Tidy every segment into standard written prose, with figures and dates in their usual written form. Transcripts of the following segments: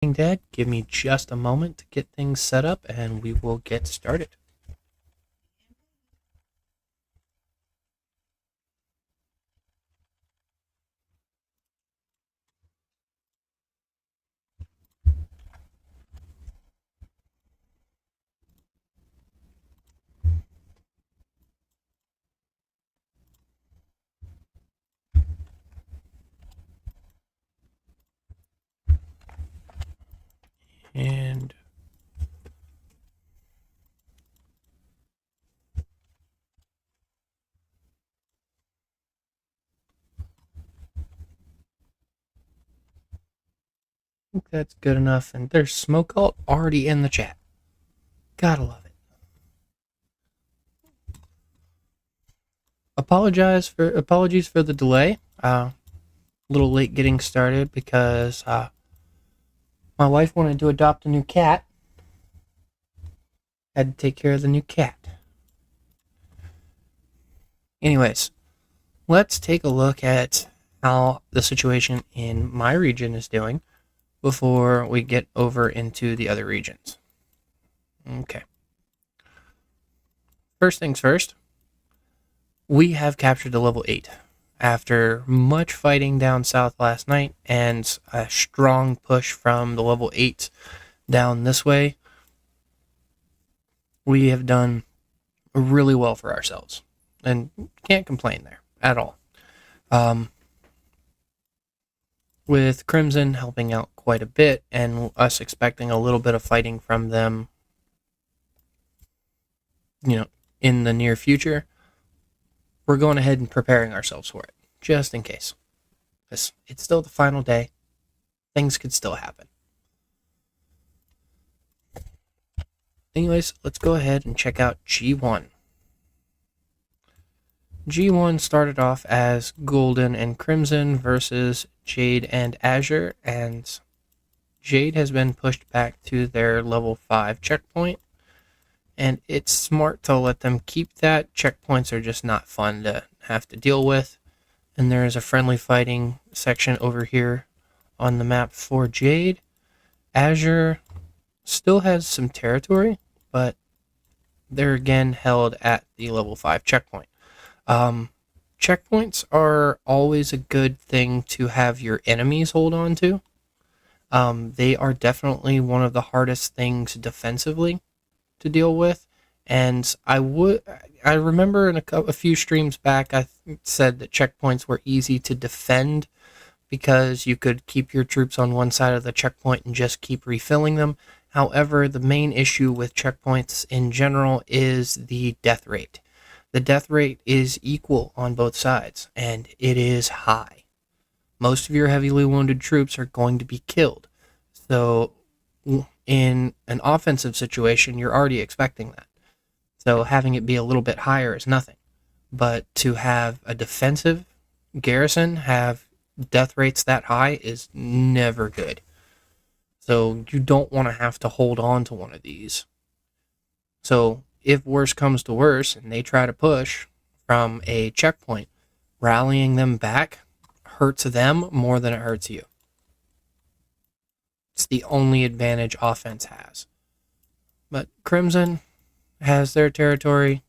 Dead, give me just a moment to get things set up and we will get started. And I think that's good enough. And there's Smoke Alt already in the chat. Gotta love it. Apologies for the delay. A little late getting started because my wife wanted to adopt a new cat. Had to take care of the new cat. Anyways, let's take a look at how the situation in my region is doing before we get over into the other regions. Okay. First things first, we have captured the level 8 after much fighting down south last night and a strong push from the level 8 down this way. We have done really well for ourselves and can't complain there at all. With Crimson helping out quite a bit and us expecting a little bit of fighting from them, in the near future, we're going ahead and preparing ourselves for it, just in case. It's still the final day. Things could still happen. Anyways, let's go ahead and check out G1. G1 started off as Golden and Crimson versus Jade and Azure, and Jade has been pushed back to their level 5 checkpoint, and it's smart to let them keep that. Checkpoints are just not fun to have to deal with, and there is a friendly fighting section over here on the map for Jade. Azure still has some territory, but they're again held at the level 5 checkpoint. Checkpoints are always a good thing to have your enemies hold on to. They are definitely one of the hardest things defensively to deal with, and I remember in a few streams back I said that checkpoints were easy to defend because you could keep your troops on one side of the checkpoint and just keep refilling them. However, the main issue with checkpoints in general is the death rate. The death rate is equal on both sides, and it is high. Most of your heavily wounded troops are going to be killed. So in an offensive situation, you're already expecting that. So having it be a little bit higher is nothing. But to have a defensive garrison have death rates that high is never good. So you don't want to have to hold on to one of these. So if worse comes to worse and they try to push from a checkpoint, rallying them back hurts them more than it hurts you. It's the only advantage offense has. But Crimson has their territory,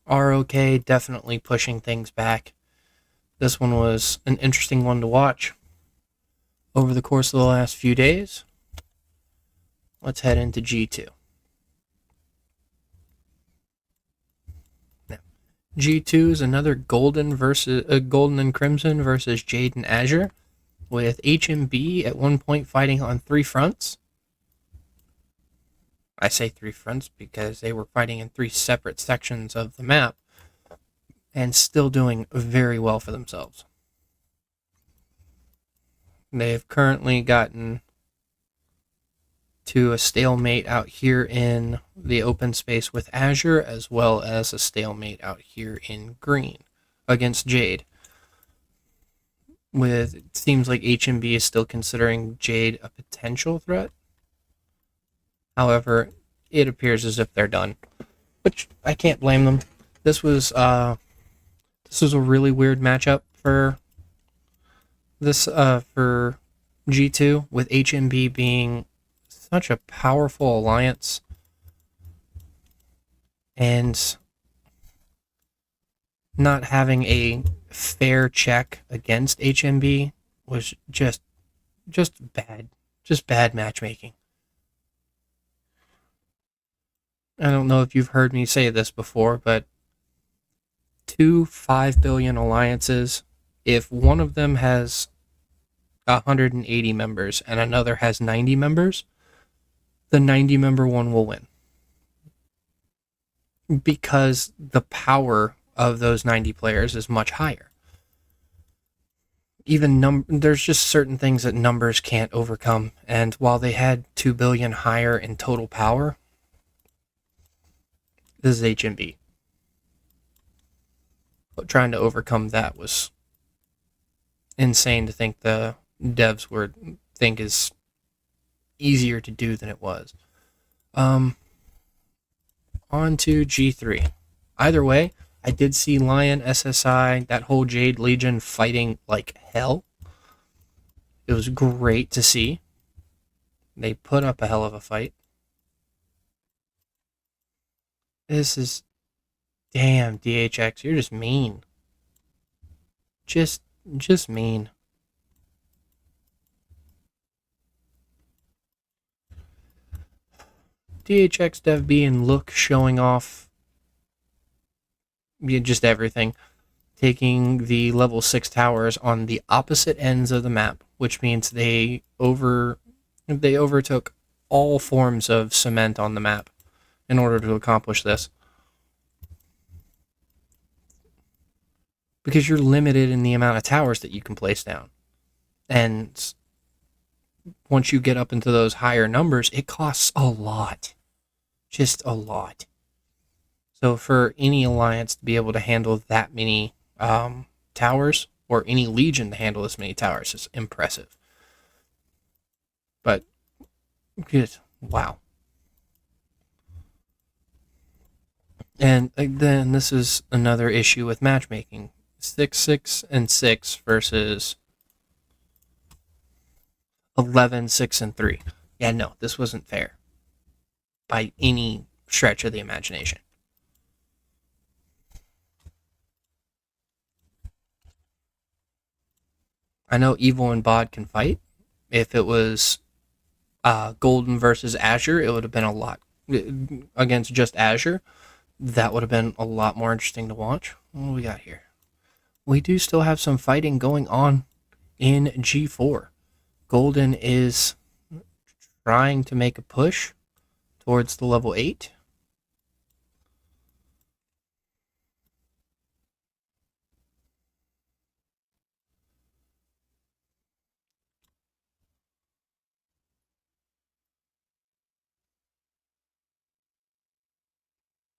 are okay, definitely pushing things back. This one was an interesting one to watch over the course of the last few days. Let's head into G2. Now, G2 is another Golden and Crimson versus Jade and Azure, with HMB at one point fighting on 3 fronts. I say 3 fronts because they were fighting in 3 separate sections of the map and still doing very well for themselves. They have currently gotten to a stalemate out here in the open space with Azure, as well as a stalemate out here in green against Jade. It seems like HMB is still considering Jade a potential threat. However, it appears as if they're done, which I can't blame them. This was a really weird matchup for G2 with HMB being such a powerful alliance and not having a fair check against HMB was just bad. Just bad matchmaking. I don't know if you've heard me say this before, but two 5 billion alliances, if one of them has 180 members and another has 90 members, the 90 member one will win. Because the power of those 90 players is much higher. There's just certain things that numbers can't overcome, and while they had 2 billion higher in total power, this is HMB. But trying to overcome that was insane to think the devs were think is easier to do than it was. On to G3. Either way, I did see Lion, SSI, that whole Jade Legion fighting like hell. It was great to see. They put up a hell of a fight. This is damn DHX. You're just mean. Just mean. DHX Dev B and Look showing off just everything. Taking the level 6 towers on the opposite ends of the map, which means they overtook all forms of cement on the map in order to accomplish this. Because you're limited in the amount of towers that you can place down. And once you get up into those higher numbers, it costs a lot. Just a lot. So for any alliance to be able to handle that many towers, or any legion to handle this many towers, is impressive. But, good, wow. And then this is another issue with matchmaking. 6, 6, and 6 versus 11, 6, and 3. Yeah, no, this wasn't fair by any stretch of the imagination. I know Evil and Bod can fight. If it was Golden versus Azure, it would have been a lot against just Azure. That would have been a lot more interesting to watch. What do we got here? We do still have some fighting going on in G4. Golden is trying to make a push towards the level 8.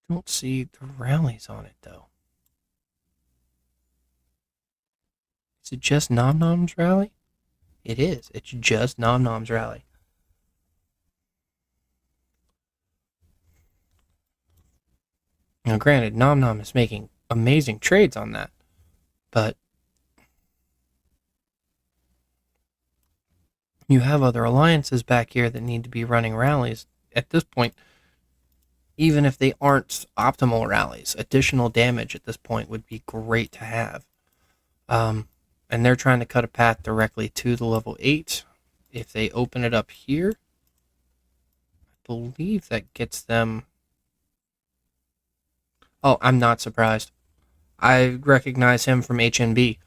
Don't see the rallies on it though. Is it just Nom Nom's rally? It is. It's just Nom Nom's rally. Now, granted, Nom Nom is making amazing trades on that, but you have other alliances back here that need to be running rallies. At this point, even if they aren't optimal rallies, additional damage at this point would be great to have. And they're trying to cut a path directly to the level 8. If they open it up here, I believe that gets them... Oh, I'm not surprised. I recognize him from HNB.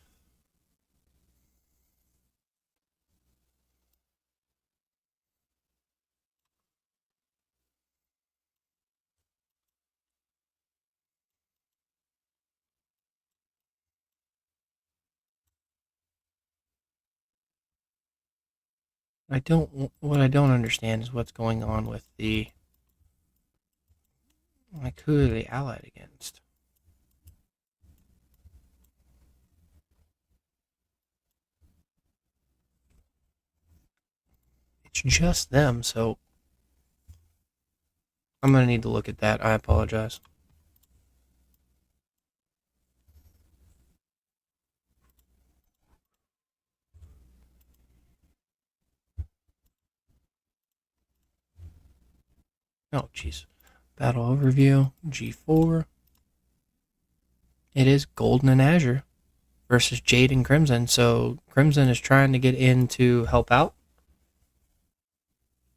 What I don't understand is what's going on with the... Like, who are they allied against? It's just them, so I'm going to need to look at that. I apologize. Oh, jeez. Battle overview, G4. It is Golden and Azure versus Jade and Crimson. So Crimson is trying to get in to help out.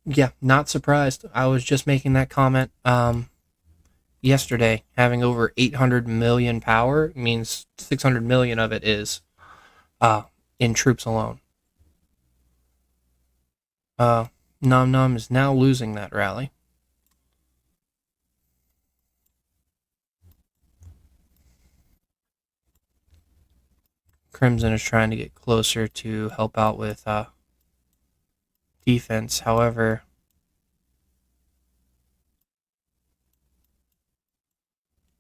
Yeah, not surprised. I was just making that comment yesterday. Having over 800 million power means 600 million of it is uh, in troops alone. Uh, Nom Nom is now losing that rally. Crimson is trying to get closer to help out with defense. However,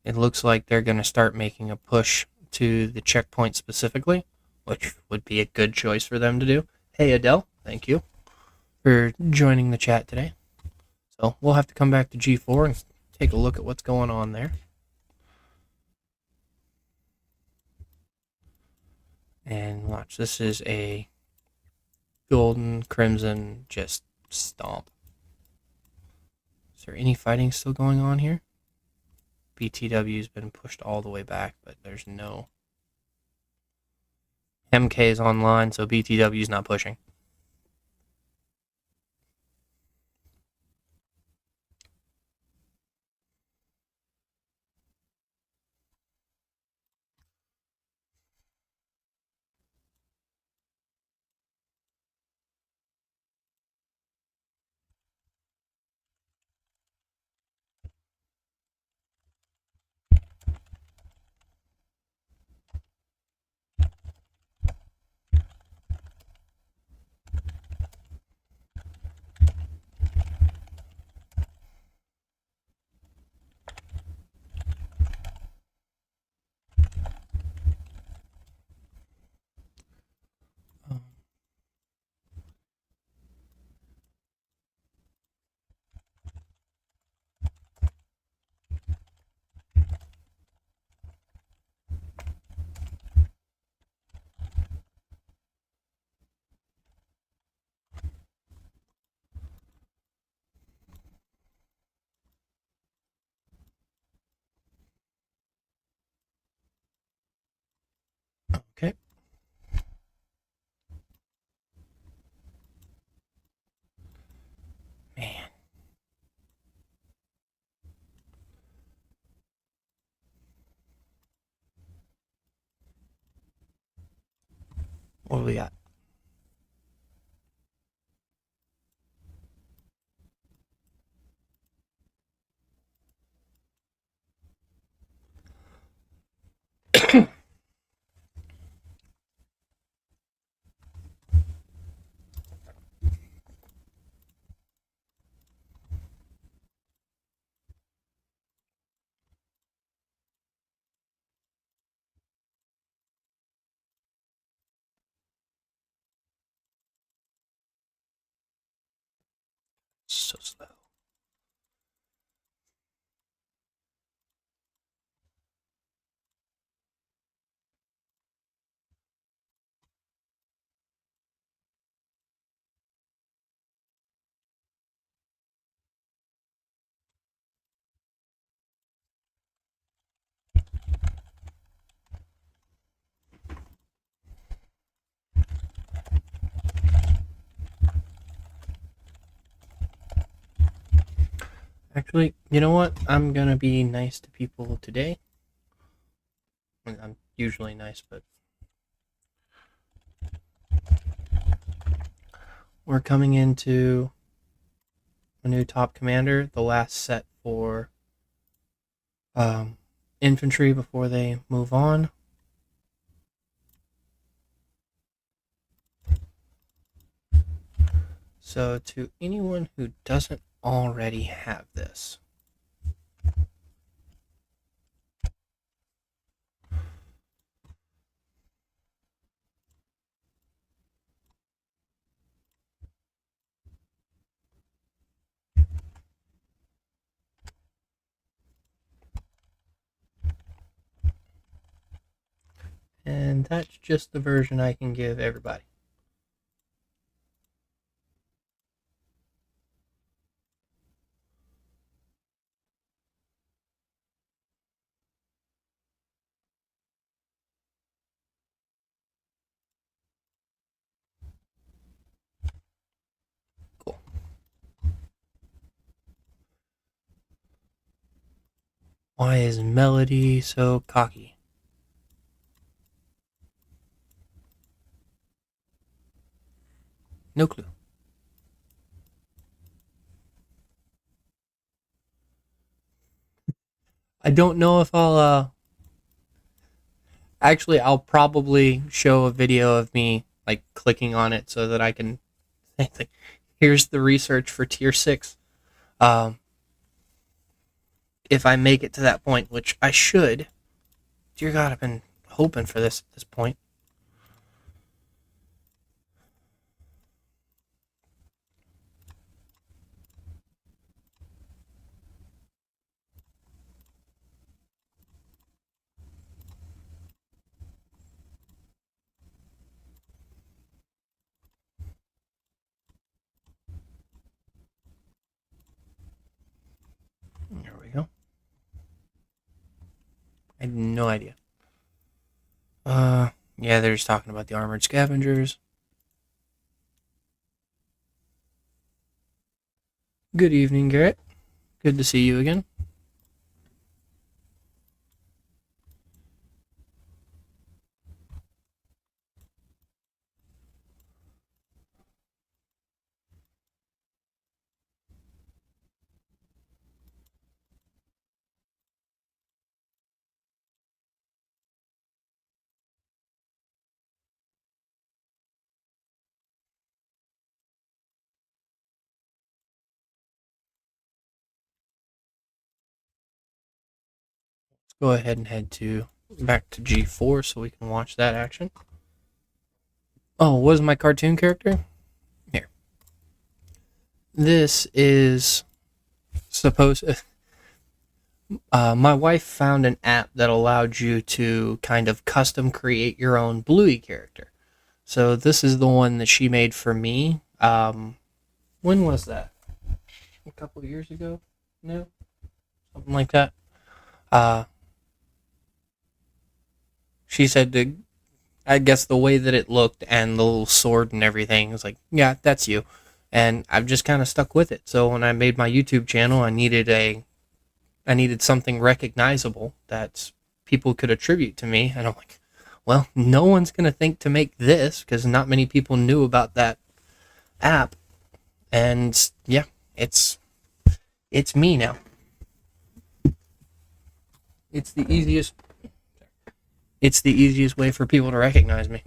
it looks like they're going to start making a push to the checkpoint specifically, which would be a good choice for them to do. Hey, Adele, thank you for joining the chat today. So we'll have to come back to G4 and take a look at what's going on there. And watch, this is a golden crimson just stomp. Is there any fighting still going on here? BTW's been pushed all the way back, but there's no. MK is online, so BTW's not pushing. Okay. Man. What do we got? So slow. Actually, you know what? I'm gonna be nice to people today. I'm usually nice, but we're coming into a new top commander, the last set for infantry before they move on. So, to anyone who doesn't already have this, and that's just the version I can give everybody. Why is Melody so cocky? No clue. I don't know if I'll probably show a video of me like clicking on it so that I can. Here's the research for tier 6. Um, if I make it to that point, which I should. Dear God, I've been hoping for this at this point. There we go. I had no idea. Yeah, they're just talking about the armored scavengers. Good evening, Garrett. Good to see you again. Let's go ahead and head to back to G4 so we can watch that action. Oh, what is my cartoon character? Here. This is supposed. My wife found an app that allowed you to kind of custom create your own Bluey character. So this is the one that she made for me. When was that? A couple years ago? No, something like that. Uh, she said to, I guess the way that it looked and the little sword and everything was like, yeah, that's you. And I've just kind of stuck with it. So when I made my YouTube channel, I needed something recognizable that people could attribute to me, and I'm like, well, no one's gonna think to make this because not many people knew about that app, and yeah, it's me now. It's the easiest. It's the easiest way for people to recognize me.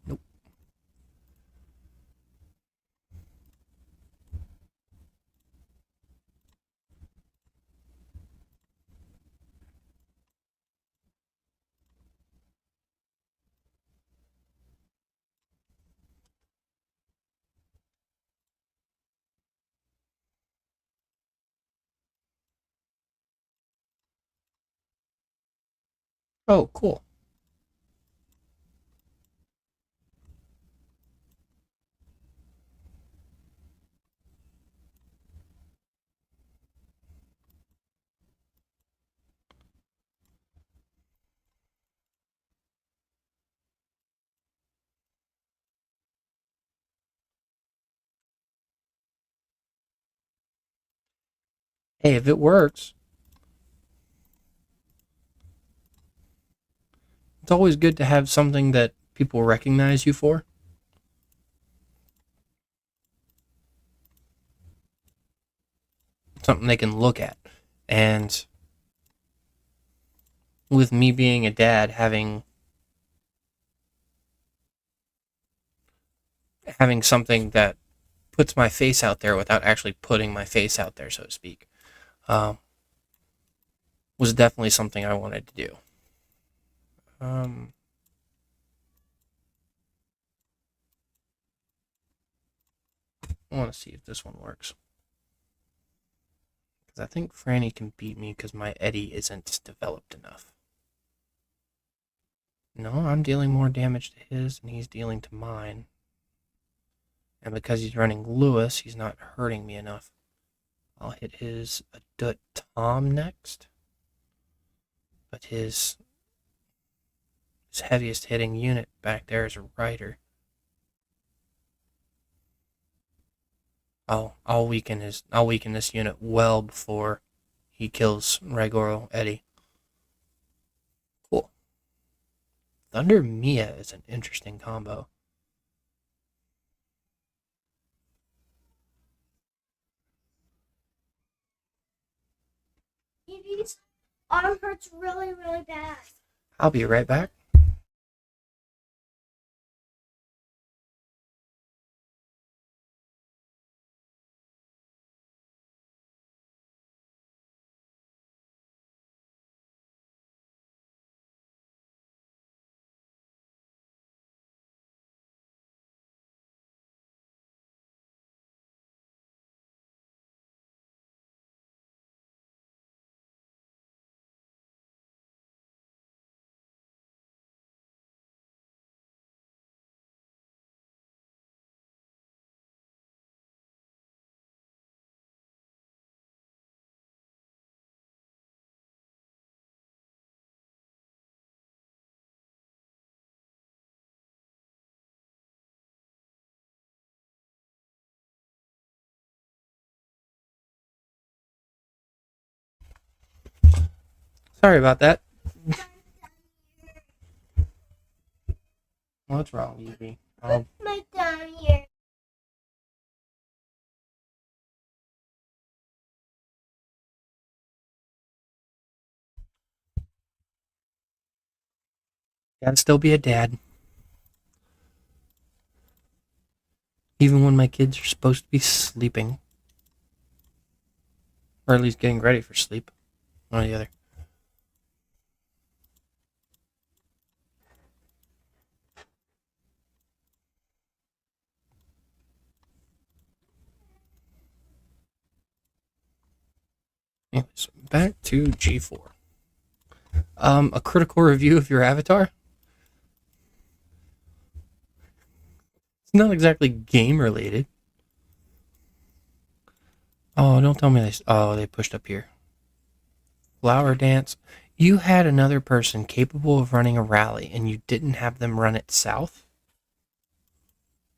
Nope. Oh, cool. Hey, if it works, it's always good to have something that people recognize you for, something they can look at. And with me being a dad, having something that puts my face out there without actually putting my face out there, so to speak, um, was definitely something I wanted to do. Um, I want to see if this one works. Because I think Franny can beat me because my Eddie isn't developed enough. No, I'm dealing more damage to his and he's dealing to mine. And because he's running Lewis, he's not hurting me enough. I'll hit his Adut Tom next. But his heaviest hitting unit back there is a Rider. I'll weaken this unit well before he kills Ragoro Eddie. Cool. Thunder Mia is an interesting combo. Evie's arm hurts really, really bad. I'll be right back. Sorry about that. What's wrong, Evie? My down here. Gotta still be a dad. Even when my kids are supposed to be sleeping. Or at least getting ready for sleep. One or the other. Anyways, back to G4. A critical review of your avatar. It's not exactly game related. Oh, don't tell me this. Oh, they pushed up here. Flower dance. You had another person capable of running a rally and you didn't have them run it south?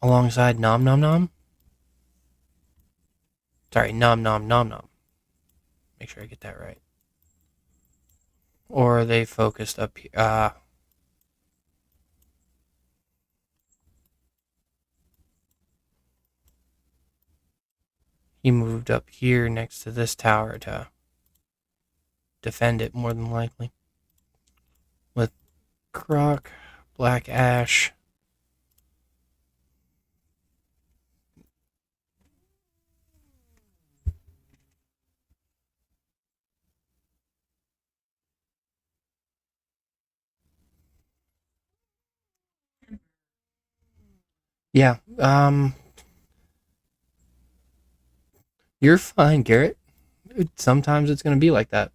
Alongside Nom Nom Nom? Sorry, Nom Nom Nom Nom. Make sure I get that right. Or they focused up here. He moved up here next to this tower to defend it, more than likely. With Croc, Black Ash. Yeah, you're fine, Garrett. Sometimes it's going to be like that.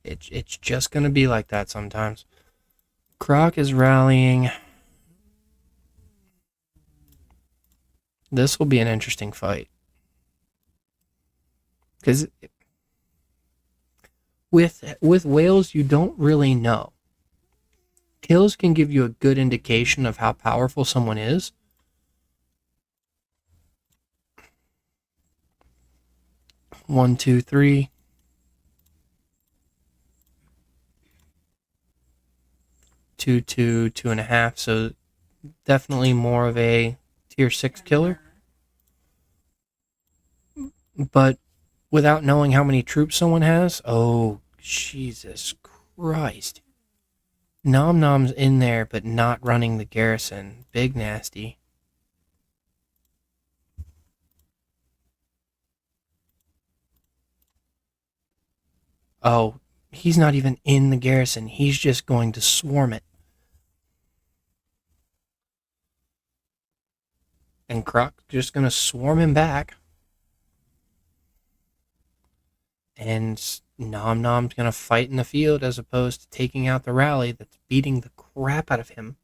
It's just going to be like that sometimes. Croc is rallying. This will be an interesting fight. Because with whales, you don't really know. Kills can give you a good indication of how powerful someone is. One, two, three. 2, 2, 2.5. So definitely more of a tier 6 killer. But without knowing how many troops someone has, oh, Jesus Christ. Nom Nom's in there, but not running the garrison. Big nasty. Oh, he's not even in the garrison. He's just going to swarm it. And Croc's just going to swarm him back. And Nom Nom's going to fight in the field as opposed to taking out the rally that's beating the crap out of him.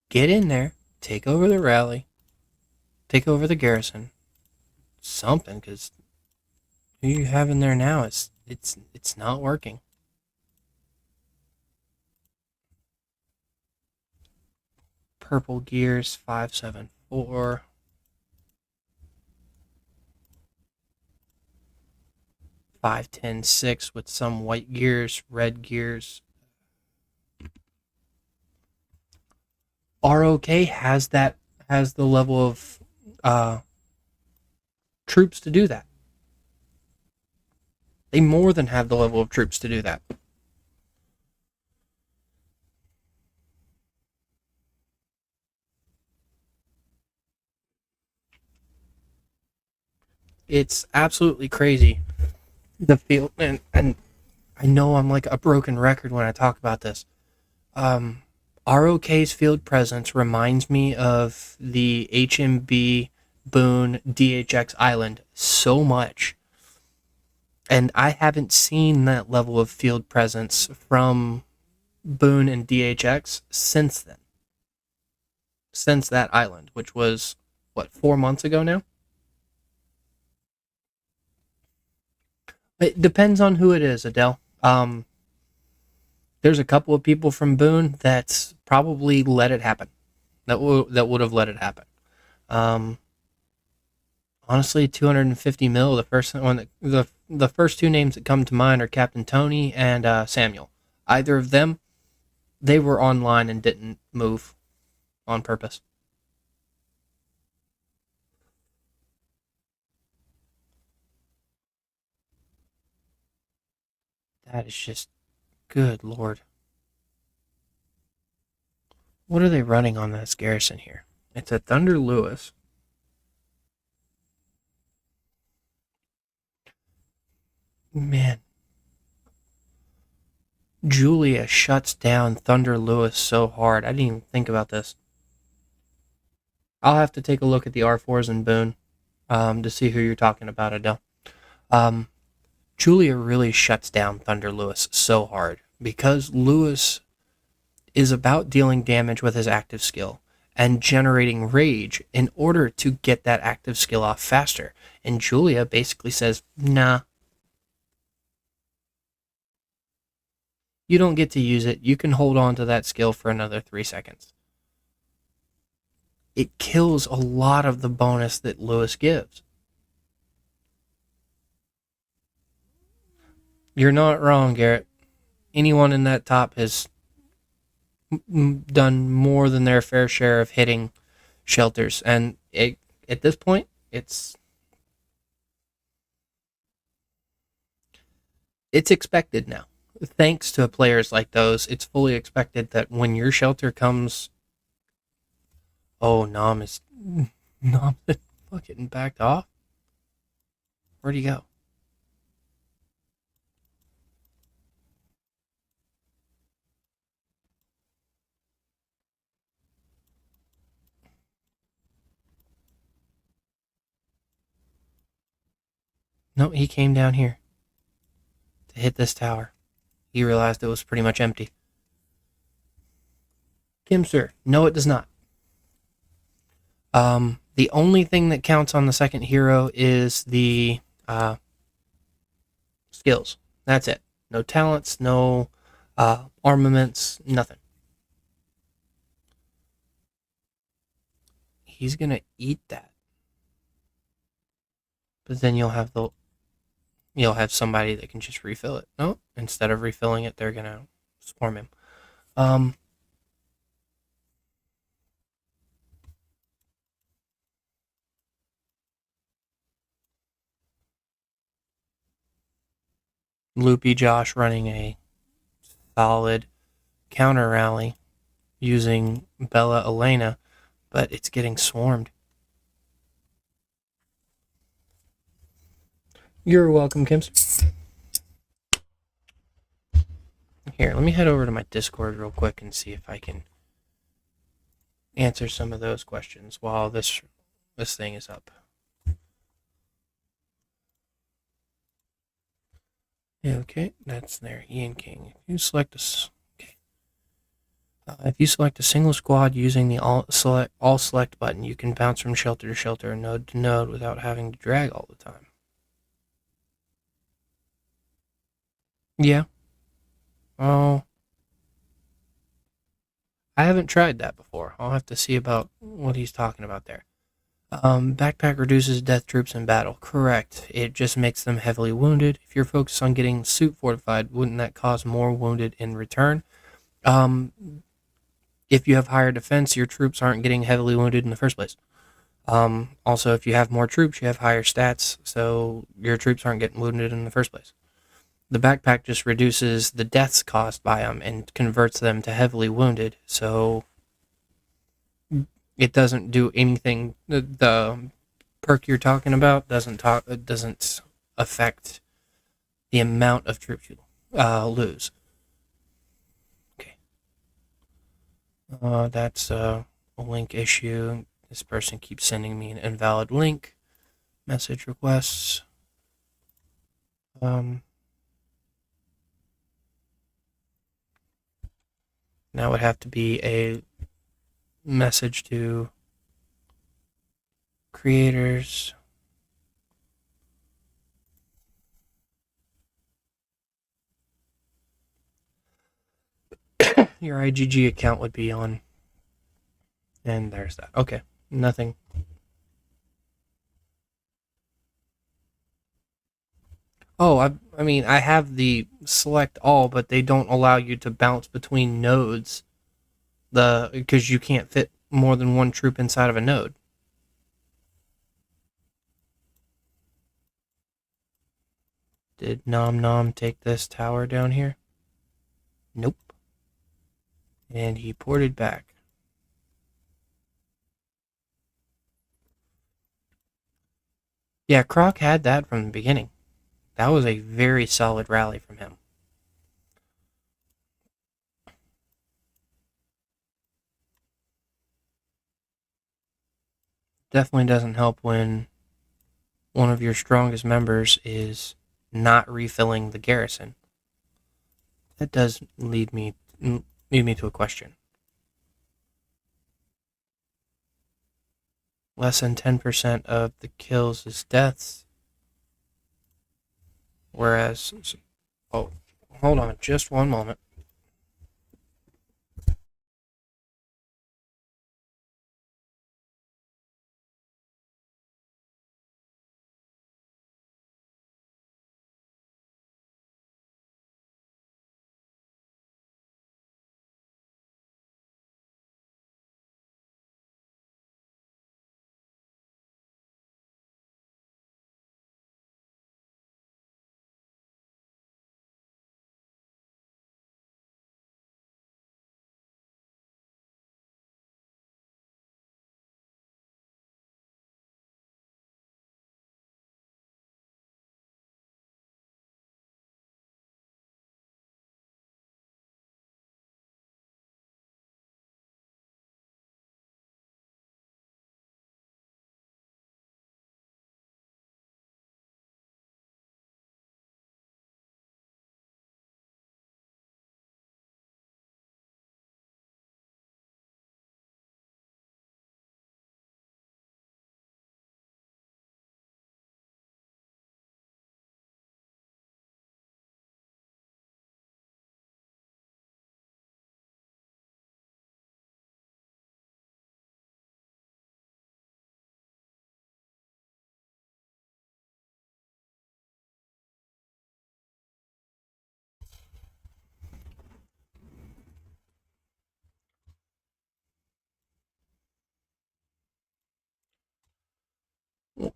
Get in there. Take over the rally. Take over the garrison. Something, because who you have in there now is it's not working. purple gears 574. 510-6 with some white gears, red gears. ROK has the level of troops to do that. They more than have the level of troops to do that. It's absolutely crazy. The field, and I know I'm like a broken record when I talk about this. ROK's field presence reminds me of the HMB Boone DHX Island so much. And I haven't seen that level of field presence from Boone and DHX since then. Since that island, which was, what, 4 months ago now? It depends on who it is, Adele. There's a couple of people from Boone that's probably let it happen. That would have let it happen. Um, Honestly, 250 mil. The first one, the first two names that come to mind are Captain Tony and Samuel. Either of them, they were online and didn't move on purpose. That is just good lord. What are they running on this garrison here? It's a Thunder Lewis. Man, Julia shuts down Thunder Lewis so hard. I didn't even think about this. I'll have to take a look at the R4s in Boone to see who you're talking about, Adele. Um, Julia really shuts down Thunder Lewis so hard because Lewis is about dealing damage with his active skill and generating rage in order to get that active skill off faster. And Julia basically says, nah, you don't get to use it. You can hold on to that skill for another 3 seconds. It kills a lot of the bonus that Lewis gives. You're not wrong, Garrett. Anyone in that top has done more than their fair share of hitting shelters, and at this point, it's expected now. Thanks to players like those, it's fully expected that when your shelter comes, oh, Nom is fucking backed off. Where'd he go? No, he came down here to hit this tower. He realized it was pretty much empty. Kimster, no, it does not. The only thing that counts on the second hero is the skills. That's it. No talents, no armaments, nothing. He's gonna eat that, but then you'll have somebody that can just refill it. No, instead of refilling it, they're gonna swarm him. Um, Loopy Josh running a solid counter rally using Bella Elena, but it's getting swarmed. You're welcome, Kims. Here, let me head over to my Discord real quick and see if I can answer some of those questions while this thing is up. Yeah, okay, that's there. Ian King. If you select this, okay. If you select a single squad using the all select button, you can bounce from shelter to shelter and node to node without having to drag all the time. Yeah. Oh, I haven't tried that before. I'll have to see about what he's talking about there. Backpack reduces death troops in battle. Correct. It just makes them heavily wounded. If you're focused on getting suit fortified, wouldn't that cause more wounded in return? Um, if you have higher defense, your troops aren't getting heavily wounded in the first place. Also, if you have more troops, you have higher stats, so your troops aren't getting wounded in the first place. The backpack just reduces the deaths caused by them and converts them to heavily wounded, so it doesn't do anything. The perk you're talking about doesn't affect the amount of troops you lose. Okay, that's a link issue. This person keeps sending me an invalid link. Message requests. That would have to be a message to creators. Your IGG account would be on. And there's that. Okay, nothing. Oh, I mean, I have the select all, but they don't allow you to bounce between nodes. Because you can't fit more than one troop inside of a node. Did Nom Nom take this tower down here? Nope. And he ported back. Yeah, Croc had that from the beginning. That was a very solid rally from him. Definitely doesn't help when one of your strongest members is not refilling the garrison. That does lead me to a question. Less than 10% of the kills is deaths. Whereas, oh, hold on just one moment.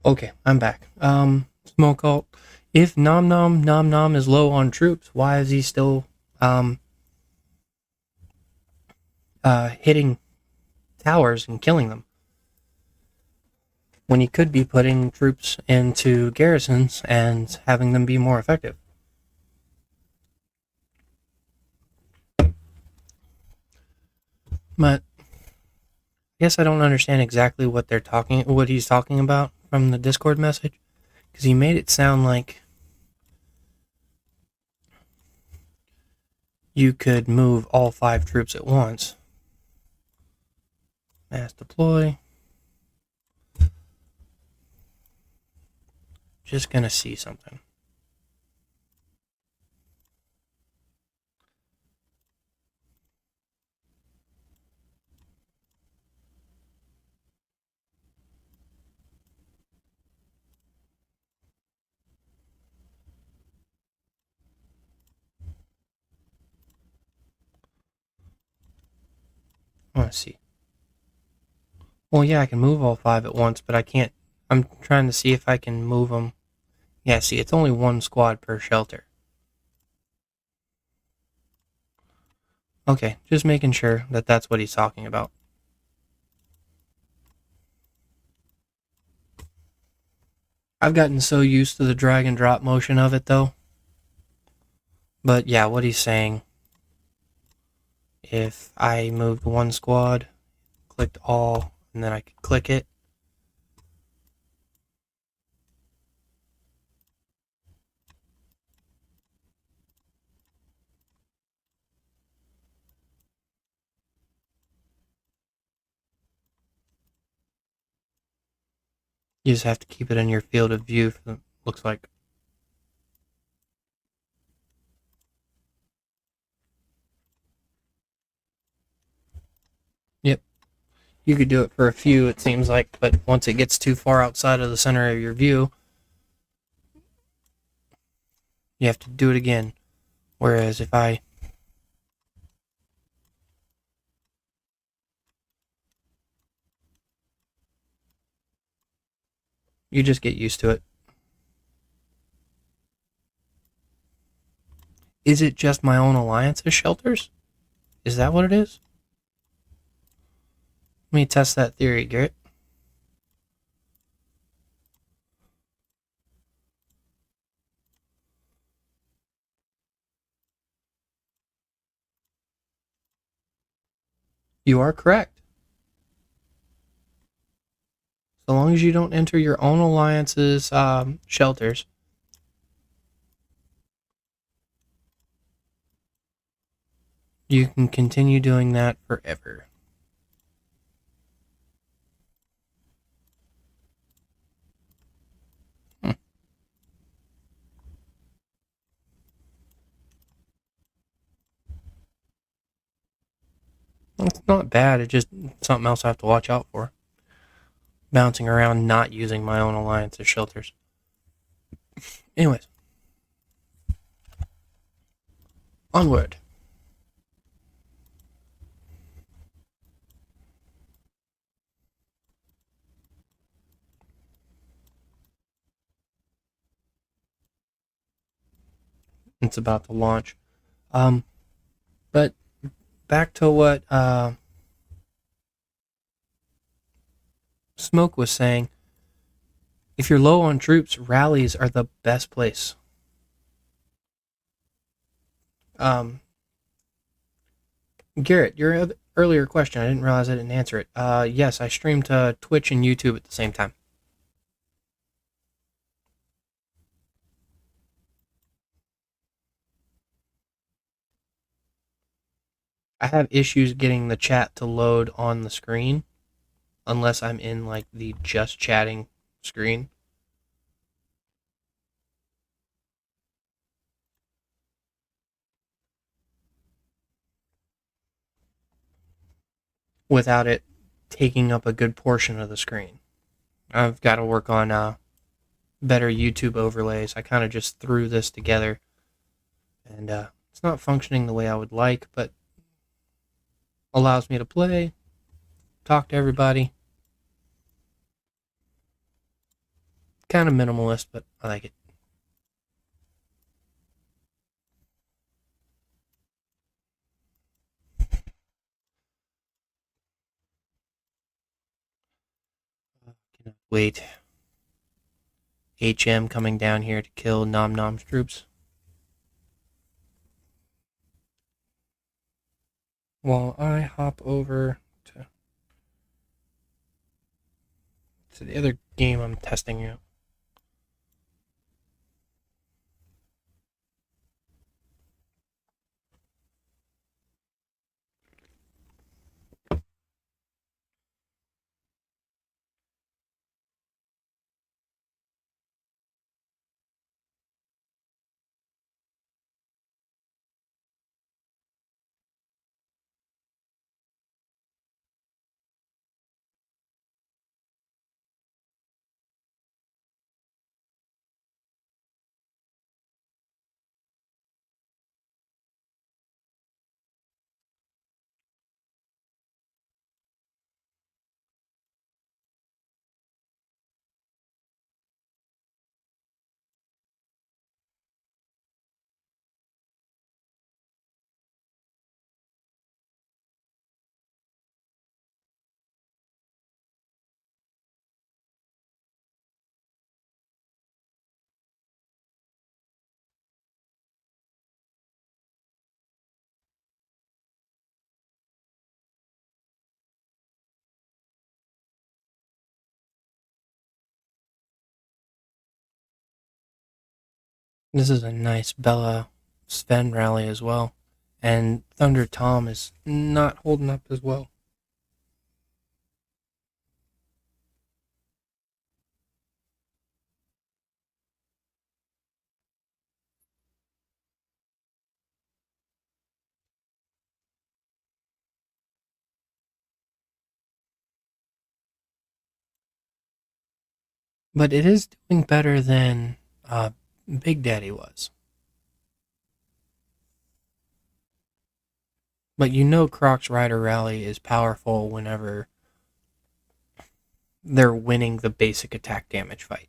Okay, I'm back. Smoke alt. If Nom Nom is low on troops, why is he still hitting towers and killing them when he could be putting troops into garrisons and having them be more effective? But I guess I don't understand exactly what he's talking about from the Discord message, because he made it sound like you could move all 5 troops at once. Mass deploy. Just gonna see something. Let's see. Well, yeah, I can move all 5 at once, but I can't. I'm trying to see if I can move them. Yeah, see, it's only 1 squad per shelter. Okay, just making sure that that's what he's talking about. I've gotten so used to the drag and drop motion of it, though. But yeah, what he's saying, if I moved 1 squad, clicked all, and then I could click it, you just have to keep it in your field of view, for the, looks like. Yep. You could do it for a few, it seems like, but once it gets too far outside of the center of your view, you have to do it again. Whereas if I you just get used to it. Is it just my own alliance's shelters? Is that what it is? Let me test that theory, Garrett. You are correct. So long as you don't enter your own alliance's shelters, you can continue doing that forever. Hmm. It's not bad. It's just something else I have to watch out for. Bouncing around, not using my own alliance's shelters. Anyways, onward. It's about to launch. Um, but back to what Smoke was saying. If you're low on troops, rallies are the best place. Um, Garrett, your earlier question, I didn't realize I didn't answer it. Yes, I stream to Twitch and YouTube at the same time. I have issues getting the chat to load on the screen unless I'm in like the just chatting screen. Without it taking up a good portion of the screen. I've got to work on better YouTube overlays. I kind of just threw this together, and it's not functioning the way I would like, but allows me to play, talk to everybody. Kind of minimalist, but I like it. Wait. HM coming down here to kill Nom Nom's troops. While I hop over to the other game I'm testing out. This is a nice Bella Sven rally as well. And Thunder Tom is not holding up as well. But it is doing better than Big Daddy was. But you know Croc's Rider Rally is powerful whenever they're winning the basic attack damage fight.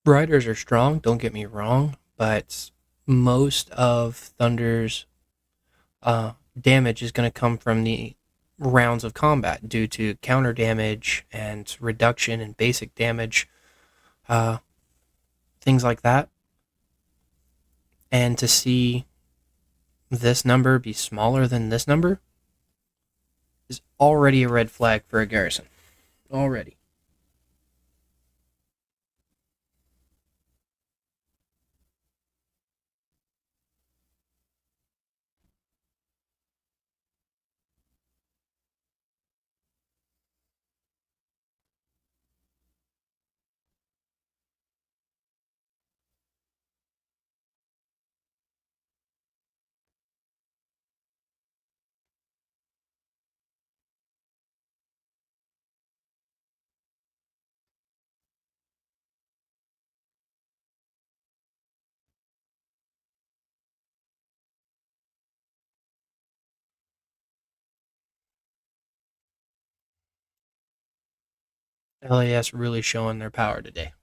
Riders are strong, don't get me wrong, but most of Thunder's damage is going to come from the rounds of combat due to counter damage and reduction in basic damage, uh, things like that. And to see this number be smaller than this number is already a red flag for a garrison. Already. LAS really showing their power today.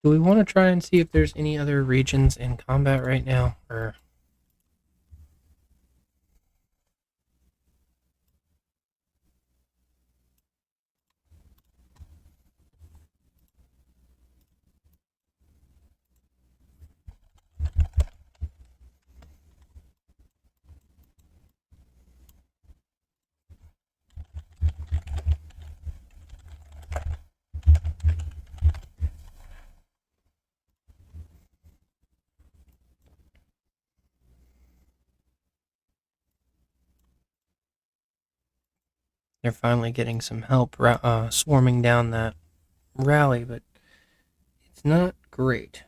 Do we want to try and see if there's any other regions in combat right now? Or they're finally getting some help swarming down that rally, but it's not great.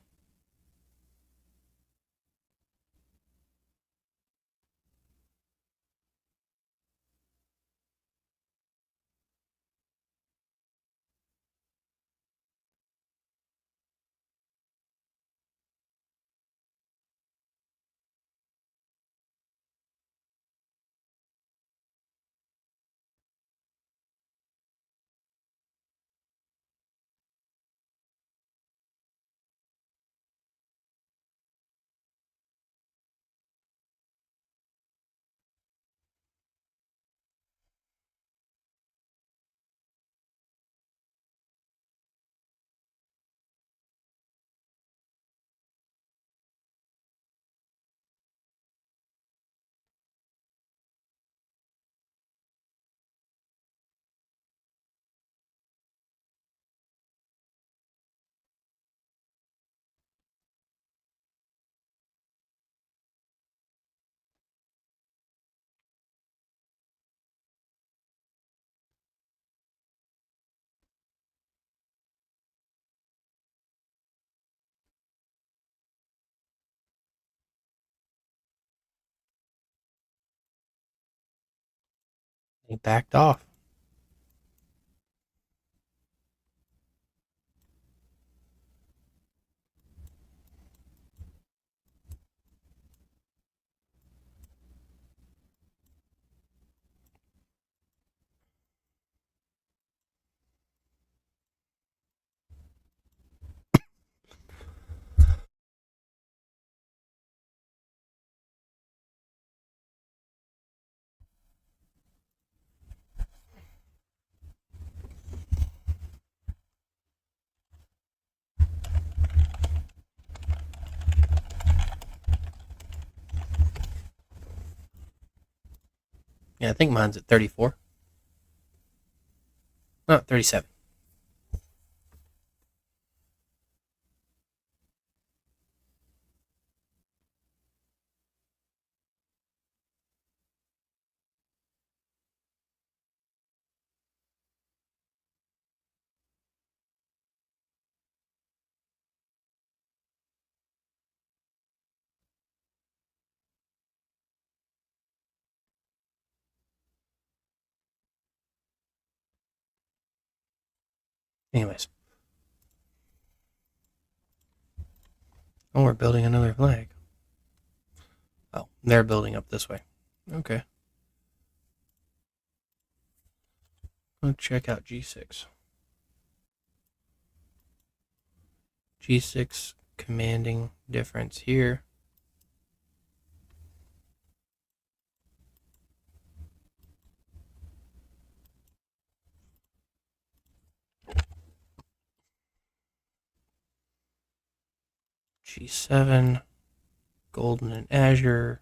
He backed off. Yeah, I think mine's at 34. No, 37. Anyways. Oh, we're building another flag. Oh, they're building up this way. Okay. Let's check out G6. G6 commanding difference here. G7, golden and azure,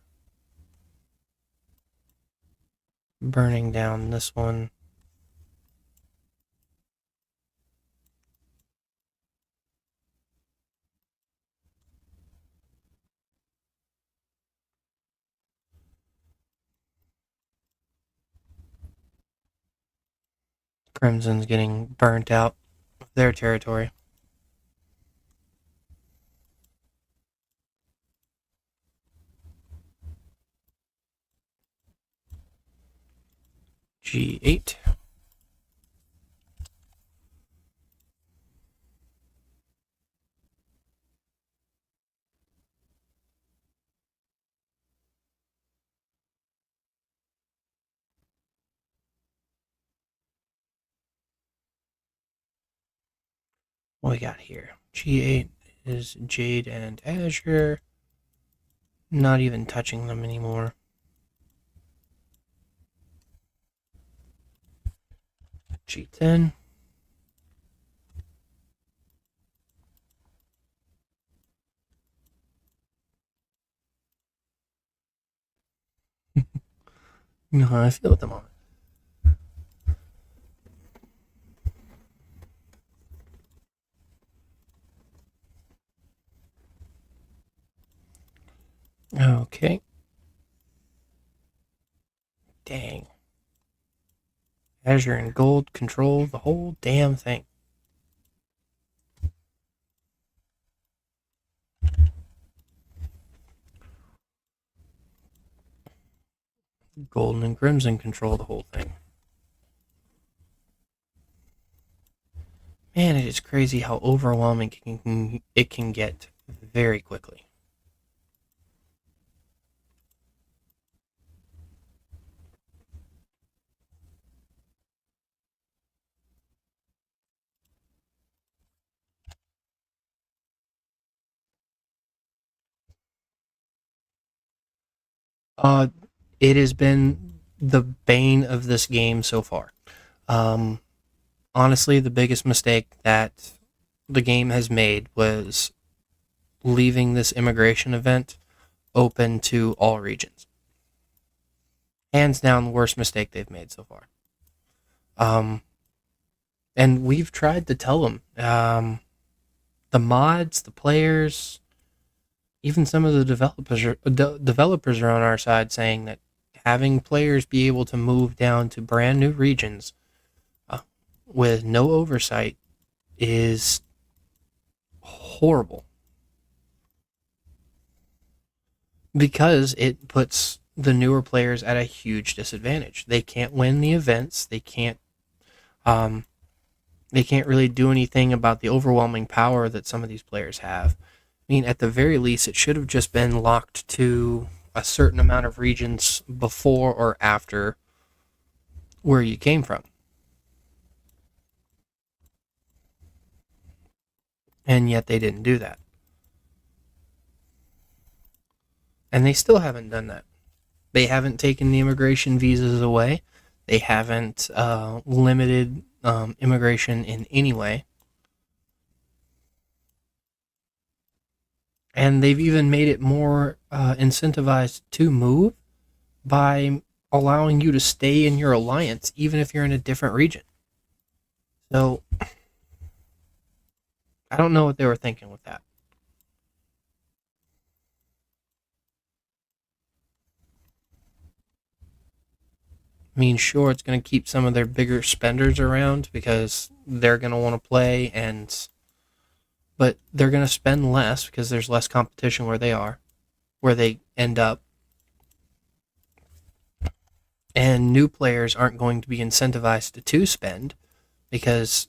burning down this one. Crimson's getting burnt out of their territory. G8. What we got here? G8 is jade and azure. Not even touching them anymore. G10. You know how I feel at the moment. Okay. Dang. Azure and gold control the whole damn thing. Golden and crimson control the whole thing. Man, it is crazy how overwhelming it can get very quickly. Uh, it has been the bane of this game so far. Um, Honestly, the biggest mistake that the game has made was leaving this immigration event open to all regions. Hands down, the worst mistake they've made so far. Um, and we've tried to tell them, the mods, the players, even some of the developers are on our side saying that having players be able to move down to brand new regions uh, with no oversight is horrible because it puts the newer players at a huge disadvantage. They can't win the events. Um, they can't really do anything about the overwhelming power that some of these players have. I mean, at the very least, it should have just been locked to a certain amount of regions before or after where you came from. And yet they didn't do that. And they still haven't done that. They haven't taken the immigration visas away. They haven't limited immigration in any way. And they've even made it more incentivized to move by allowing you to stay in your alliance even if you're in a different region. So I don't know what they were thinking with that. I mean, sure, it's going to keep some of their bigger spenders around because they're going to want to play, but they're going to spend less because there's less competition where they are, where they end up. And new players aren't going to be incentivized to spend because,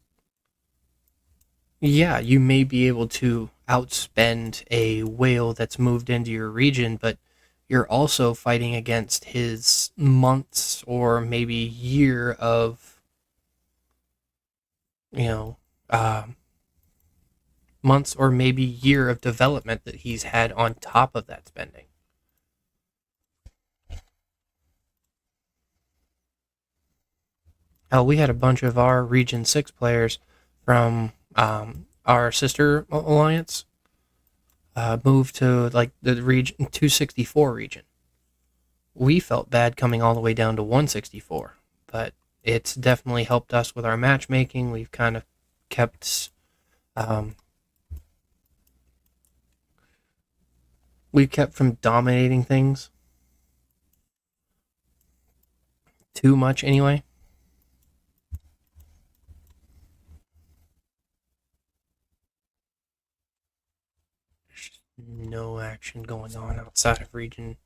yeah, you may be able to outspend a whale that's moved into your region, but you're also fighting against his months or maybe year of, you know, uh, months or maybe year of development that he's had on top of that spending. We had a bunch of our Region 6 players from our sister alliance move to like the region 264 region. We felt bad coming all the way down to 164, but it's definitely helped us with our matchmaking. We've kind of kept um, we've kept from dominating things too much anyway. There's no action going on outside of Region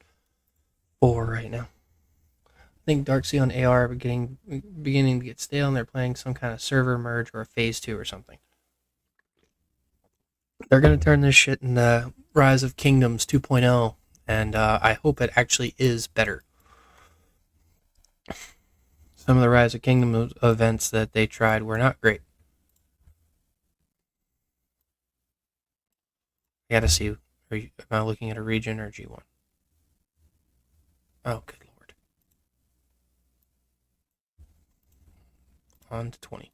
4 right now. I think Darkseid and AR are beginning to get stale, and they're playing some kind of server merge or a phase 2 or something. They're going to turn this shit into Rise of Kingdoms 2.0, and I hope it actually is better. Some of the Rise of Kingdoms events that they tried were not great. I gotta see. Am I looking at a region or G1? Oh, good lord. On to 20.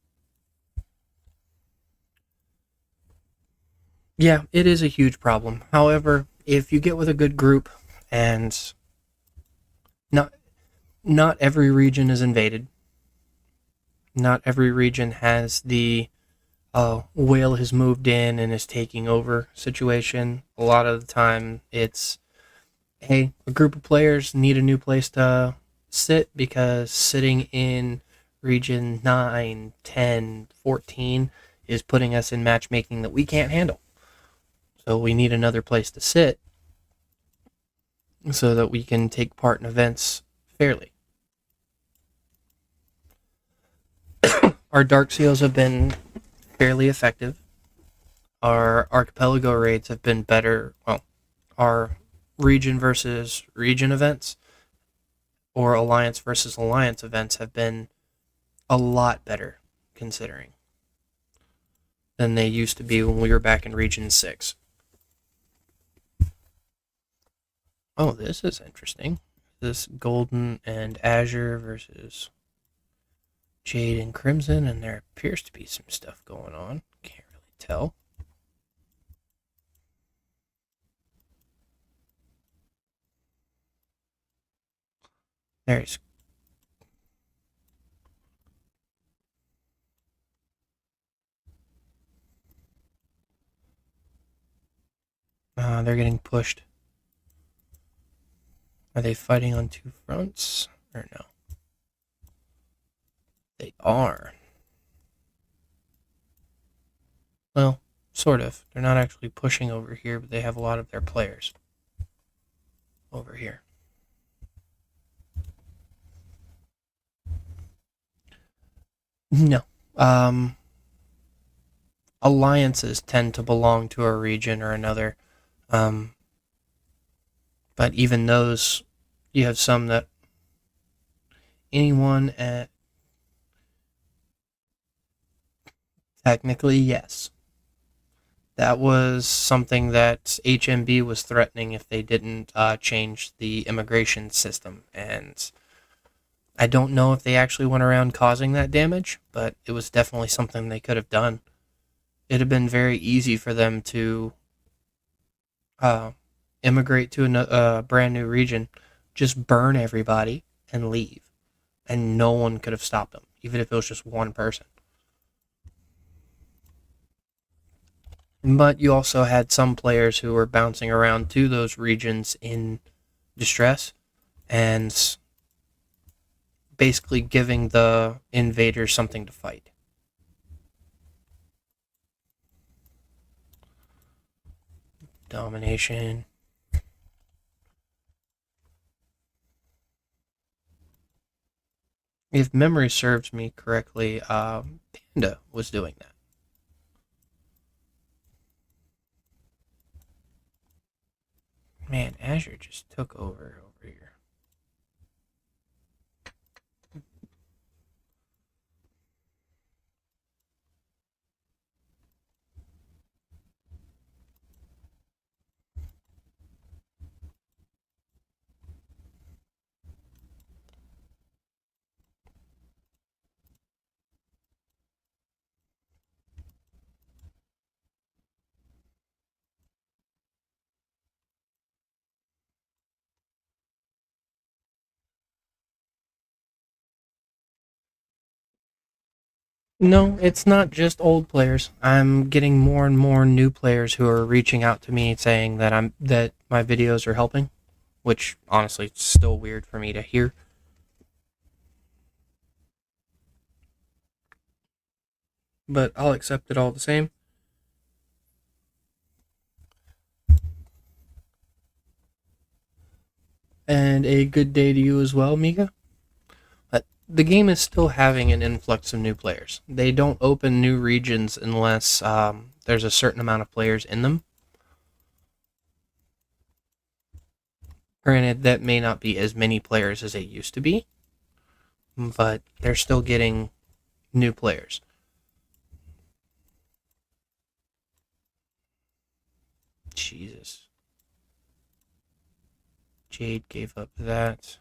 Yeah, it is a huge problem. However, if you get with a good group and not not every region is invaded, not every region has the whale has moved in and is taking over situation. A lot of the time it's, hey, a group of players need a new place to sit because sitting in region 9, 10, 14 is putting us in matchmaking that we can't handle. So we need another place to sit so that we can take part in events fairly. Our Dark Seals have been fairly effective. Our Archipelago raids have been better. Well, our region versus region events or alliance versus alliance events have been a lot better considering than they used to be when we were back in Region 6. Oh, this is interesting. This Golden and Azure versus Jade and Crimson, and there appears to be some stuff going on. Can't really tell. There's they're getting pushed. Are they fighting on two fronts or no? They are. Well, sort of. They're not actually pushing over here, but they have a lot of their players over here. No. Um, Alliances tend to belong to a region or another. Um, but even those, you have some that anyone at technically, yes. That was something that HMB was threatening if they didn't change the immigration system. And I don't know if they actually went around causing that damage, but it was definitely something they could have done. It'd have been very easy for them to uh, immigrate to a brand new region, just burn everybody and leave, and no one could have stopped them, even if it was just one person. But you also had some players who were bouncing around to those regions in distress and basically giving the invaders something to fight. Domination. If memory serves me correctly, Panda was doing that. Man, Azure just took over here. No, it's not just old players. I'm getting more and more new players who are reaching out to me saying that my videos are helping, which honestly it's still weird for me to hear. But I'll accept it all the same. And a good day to you as well, Mika. But the game is still having an influx of new players. They don't open new regions unless there's a certain amount of players in them. Granted, that may not be as many players as it used to be, but they're still getting new players. Jesus. Jade gave up that.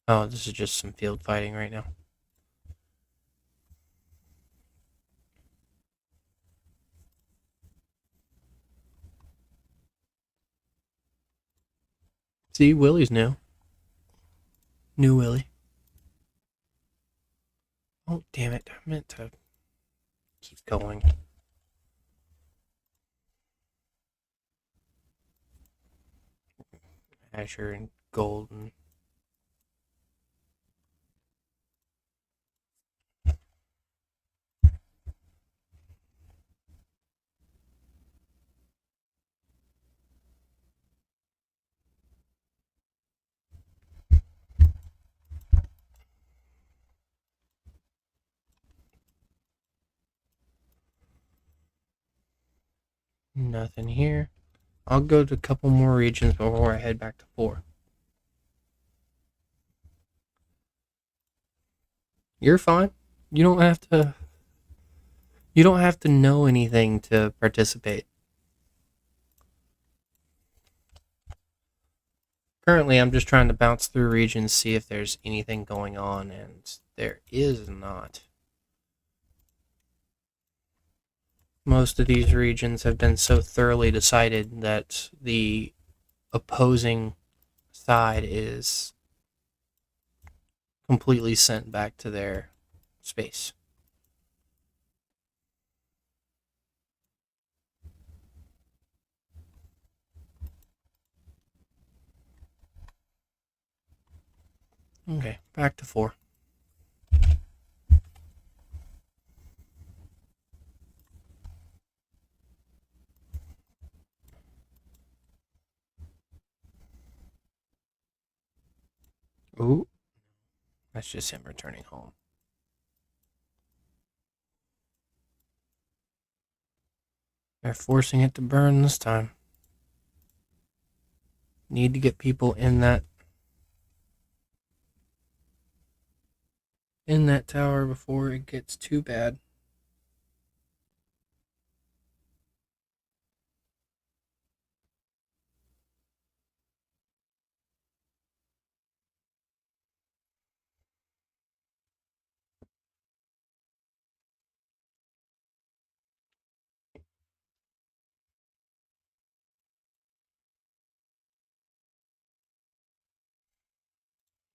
Oh, this is just some field fighting right now. See, Willie's new. New Willie. Oh, damn it. I meant to keep going. Azure and Golden. Nothing here. I'll go to a couple more regions before I head back to 4. You're fine. You don't have to. You don't have to know anything to participate. Currently, I'm just trying to bounce through regions, see if there's anything going on, and there is not. Most of these regions have been so thoroughly decided that the opposing side is completely sent back to their space. Okay, back to 4. Ooh, that's just him returning home. They're forcing it to burn this time. Need to get people in that tower before it gets too bad.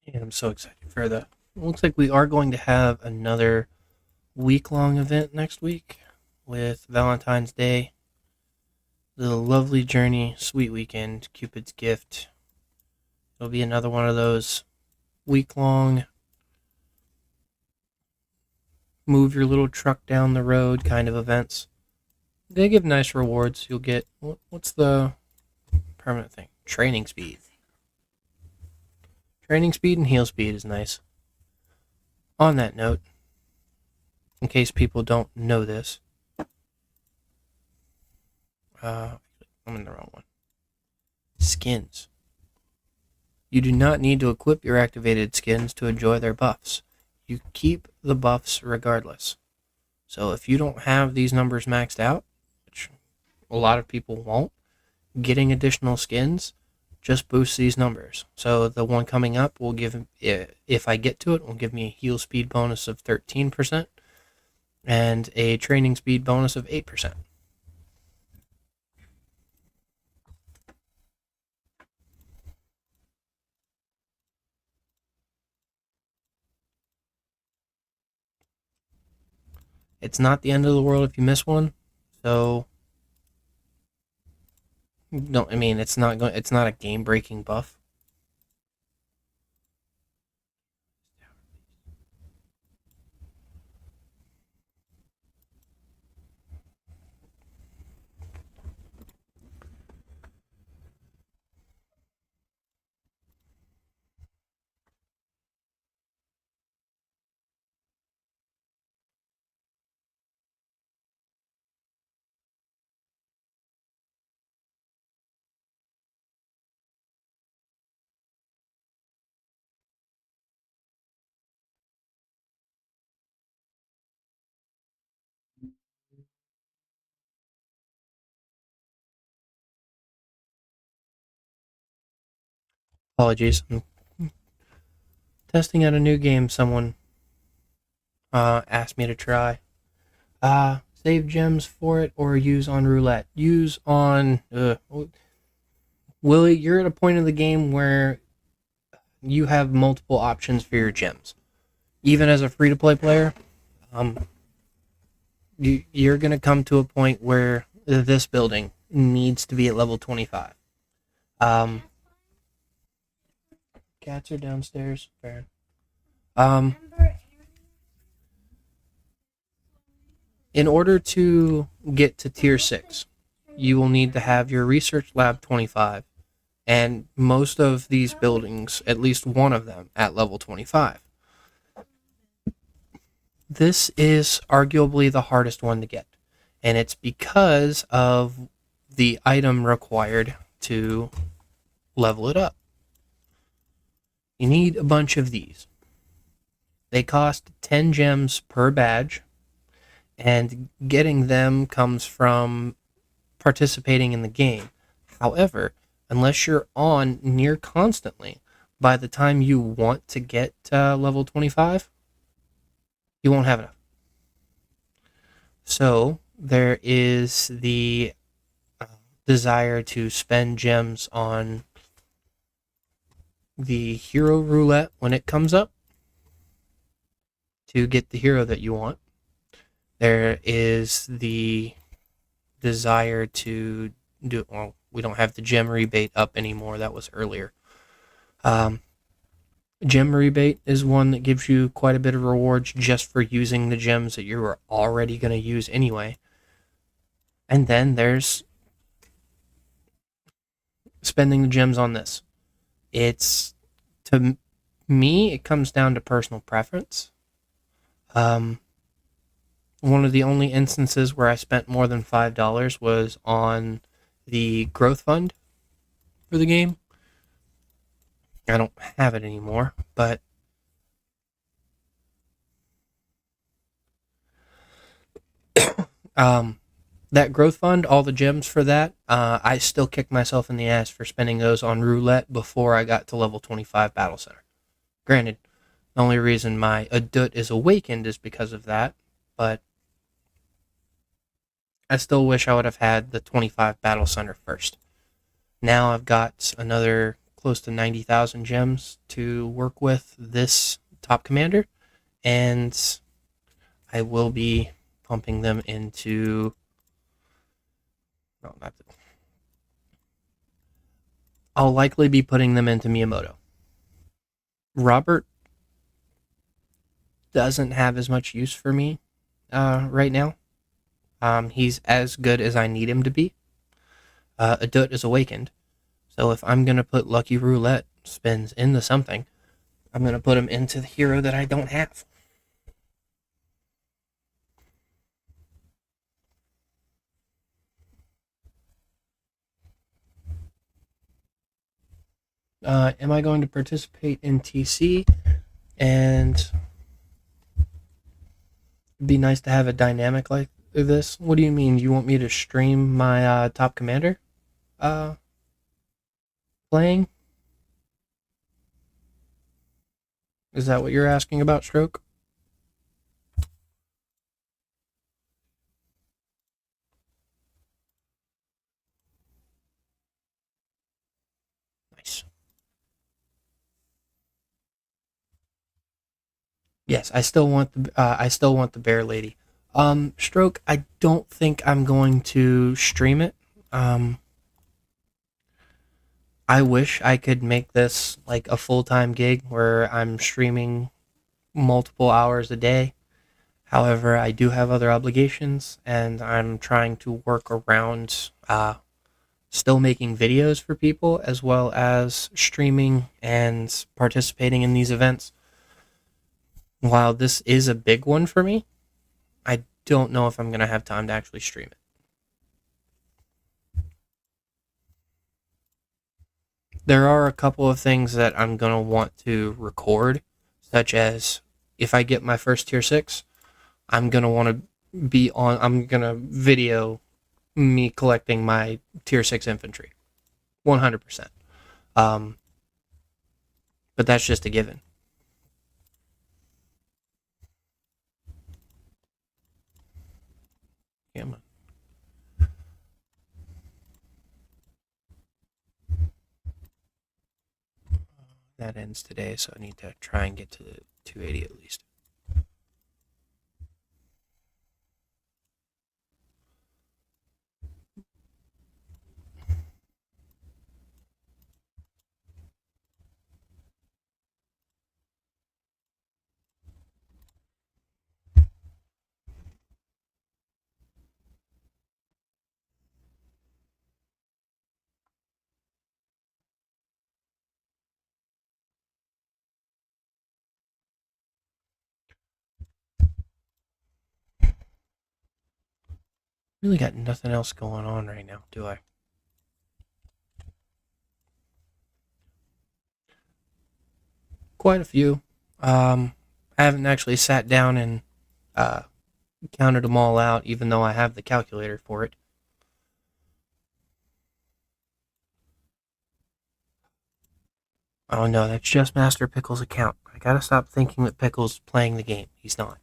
Yeah, I'm so excited for the. Looks like we are going to have another week-long event next week with Valentine's Day, the lovely journey, sweet weekend, Cupid's gift. It'll be another one of those week-long move your little truck down the road kind of events. They give nice rewards. You'll get what's the permanent thing? Training speed. Training speed and heal speed is nice. On that note, in case people don't know this, I'm in the wrong one. Skins. You do not need to equip your activated skins to enjoy their buffs. You keep the buffs regardless. So if you don't have these numbers maxed out, which a lot of people won't, getting additional skins just boosts these numbers. So the one coming up will give, if I get to it, will give me a heal speed bonus of 13% and a training speed bonus of 8%. It's not the end of the world if you miss one. So no, I mean it's not a game breaking buff. Apologies. I'm testing out a new game someone asked me to try. Save gems for it or use on roulette. Use on Willie, you're at a point in the game where you have multiple options for your gems. Even as a free to play player, um, you're going to come to a point where this building needs to be at level 25. Um, Cats are downstairs. Fair. Um, in order to get to tier 6, you will need to have your research lab 25 and most of these buildings, at least one of them, at level 25. This is arguably the hardest one to get, and it's because of the item required to level it up. You need a bunch of these. They cost 10 gems per badge, and getting them comes from participating in the game. However, unless you're on near constantly, by the time you want to get level 25, you won't have enough. So there is the desire to spend gems on the hero roulette when it comes up to get the hero that you want. There is the desire to do, well, we don't have the gem rebate up anymore. That was earlier. Gem rebate is one that gives you quite a bit of rewards just for using the gems that you were already going to use anyway. And then there's spending the gems on this. It's to Me, it comes down to personal preference. Um, One of the only instances where I spent more than $5 was on the growth fund for the game. I don't have it anymore, but um, that growth fund, all the gems for that, I still kick myself in the ass for spending those on roulette before I got to level 25 Battle Center. Granted, the only reason my Adut is awakened is because of that, but I still wish I would have had the 25 Battle Center first. Now I've got another close to 90,000 gems to work with this top commander, and I will be pumping them into. No, not the, I'll likely be putting them into Miyamoto. Robert doesn't have as much use for me right now. He's as good as I need him to be. Adut is awakened, so if I'm gonna put Lucky Roulette spins into something, I'm gonna put him into the hero that I don't have. Am I going to participate in TC? And it'd be nice to have a dynamic like this. What do you mean? You want me to stream my top commander uh, playing? Is that what you're asking about, Stroke? Nice. Yes, I still want the bear lady. Stroke, I don't think I'm going to stream it. Um, I wish I could make this like a full time gig where I'm streaming multiple hours a day. However, I do have other obligations, and I'm trying to work around still making videos for people as well as streaming and participating in these events. While this is a big one for me, I don't know if I'm going to have time to actually stream it. There are a couple of things that I'm going to want to record, such as if I get my first tier 6, I'm going to want to I'm going to video me collecting my tier 6 infantry. 100%. Um, but that's just a given. Yeah, that ends today, so I need to try and get to the 280 at least. Really got nothing else going on right now, do I? Quite a few. I haven't actually sat down and uh, counted them all out, even though I have the calculator for it. Oh no, that's just Master Pickle's account. I gotta stop thinking that Pickle's playing the game. He's not.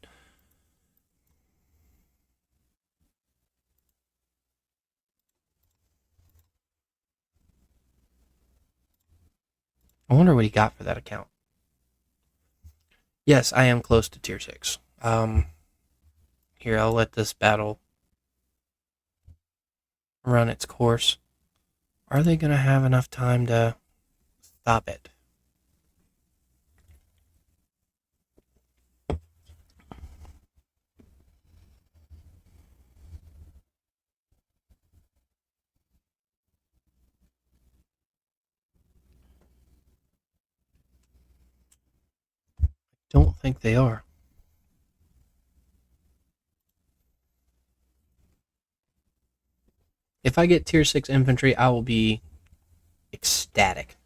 I wonder what he got for that account. Yes, I am close to tier 6. Here, I'll let this battle run its course. Are they gonna have enough time to stop it? think they are. If I get tier 6 infantry, I will be ecstatic.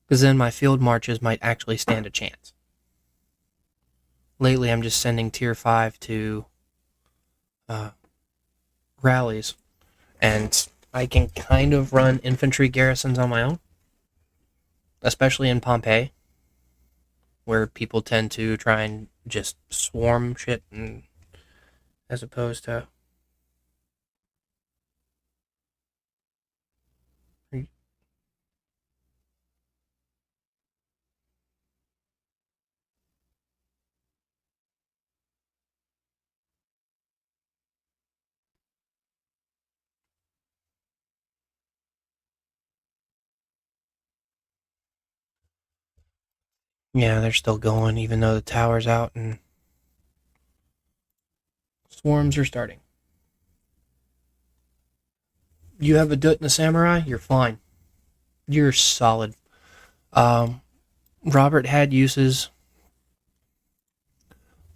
Because then my field marches might actually stand a chance. Lately, I'm just sending tier 5 to rallies, and I can kind of run infantry garrisons on my own, especially in Pompeii, where people tend to try and just swarm shit, and as opposed to yeah, they're still going even though the tower's out and swarms are starting. You have a Dut and a Samurai, you're fine. You're solid. Um, Robert had uses.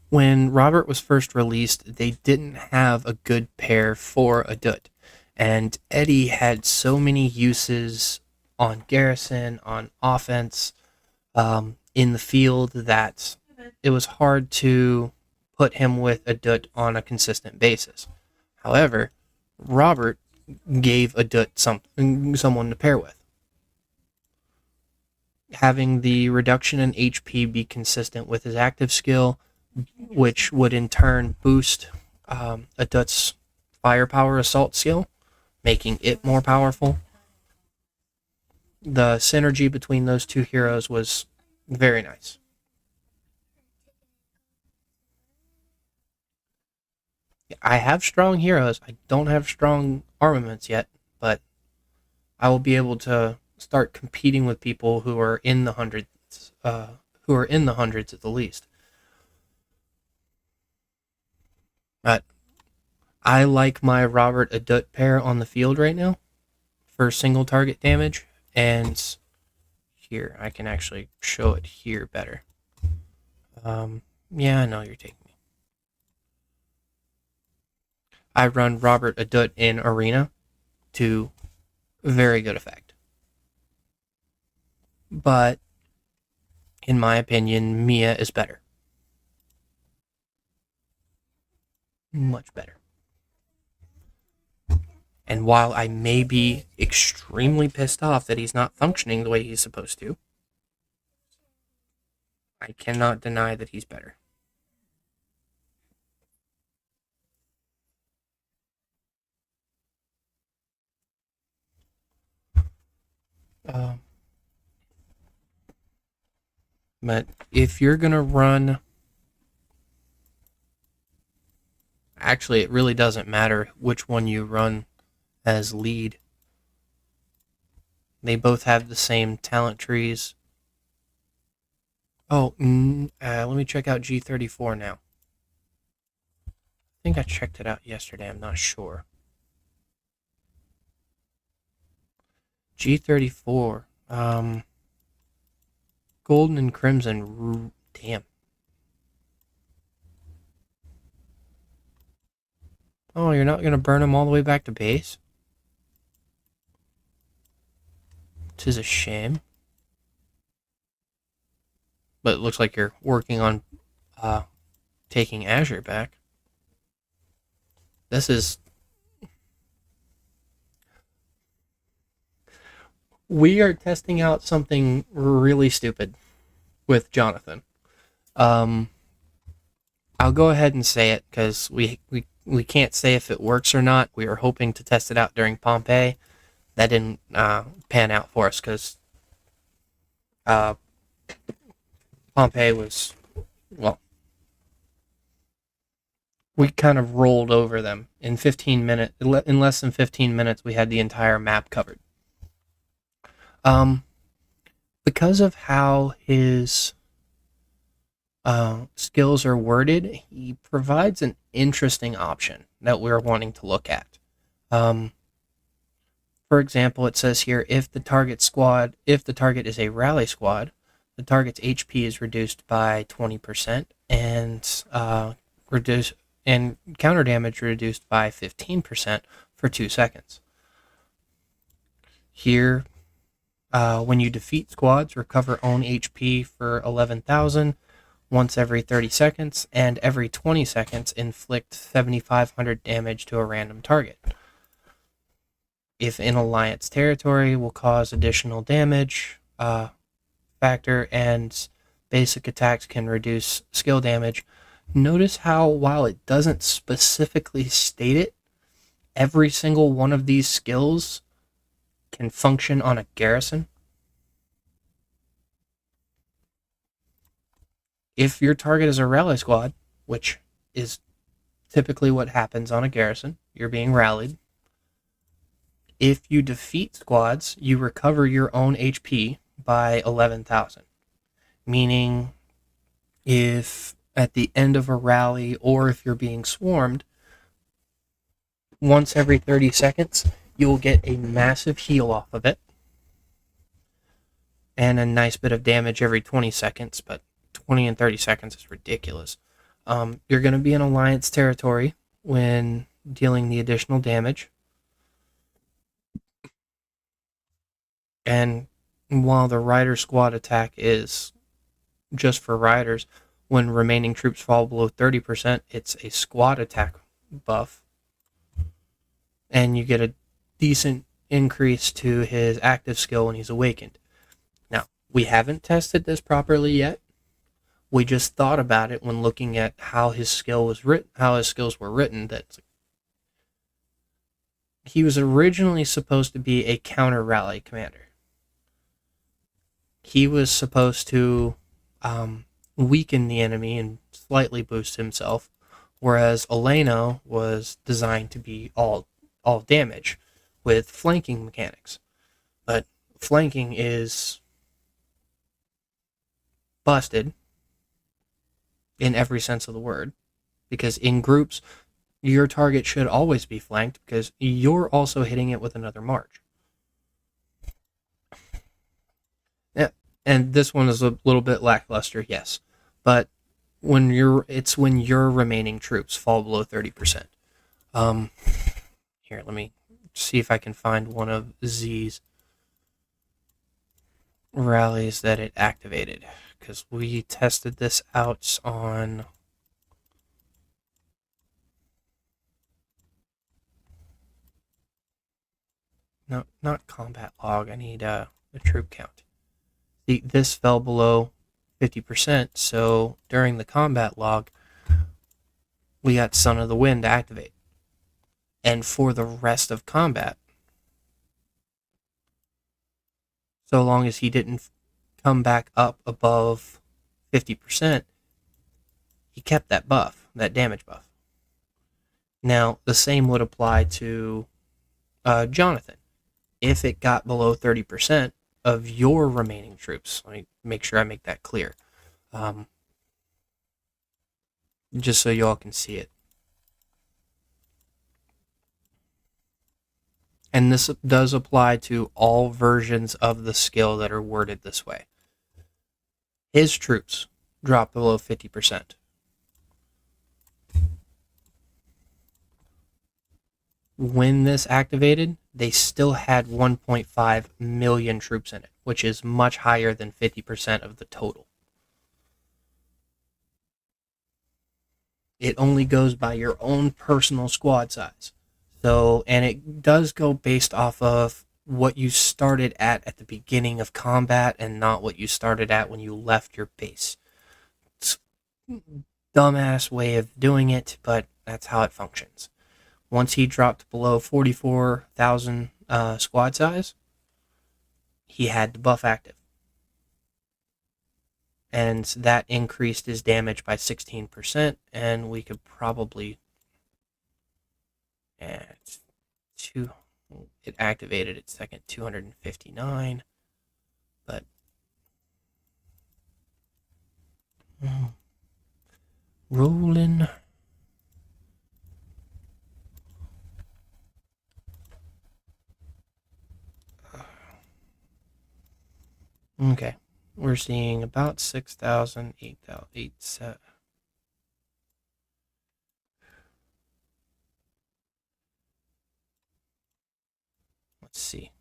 When Robert was first released, they didn't have a good pair for a Dut. And Eddie had so many uses on garrison, on offense, in the field that it was hard to put him with a Dut on a consistent basis. However, Robert gave a Dut someone to pair with. Having the reduction in HP be consistent with his active skill, which would in turn boost a Dut's firepower assault skill, making it more powerful. The synergy between those two heroes was very nice. I have strong heroes. I don't have strong armaments yet, but I will be able to start competing with people who are in the hundreds, at the least. But I like my Robert Adut pair on the field right now for single target damage, and here I can actually show it here better. Yeah, I know you're taking me. I run Robert Adut in Arena to very good effect. But in my opinion, Mia is better. Much better. And while I may be extremely pissed off that he's not functioning the way he's supposed to, I cannot deny that he's better. Uh, but if you're going to run... Actually, it really doesn't matter which one you run as lead. They both have the same talent trees. Oh, let me check out G34 now. I think I checked it out yesterday. I'm not sure. G34. Golden and Crimson. Damn. Oh, you're not going to burn them all the way back to base? Tis a shame. But it looks like you're working on taking Azure back. This is... We are testing out something really stupid with Jonathan. I'll go ahead and say it because we can't say if it works or not. We were hoping to test it out during Pompeii. That didn't pan out for us because Pompeii was, well, we kind of rolled over them in 15 minutes. In less than 15 minutes, we had the entire map covered. Because of how his skills are worded, he provides an interesting option that we're wanting to look at. For example, it says here, if the target is a rally squad, the target's HP is reduced by 20%, and reduce and counter damage reduced by 15% for 2 seconds. Here, when you defeat squads, recover own HP for 11,000 once every 30 seconds, and every 20 seconds inflict 7,500 damage to a random target. If in Alliance territory, will cause additional damage factor, and basic attacks can reduce skill damage. Notice how, while it doesn't specifically state it, every single one of these skills can function on a garrison. If your target is a rally squad, which is typically what happens on a garrison, you're being rallied. If you defeat squads, you recover your own HP by 11,000. Meaning, if at the end of a rally, or if you're being swarmed, once every 30 seconds, you'll get a massive heal off of it, and a nice bit of damage every 20 seconds, but 20 and 30 seconds is ridiculous. You're going to be in Alliance territory when dealing the additional damage. And while the Rider Squad attack is just for Riders, when remaining troops fall below 30%, it's a squad attack buff. And you get a decent increase to his active skill when he's awakened. Now, we haven't tested this properly yet. We just thought about it when looking at how his skill was written, how his skills were written, that he was originally supposed to be a counter rally commander. He was supposed to weaken the enemy and slightly boost himself, whereas Eleno was designed to be all damage with flanking mechanics. But flanking is busted in every sense of the word, because in groups, your target should always be flanked because you're also hitting it with another march. Yeah, and this one is a little bit lackluster, yes, but it's when your remaining troops fall below 30%. Here, let me see if I can find one of Z's rallies that it activated, because we tested this out on no, not combat log. I need the troop count. This fell below 50%, so during the combat log, we got Son of the Wind to activate. And for the rest of combat, so long as he didn't come back up above 50%, he kept that buff, that damage buff. Now, the same would apply to Jonathan. If it got below 30% of your remaining troops, let me make sure I make that clear, just so y'all can see it. And this does apply to all versions of the skill that are worded this way. His troops drop below 50%. When this activated, they still had 1.5 million troops in it, which is much higher than 50% of the total. It only goes by your own personal squad size. So, and it does go based off of what you started at the beginning of combat, and not what you started at when you left your base. It's a dumbass way of doing it, but that's how it functions. Once he dropped below 44,000 squad size, he had the buff active. And that increased his damage by 16%, and we could probably... it activated at second 259, but rolling. Okay, we're seeing about 6,000, 8,000, 8,700. Let's see.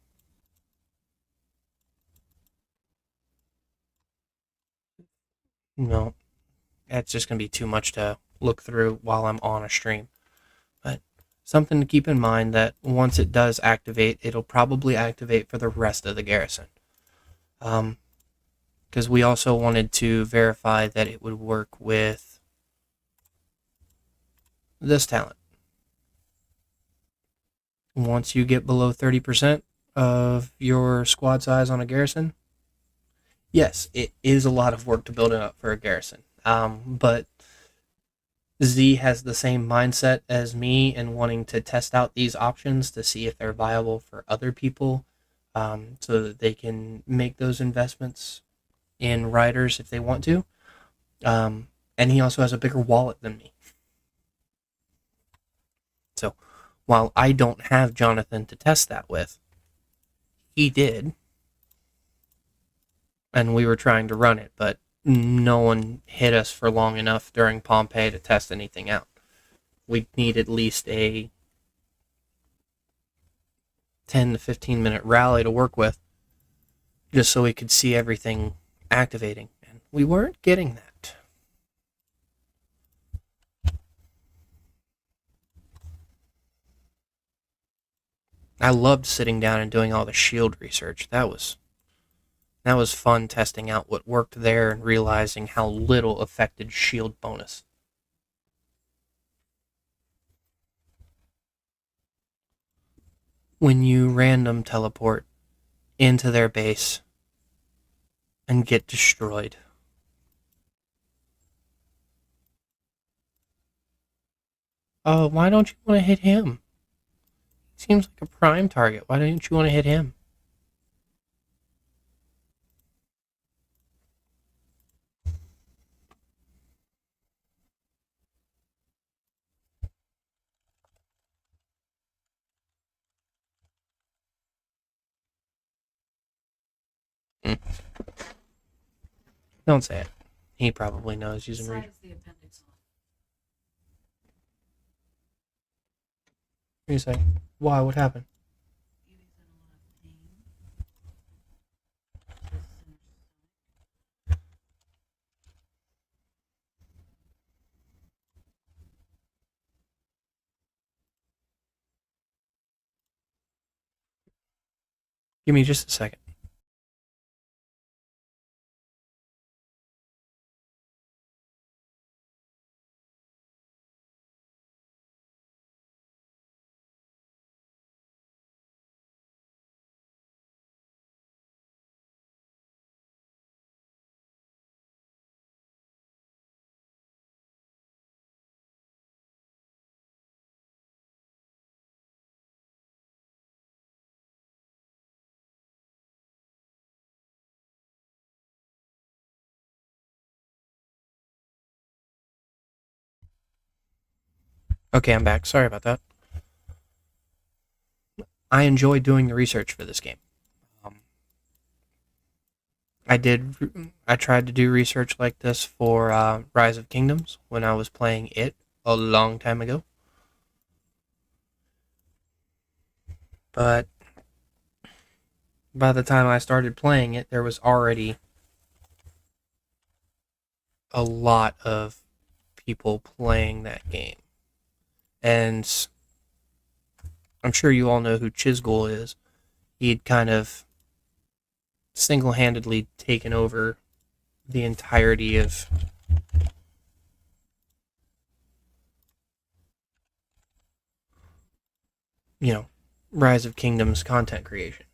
No, that's just going to be too much to look through while I'm on a stream. But something to keep in mind that once it does activate, it'll probably activate for the rest of the garrison. Because we also wanted to verify that it would work with this talent. Once you get below 30% of your squad size on a garrison, yes, it is a lot of work to build it up for a garrison. But Z has the same mindset as me in wanting to test out these options to see if they're viable for other people, so that they can make those investments in riders if they want to. And he also has a bigger wallet than me. So while I don't have Jonathan to test that with, he did. And we were trying to run it, but no one hit us for long enough during Pompeii to test anything out. We need at least a 10 to 15 minute rally to work with just so we could see everything activating. And we weren't getting that. I loved sitting down and doing all the shield research. That was fun, testing out what worked there and realizing how little affected shield bonus. When you random teleport into their base and get destroyed. Oh, why don't you want to hit him? Seems like a prime target. Why don't you want to hit him? Mm. Don't say it. He probably knows using region. What do you say? Why? What happened? Give me just a second. Okay, I'm back. Sorry about that. I enjoy doing the research for this game. Um, I tried to do research like this for Rise of Kingdoms when I was playing it a long time ago. But by the time I started playing it, there was already a lot of people playing that game. And I'm sure you all know who Chizgul is. He'd kind of single-handedly taken over the entirety of Rise of Kingdoms content creation.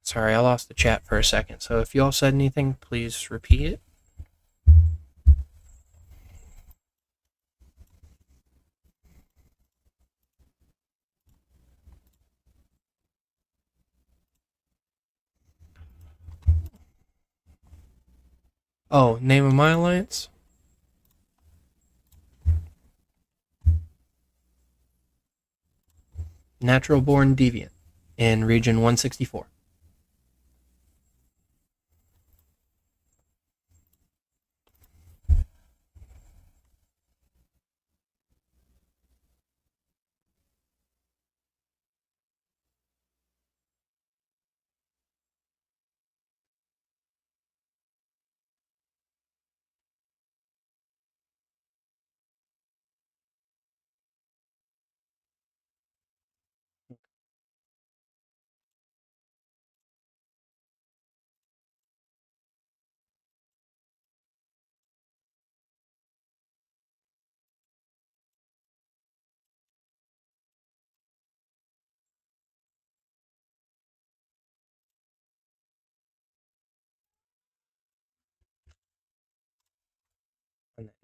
Sorry, I lost the chat for a second, so if y'all said anything, please repeat it. Oh, name of my alliance? Natural born deviant in region 164.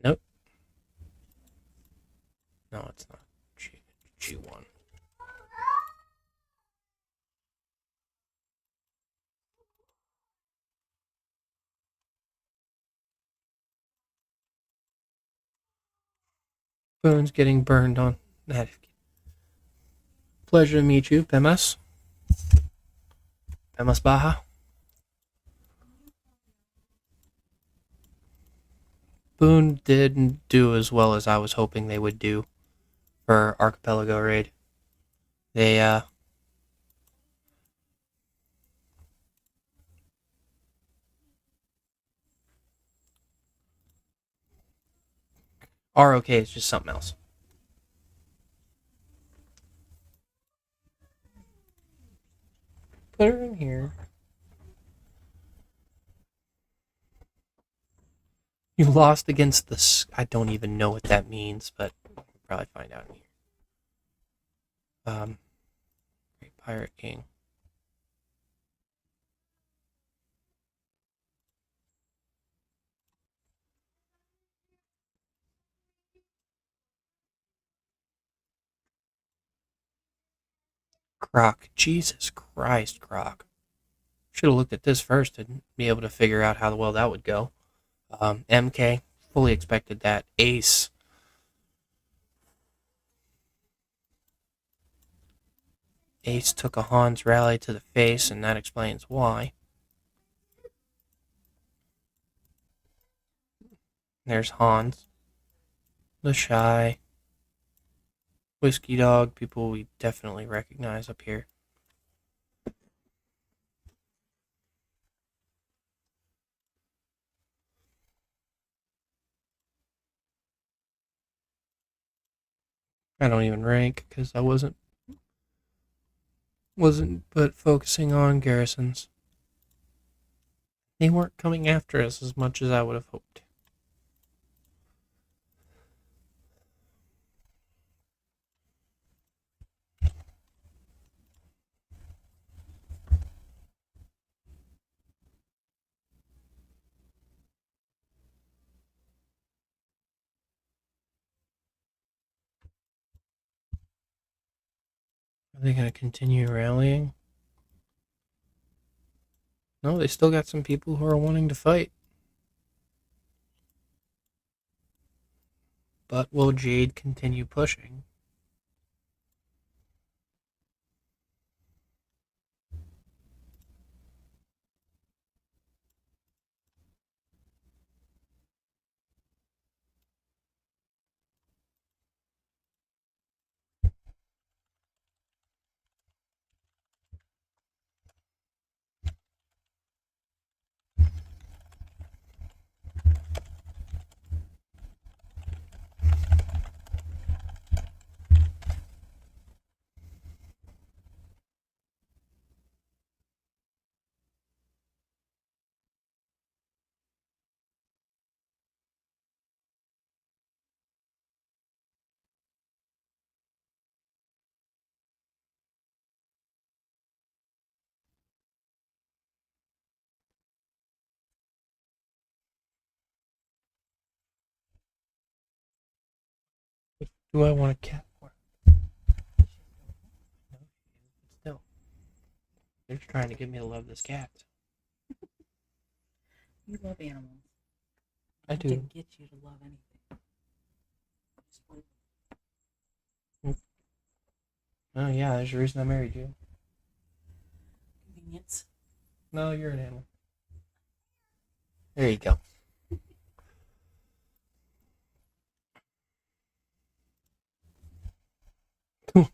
Nope. No, it's not. G1. Boone's getting burned on. Pleasure to meet you, Pemas. Pemas Baja. Boone didn't do as well as I was hoping they would do for Archipelago raid. They are okay. It's just something else. Put her in here. You lost against the. I don't even know what that means, but we'll probably find out in here. Great Pirate King. Croc. Jesus Christ, Croc. Should have looked at this first and be able to figure out how well that would go. MK. Fully expected that. Ace. Ace took a Hans rally to the face, and that explains why. There's Hans. The Shy. Whiskey Dog. People we definitely recognize up here. I don't even rank because I wasn't but focusing on garrisons. They weren't coming after us as much as I would have hoped. Are they going to continue rallying? No, they still got some people who are wanting to fight. But will Jade continue pushing? Do I want a cat for? No, still. They're trying to get me to love this cat. You love animals. I do. To get you to love anything. Oh yeah, there's a reason I married you. Convenience. No, you're an animal. There you go. 2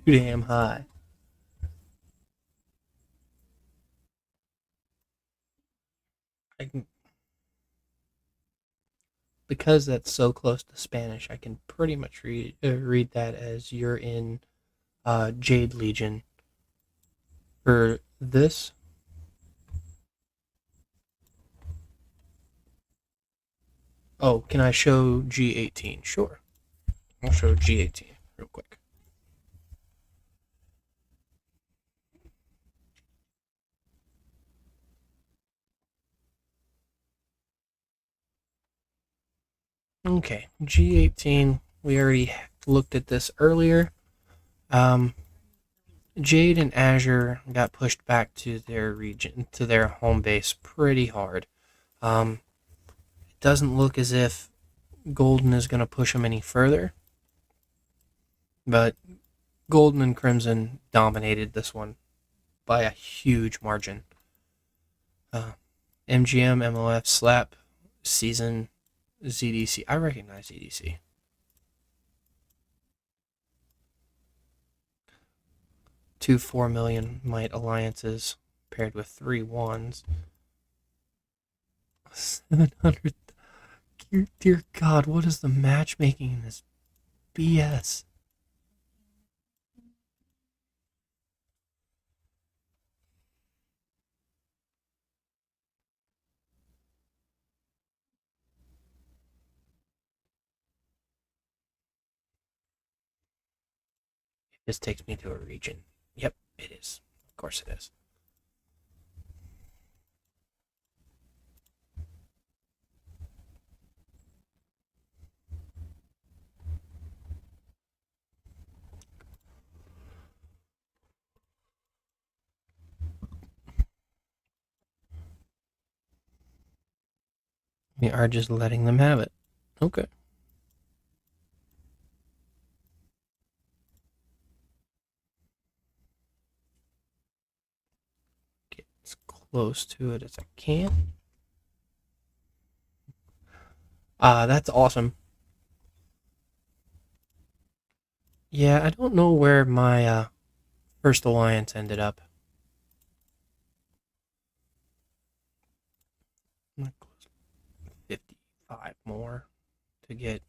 damn high. I can, because that's so close to Spanish, I can pretty much read that as you're in Jade Legion. For this, oh, can I show G18? Sure. I'll show G18 real quick. Okay, G18. We already looked at this earlier. Um, Jade and Azure got pushed back to their region, to their home base pretty hard. It doesn't look as if Golden is going to push them any further, but Golden and Crimson dominated this one by a huge margin. MGM, MLF, Slap, Season, ZDC. I recognize ZDC. Two 4 million might alliances paired with 3 1s. 700. Dear God, what is the matchmaking in this BS? This takes me to a region. Yep, it is. Of course it is. We are just letting them have it. Okay. Get as close to it as I can. That's awesome. Yeah, I don't know where my first alliance ended up. 55 more to get.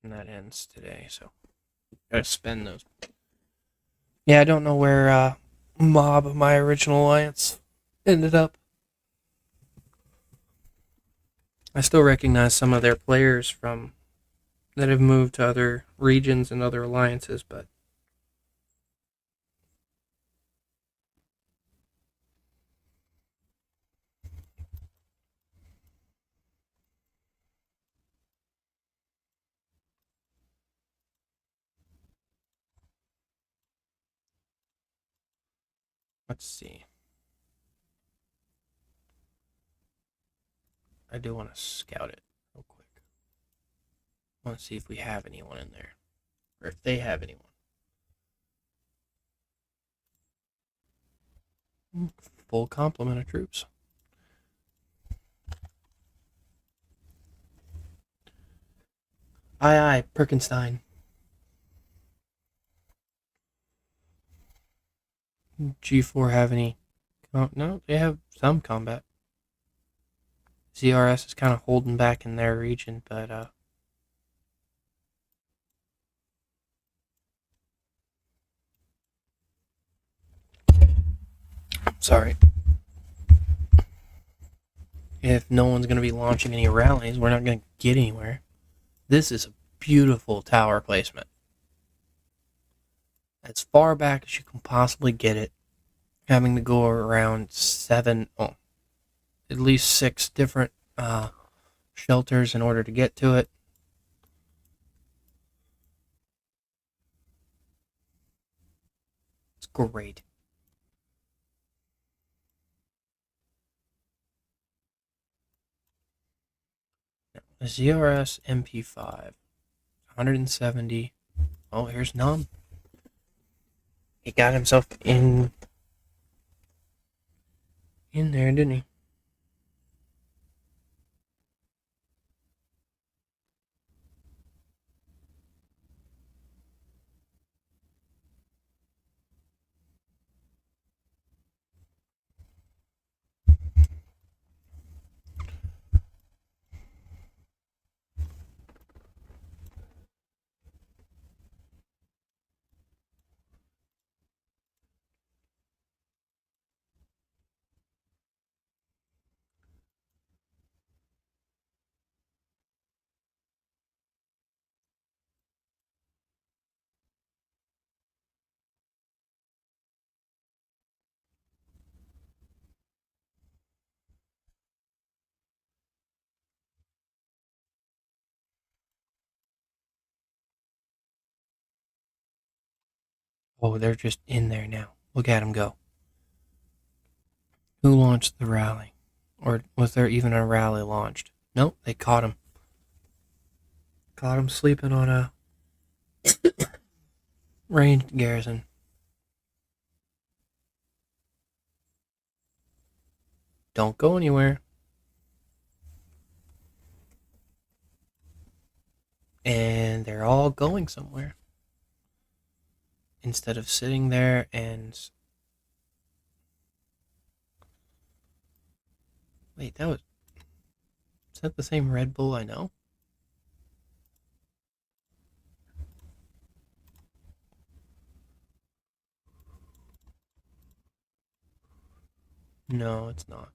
And that ends today, so gotta spend those. Yeah, I don't know where Mob, my original alliance, ended up. I still recognize some of their players from that have moved to other regions and other alliances, but let's see. I do want to scout it real quick. I want to see if we have anyone in there, or if they have anyone. Full complement of troops. Aye, aye, Perkenstein. G4 have any? No, they have some combat. ZRS is kind of holding back in their region, but sorry. If no one's going to be launching any rallies, we're not going to get anywhere. This is a beautiful tower placement. As far back as you can possibly get it, having to go around at least 6 different shelters in order to get to it. It's great. A ZRS MP5, 170. Oh, here's Nom. He got himself in there, didn't he? Oh, they're just in there now. Look at him go. Who launched the rally? Or was there even a rally launched? Nope, they caught him. Caught him sleeping on a ranged garrison. Don't go anywhere. And they're all going somewhere. Instead of sitting there and... Wait, that was... Is that the same Red Bull I know? No, it's not.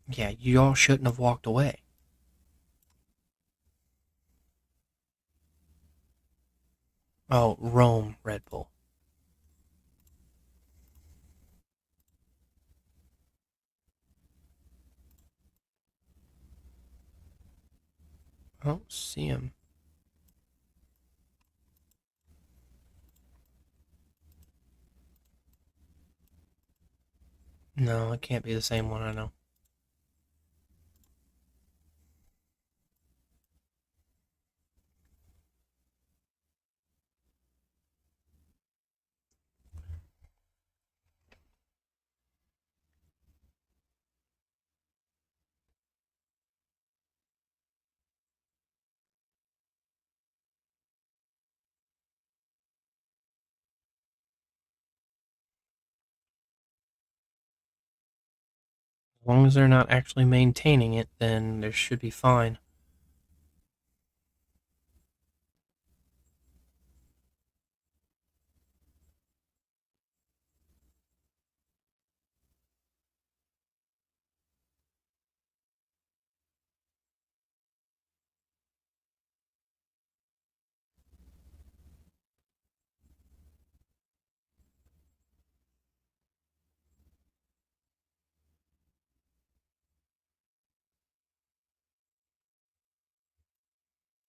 Yeah, you all shouldn't have walked away. Oh, Rome Red Bull. I don't see him. No, it can't be the same one I know. As long as they're not actually maintaining it, then there should be fine.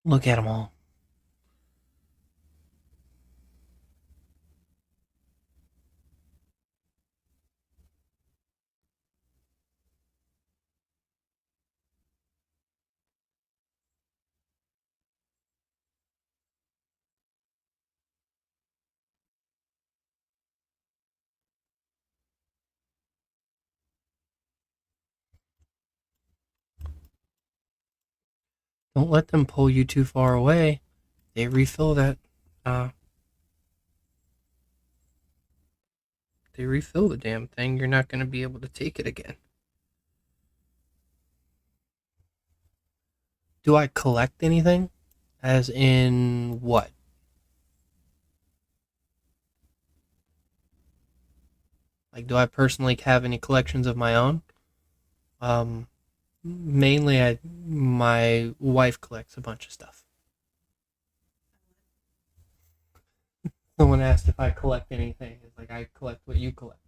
Look at them all. Don't let them pull you too far away. They refill that. Uh, they refill the damn thing. You're not going to be able to take it again. Do I collect anything? As in what? Like, do I personally have any collections of my own? Um, Mainly, my wife collects a bunch of stuff. Someone asked if I collect anything. It's like I collect what you collect.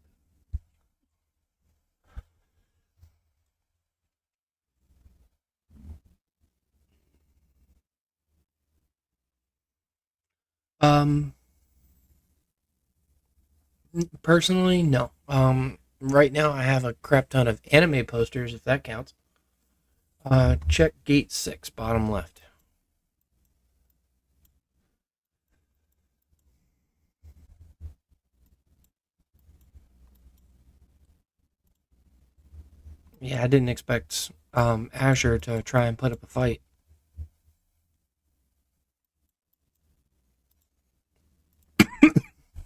Um, Personally, no. Right now I have a crap ton of anime posters, if that counts. Check gate 6, bottom left. Yeah, I didn't expect Azure to try and put up a fight.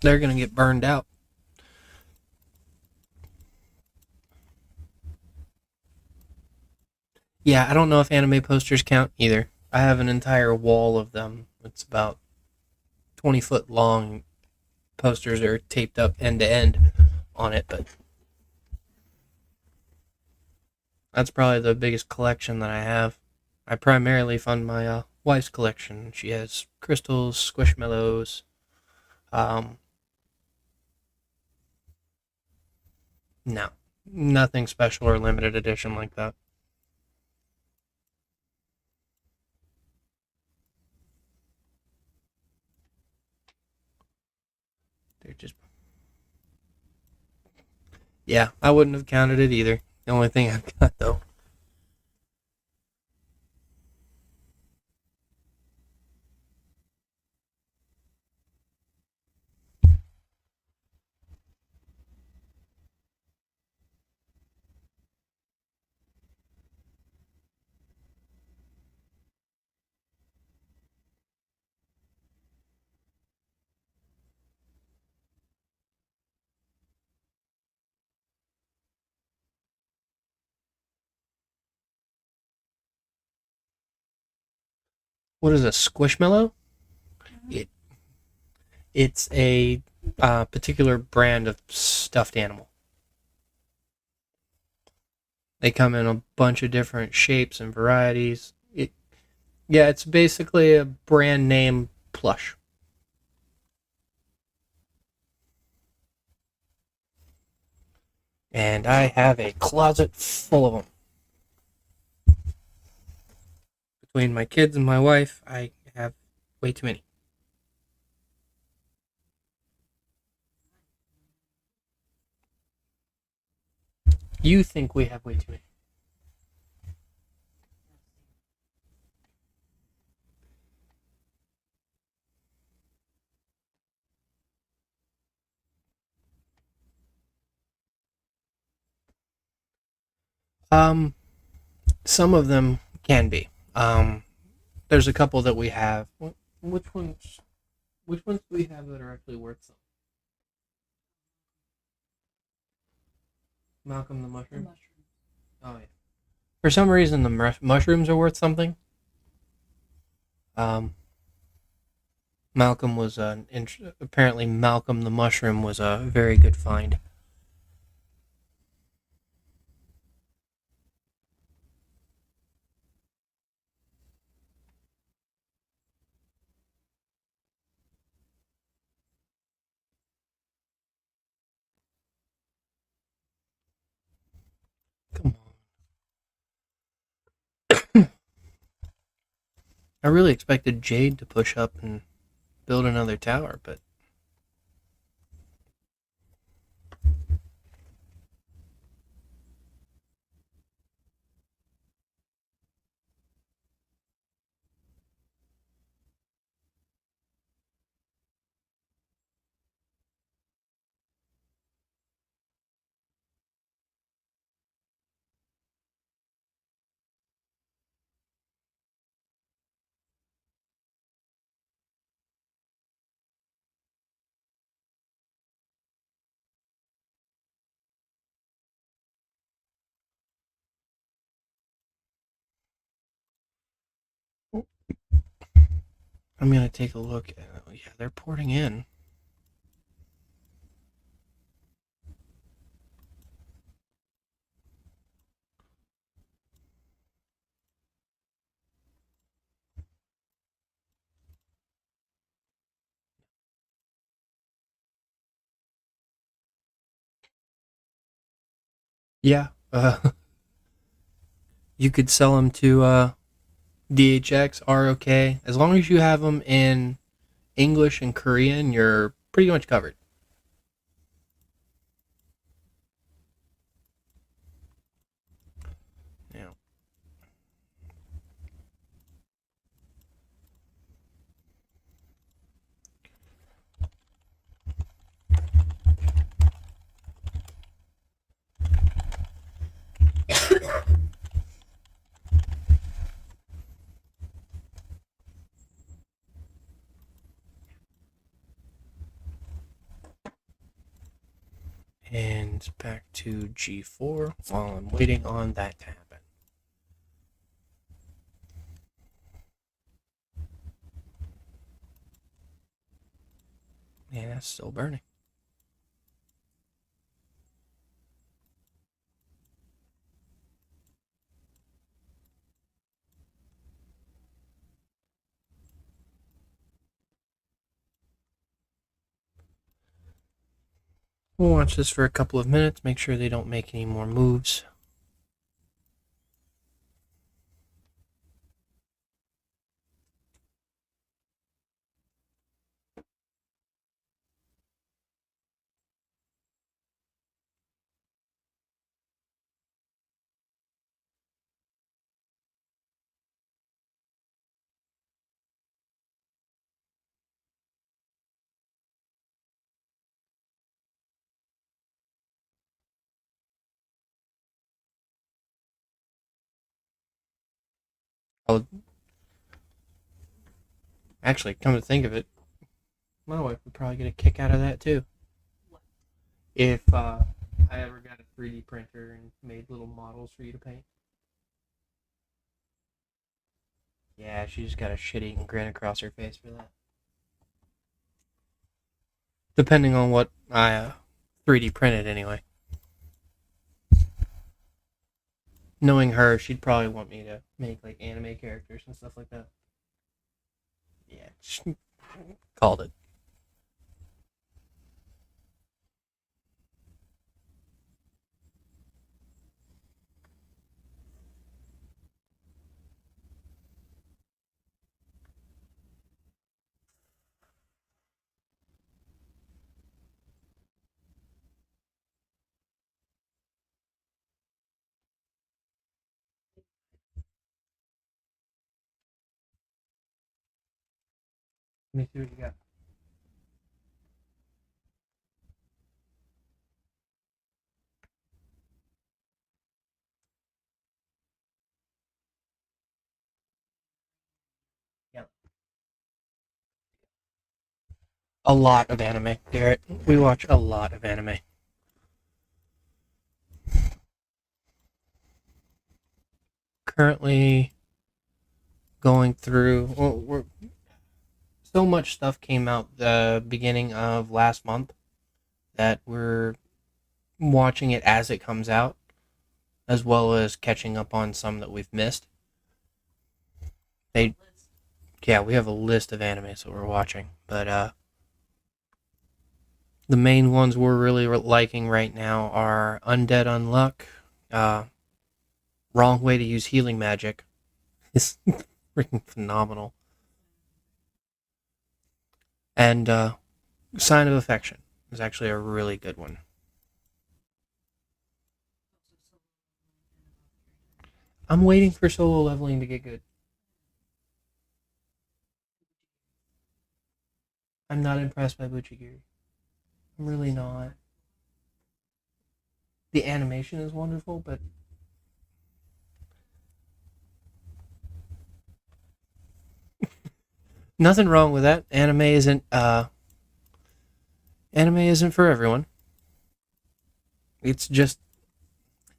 They're gonna get burned out. Yeah, I don't know if anime posters count either. I have an entire wall of them. It's about 20-foot long. Posters are taped up end to end on it, but that's probably the biggest collection that I have. I primarily fund my wife's collection. She has crystals, squishmallows. Um, no, nothing special or limited edition like that. They're just, yeah, I wouldn't have counted it either. The only thing I've got though. What is a squishmallow? It it's a particular brand of stuffed animal. They come in a bunch of different shapes and varieties. Yeah, it's basically a brand name plush. And I have a closet full of them. Between my kids and my wife, I have way too many. You think we have way too many? Um, some of them can be. There's a couple that we have. Which ones? Which ones do we have that are actually worth something? Malcolm the The mushroom. mushroom. Oh yeah. For some reason, the mushrooms are worth something. Um, Malcolm was apparently Malcolm the mushroom was a very good find. Come on. I really expected Jade to push up and build another tower, but I'm gonna take a look. Yeah, they're porting in. Yeah, you could sell them to DHX, ROK, as long as you have them in English and Korean, you're pretty much covered. Yeah. And back to G4 while I'm waiting on that to happen. Yeah, that's still burning. We'll watch this for a couple of minutes, make sure they don't make any more moves. Oh, actually, come to think of it, my wife would probably get a kick out of that too. If I ever got a 3D printer and made little models for you to paint. Yeah, she just got a shit-eating grin across her face for that. Depending on what I 3D printed, anyway. Knowing her, she'd probably want me to make like anime characters and stuff like that. Yeah, she called it. Let me see what you got. Yep. A lot of anime, Garrett. We watch a lot of anime. Currently going through. Well, so much stuff came out the beginning of last month that we're watching it as it comes out, as well as catching up on some that we've missed. They, yeah, we have a list of animes that we're watching, but the main ones we're really liking right now are Undead Unluck, uh, Wrong Way to Use Healing Magic. It's freaking phenomenal. And Sign of Affection is actually a really good one. I'm waiting for solo leveling to get good. I'm not impressed by Buchigiri. I'm really not. The animation is wonderful, but nothing wrong with that. Anime isn't for everyone. It's just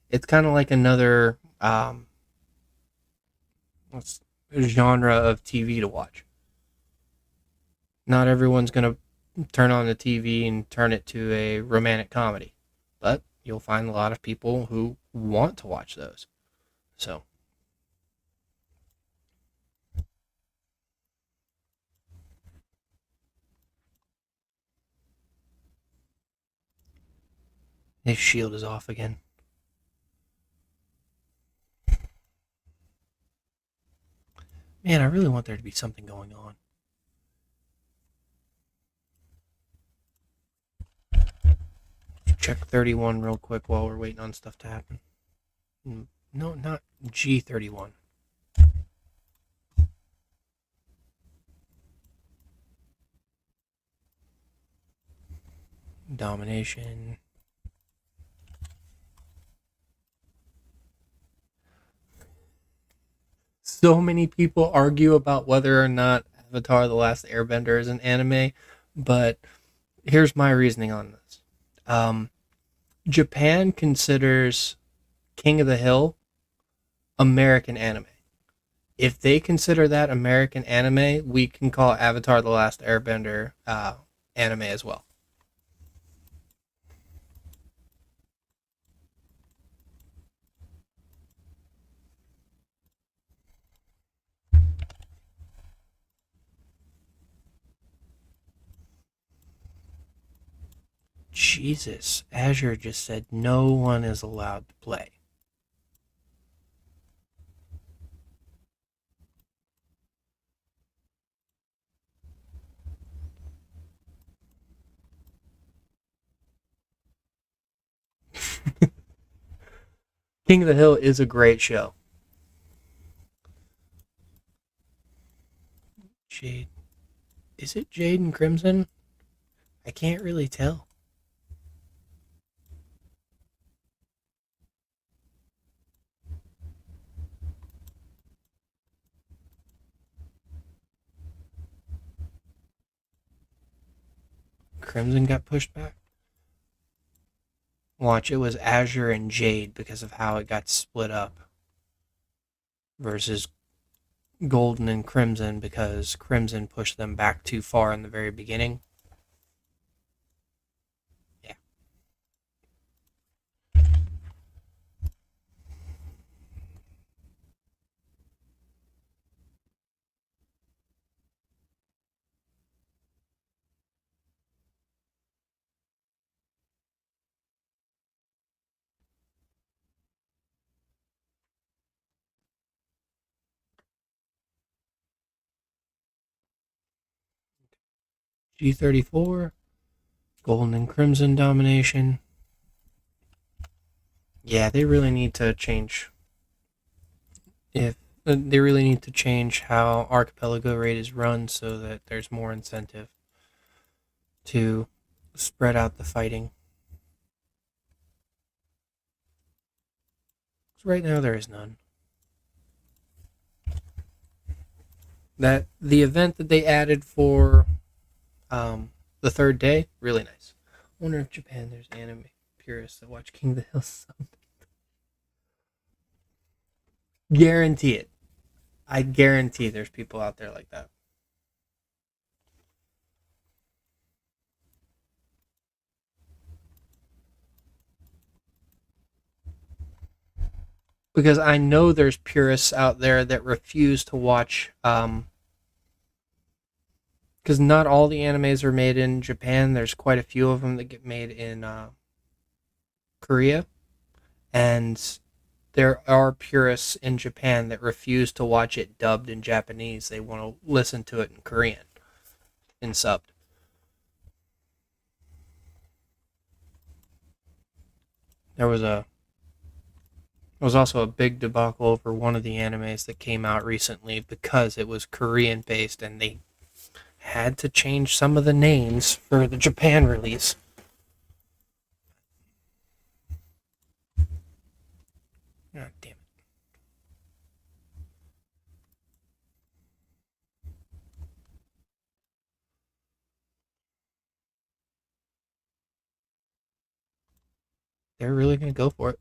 it's kind of like another genre of TV to watch. Not everyone's gonna turn on the TV and turn it to a romantic comedy, but you'll find a lot of people who want to watch those. So his shield is off again. Man, I really want there to be something going on. check 31 real quick while we're waiting on stuff to happen. No, not G31. Domination. So many people argue about whether or not Avatar The Last Airbender is an anime, but here's my reasoning on this. Um, Japan considers King of the Hill American anime. If they consider that American anime, we can call Avatar The Last Airbender anime as well. Jesus, Azure just said no one is allowed to play. King of the Hill is a great show. Jade. Is it Jade and Crimson? I can't really tell. Crimson got pushed back. Watch, it was Azure and Jade because of how it got split up. Versus Golden and Crimson because Crimson pushed them back too far in the very beginning. Yeah. G34, Golden and Crimson domination. Yeah, they really need to change. If they really need to change how Archipelago raid is run so that there's more incentive to spread out the fighting. So right now there is none. That the event that they added for the third day, really nice. I wonder if Japan there's anime purists that watch King of the Hill. Guarantee it. I guarantee there's people out there like that. Because I know there's purists out there that refuse to watch because not all the animes are made in Japan. There's quite a few of them that get made in Korea, and there are purists in Japan that refuse to watch it dubbed in Japanese. They want to listen to it in Korean, in subbed. There was also a big debacle over one of the animes that came out recently because it was Korean based and they had to change some of the names for the Japan release. God damn it. They're really going to go for it.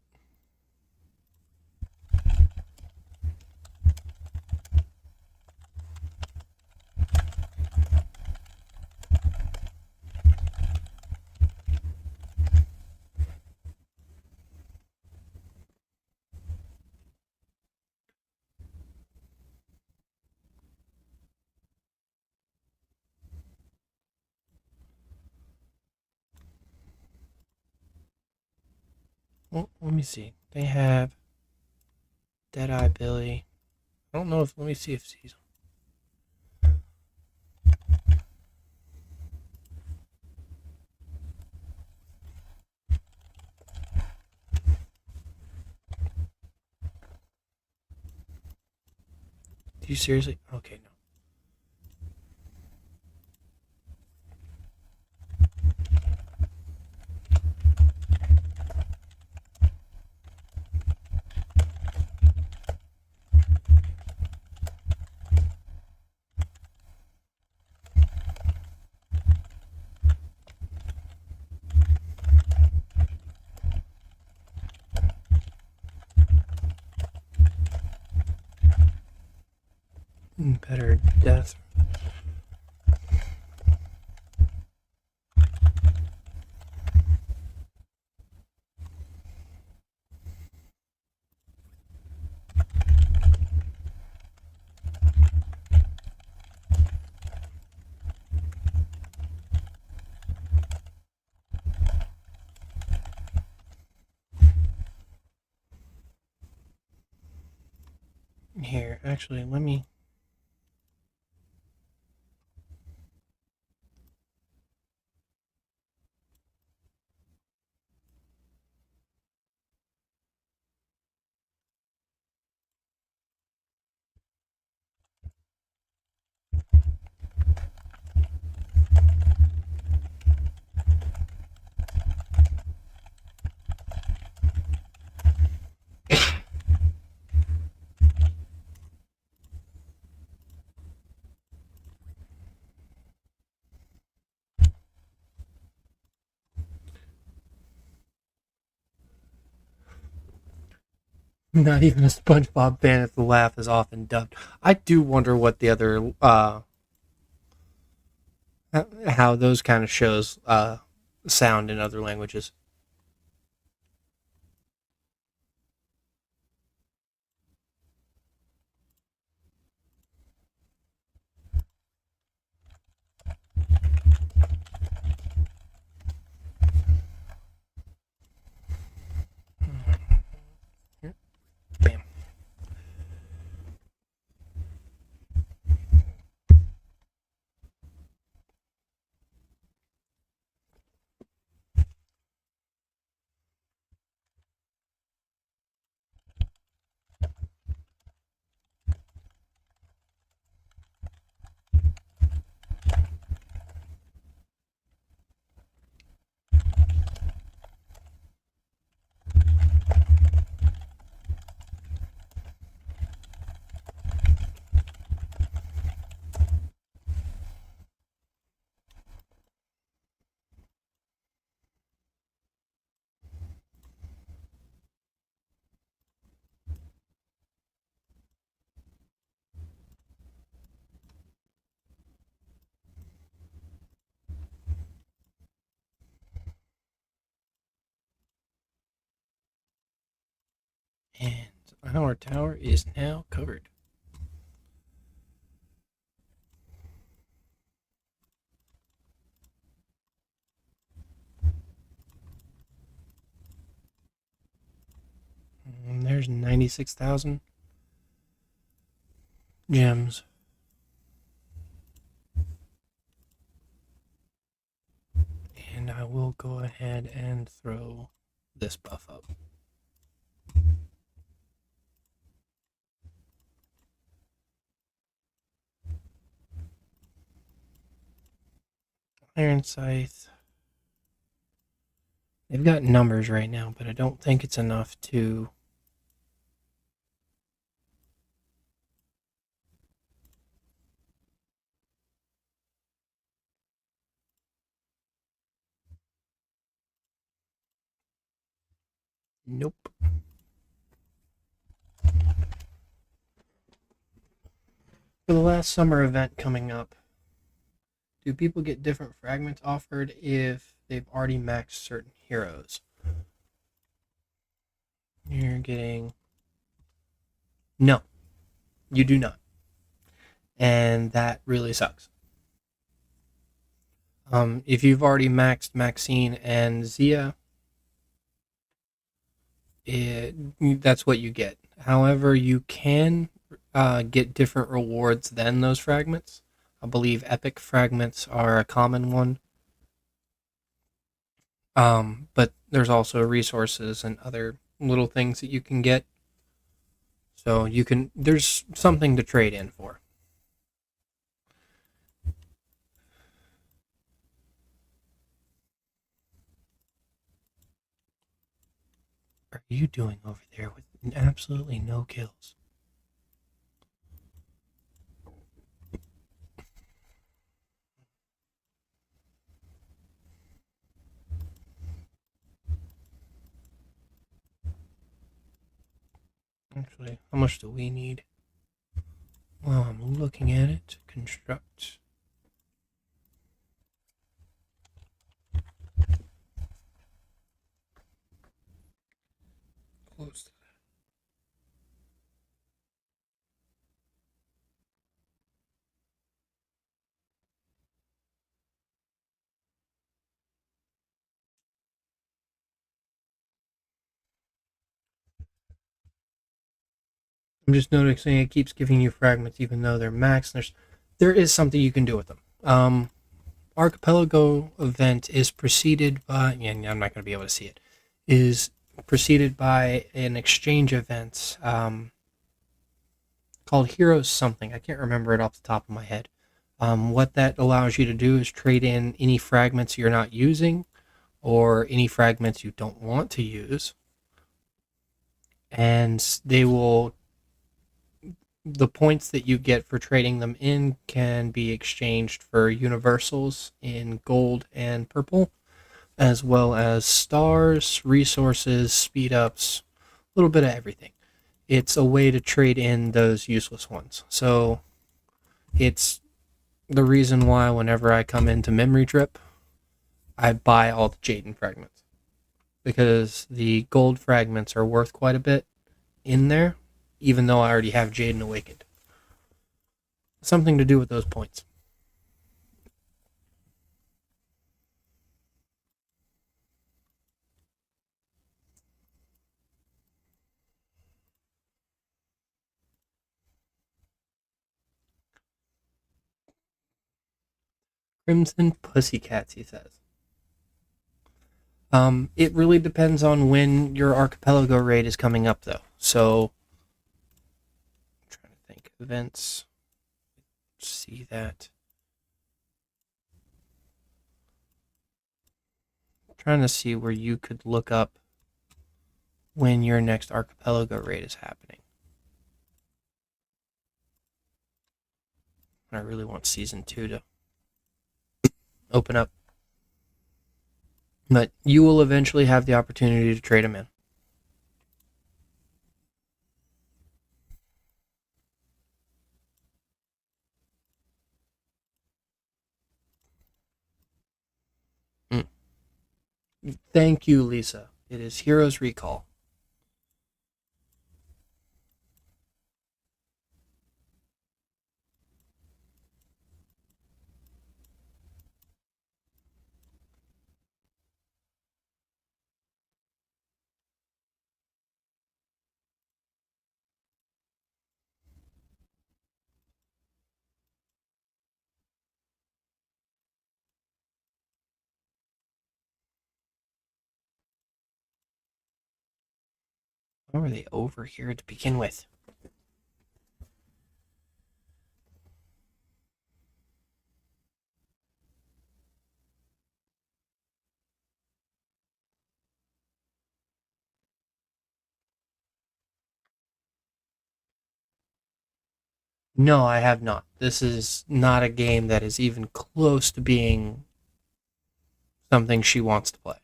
Well, let me see. They have Deadeye Billy. I don't know if. Let me see if he's. you seriously? Okay, no. Better death. Here, actually, let me. Not even a SpongeBob fan if the laugh is often dubbed. I do wonder what the other how those kind of shows sound in other languages. Bam. And our tower is now covered. And there's 96,000 gems. And I will go ahead and throw this buff up. Iron Scythe. They've got numbers right now, but I don't think it's enough to. Nope. For the last summer event coming up, do people get different fragments offered if they've already maxed certain heroes? You're getting. No, you do not. And that really sucks. If you've already maxed Maxine and Zia, that's what you get. However, you can get different rewards than those fragments. I believe epic fragments are a common one. But there's also resources and other little things that you can get. So there's something to trade in for. Are you doing over there with absolutely no kills? Actually, how much do we need? Well, I'm looking at it. Construct. Close to that. I'm just noticing it keeps giving you fragments even though they're max. There is something you can do with them. Archipelago event is preceded by, and I'm not going to be able to see it, is preceded by an exchange event called Heroes something. I can't remember it off the top of my head. What that allows you to do is trade in any fragments you're not using or any fragments you don't want to use, and the points that you get for trading them in can be exchanged for universals in gold and purple, as well as stars, resources, speed ups, a little bit of everything. It's a way to trade in those useless ones. So it's the reason why whenever I come into Memory Trip, I buy all the Jaden fragments. Because the gold fragments are worth quite a bit in there, even though I already have Jaden Awakened. Something to do with those points. Crimson Pussycats, he says. It really depends on when your Archipelago raid is coming up, though. So, I'm trying to think. Events. See that. I'm trying to see where you could look up when your next Archipelago raid is happening. I really want Season 2 to open up. But you will eventually have the opportunity to trade them in. Mm. Thank you, Lisa. It is Heroes Recall. How are they over here to begin with? No, I have not. This is not a game that is even close to being something she wants to play.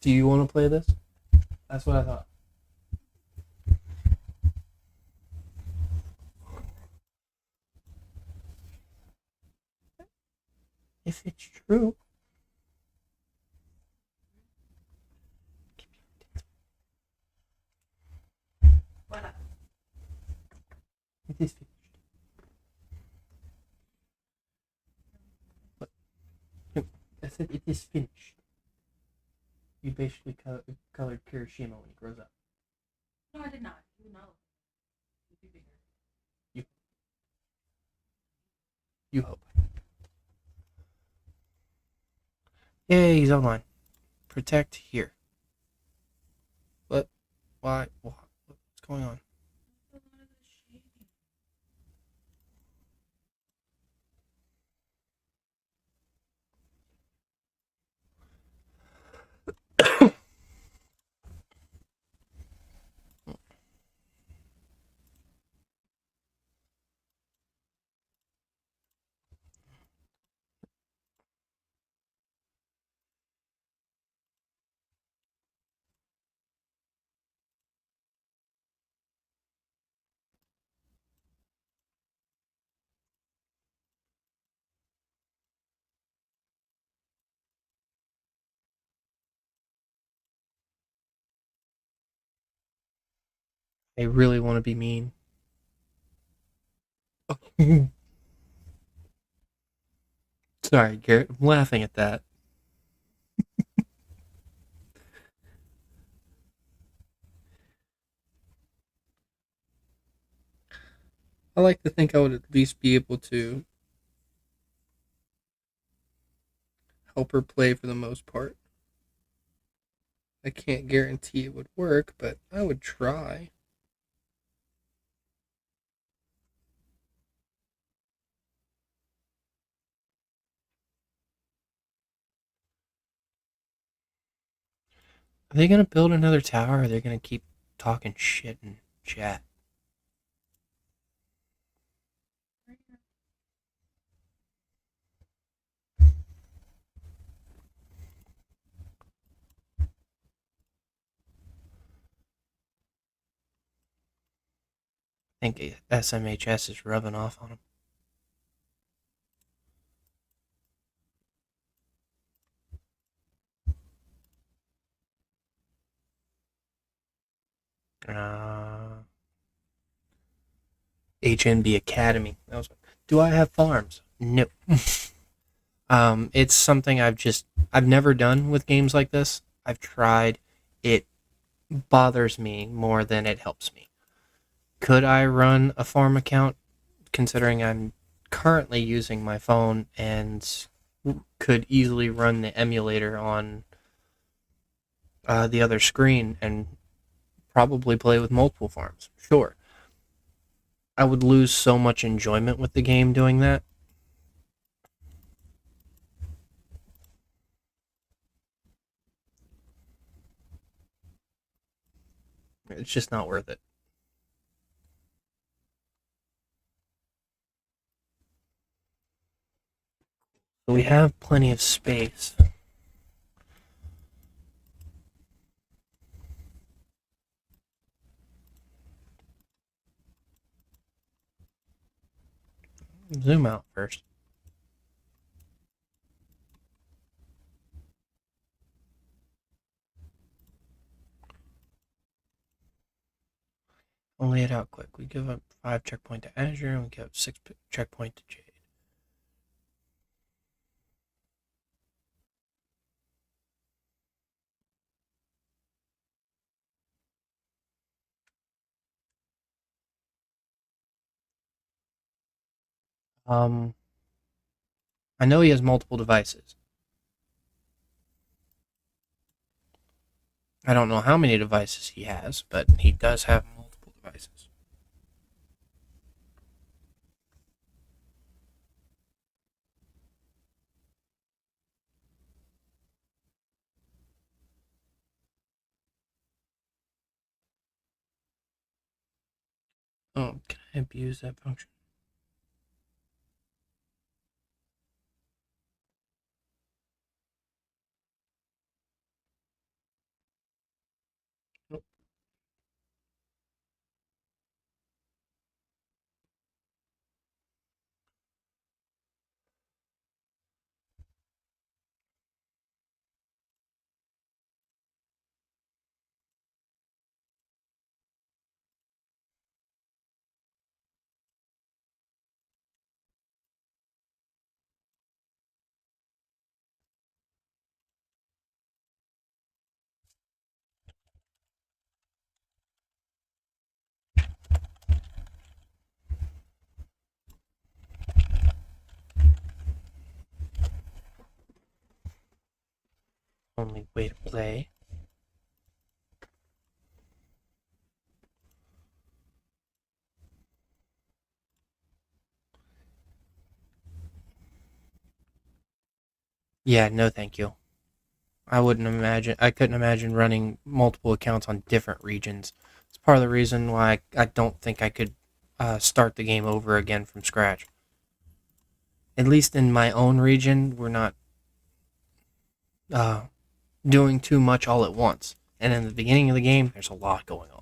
Do you want to play this? That's what I thought. If it's true. What? It is finished. What? I said it is finished. You basically colored Kirishima when he grows up. No, I did not. You know. You hope. Yay, he's online. Protect here. What? Why? What's going on? I really want to be mean. Sorry, Garrett. I'm laughing at that. I like to think I would at least be able to help her play for the most part. I can't guarantee it would work, but I would try. Are they gonna build another tower, or are they gonna keep talking shit in chat? I think SMHS is rubbing off on them. HNB Academy. Do I have farms? No. It's something I've never done with games like this. I've tried. It bothers me more than it helps me. Could I run a farm account, considering I'm currently using my phone and could easily run the emulator on the other screen and probably play with multiple farms? Sure. I would lose so much enjoyment with the game doing that. It's just not worth it. We have plenty of space. Zoom out first. I'll lay it out quick. We give up 5 checkpoint to Azure, and we give up 6 checkpoint to Jade. I know he has multiple devices. I don't know how many devices he has, but he does have multiple devices. Oh, can I abuse that function? Nope. Only way to play. Yeah, no, thank you. I wouldn't imagine. I couldn't imagine running multiple accounts on different regions. It's part of the reason why I don't think I could start the game over again from scratch. At least in my own region, we're not uh, doing too much all at once. And in the beginning of the game, there's a lot going on.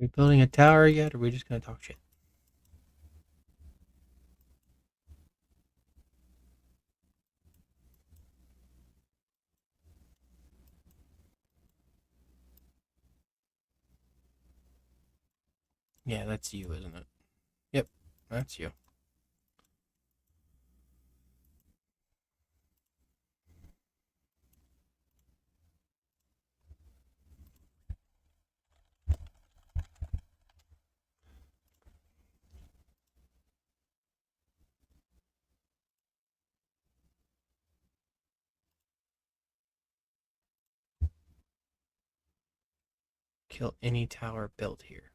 Are we building a tower yet, or are we just gonna talk shit? Yeah, that's you, isn't it? Yep, that's you. Kill any tower built here.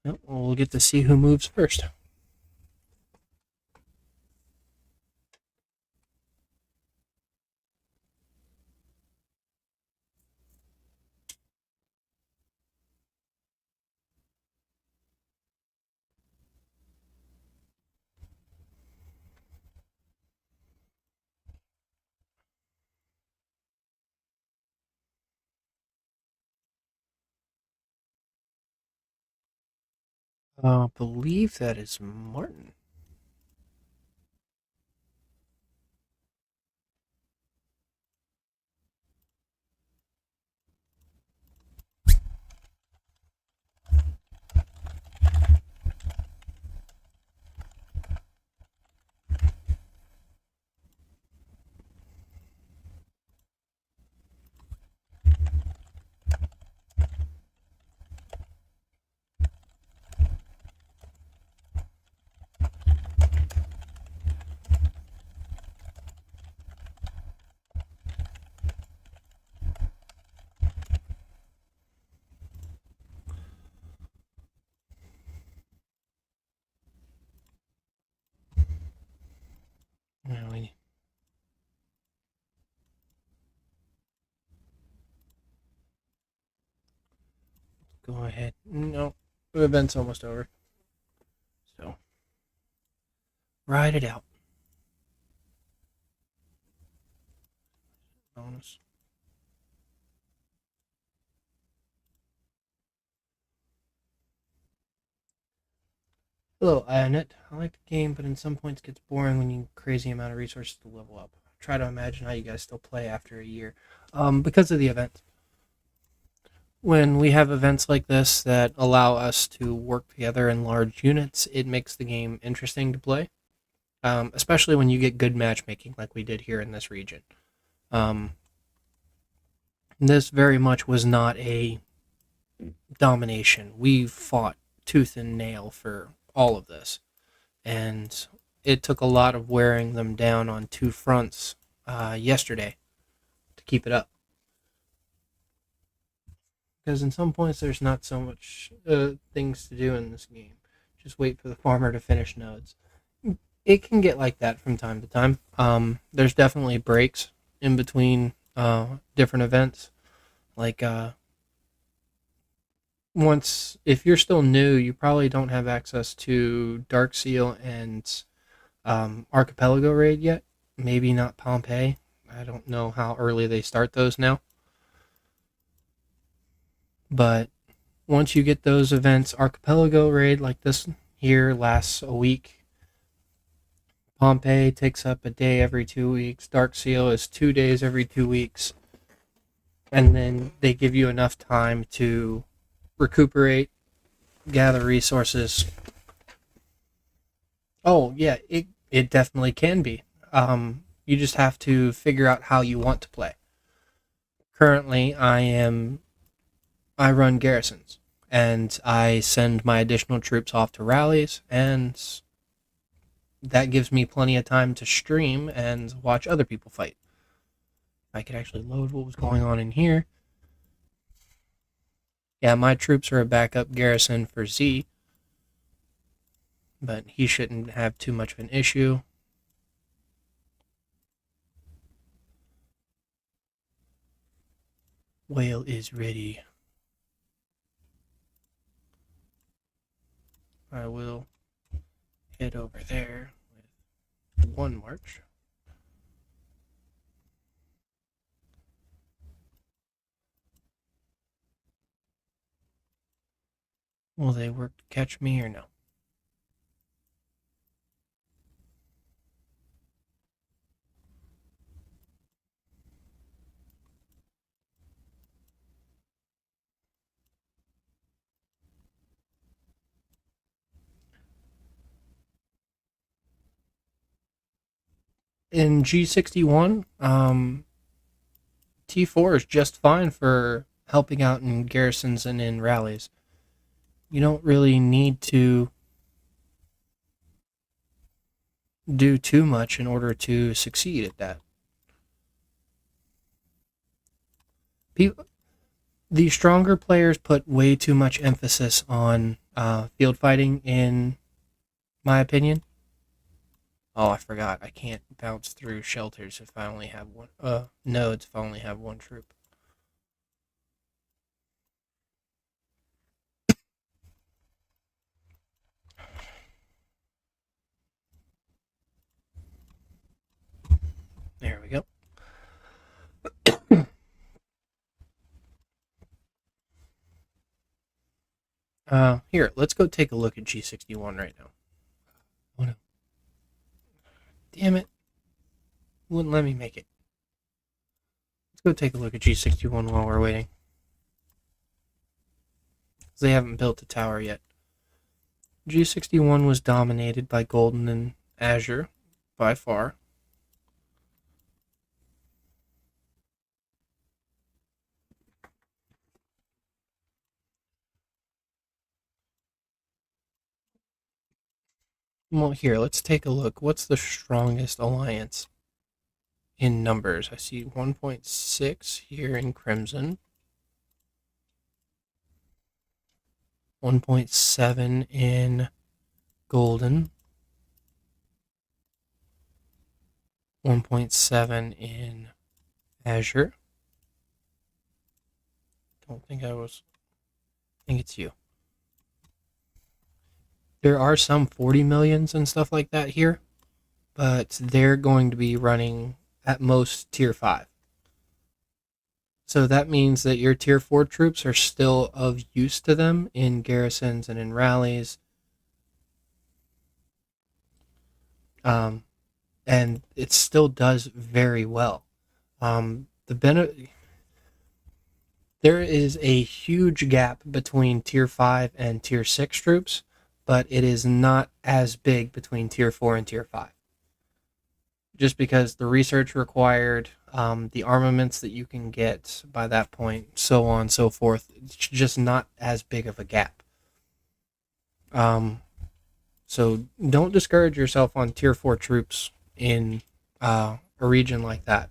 Well, we'll get to see who moves first. I believe that is Martin. Now we go ahead. No, the event's almost over. So ride it out. Bonus. Hello, Ionet. I like the game, but in some points it gets boring when you need crazy amount of resources to level up. Try to imagine how you guys still play after a year. Because of the event. When we have events like this that allow us to work together in large units, it makes the game interesting to play. Especially when you get good matchmaking like we did here in this region. Um, this very much was not a domination. We fought tooth and nail for all of this, and it took a lot of wearing them down on two fronts yesterday to keep it up. Because in some points there's not so much things to do in this game. Just wait for the farmer to finish nodes. It can get like that from time to time. There's definitely breaks in between different events. Like once, if you're still new, you probably don't have access to Dark Seal and Archipelago raid yet. maybe not Pompeii. I don't know how early they start those now. But once you get those events, Archipelago raid like this here lasts a week. Pompeii takes up a day every 2 weeks. Dark Seal is 2 days every 2 weeks. And then they give you enough time to recuperate, gather resources. Oh, yeah, it definitely can be. You just have to figure out how you want to play. Currently, I run garrisons, and I send my additional troops off to rallies, and that gives me plenty of time to stream and watch other people fight. I could actually load what was going on in here. Yeah, my troops are a backup garrison for Z, but he shouldn't have too much of an issue. Whale is ready. I will head over there with one march. Will they work to catch me or no? In G61, T4 is just fine for helping out in garrisons and in rallies. You don't really need to do too much in order to succeed at that. The stronger players put way too much emphasis on field fighting, in my opinion. Oh, I forgot. I can't bounce through shelters if I only have one. Nodes if I only have one troop. There we go. Here, let's go take a look at G61 right now. Oh no. Damn it. Wouldn't let me make it. Let's go take a look at G61 while we're waiting. They haven't built a tower yet. G61 was dominated by Golden and Azure by far. Well, here, let's take a look. What's the strongest alliance in numbers? I see 1.6 here in Crimson, 1.7 in Golden, 1.7 in Azure. I think it's you. There are some 40 millions and stuff like that here, but they're going to be running at most tier 5. So that means that your tier 4 troops are still of use to them in garrisons and in rallies. And it still does very well. There is a huge gap between tier 5 and tier 6 troops, but it is not as big between tier 4 and tier 5. Just because the research required, the armaments that you can get by that point, so on and so forth, it's just not as big of a gap. So don't discourage yourself on tier 4 troops in a region like that.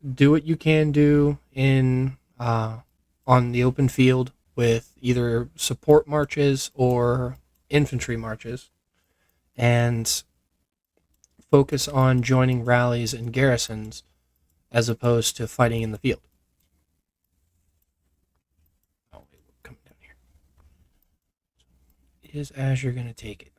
Do what you can do in on the open field with either support marches or infantry marches, and focus on joining rallies and garrisons as opposed to fighting in the field. Oh, wait, we're coming down here. Is Azure going to take it?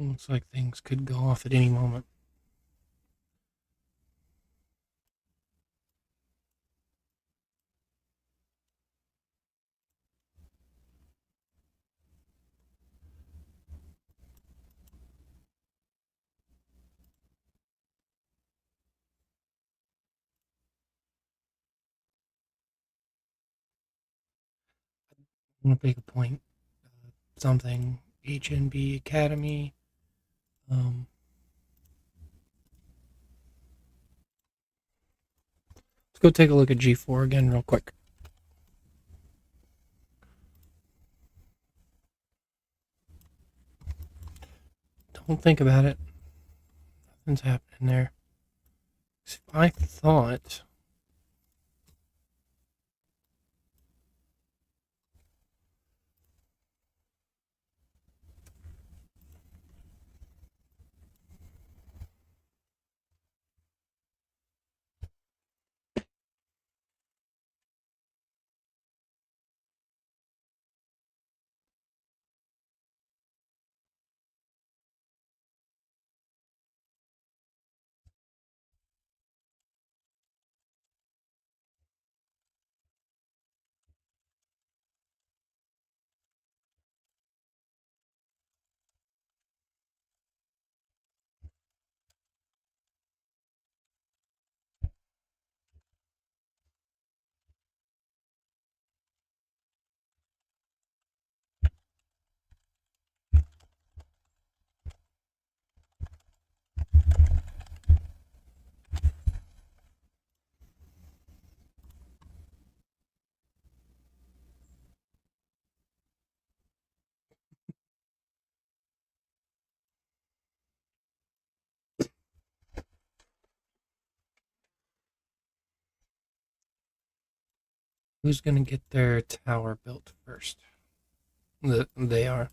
Looks like things could go off at any moment. I'm gonna make a point. Something HNB Academy. Um, let's go take a look at G4 again, real quick. Don't think about it. Nothing's happening there. I thought. Who's gonna get their tower built first? They are.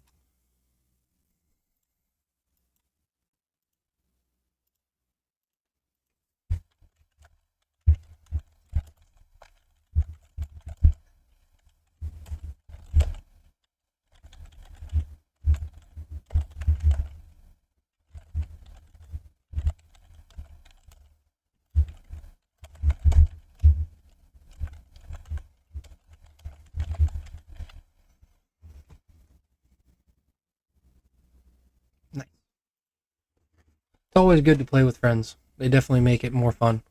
Nice. It's always good to play with friends. They definitely make it more fun.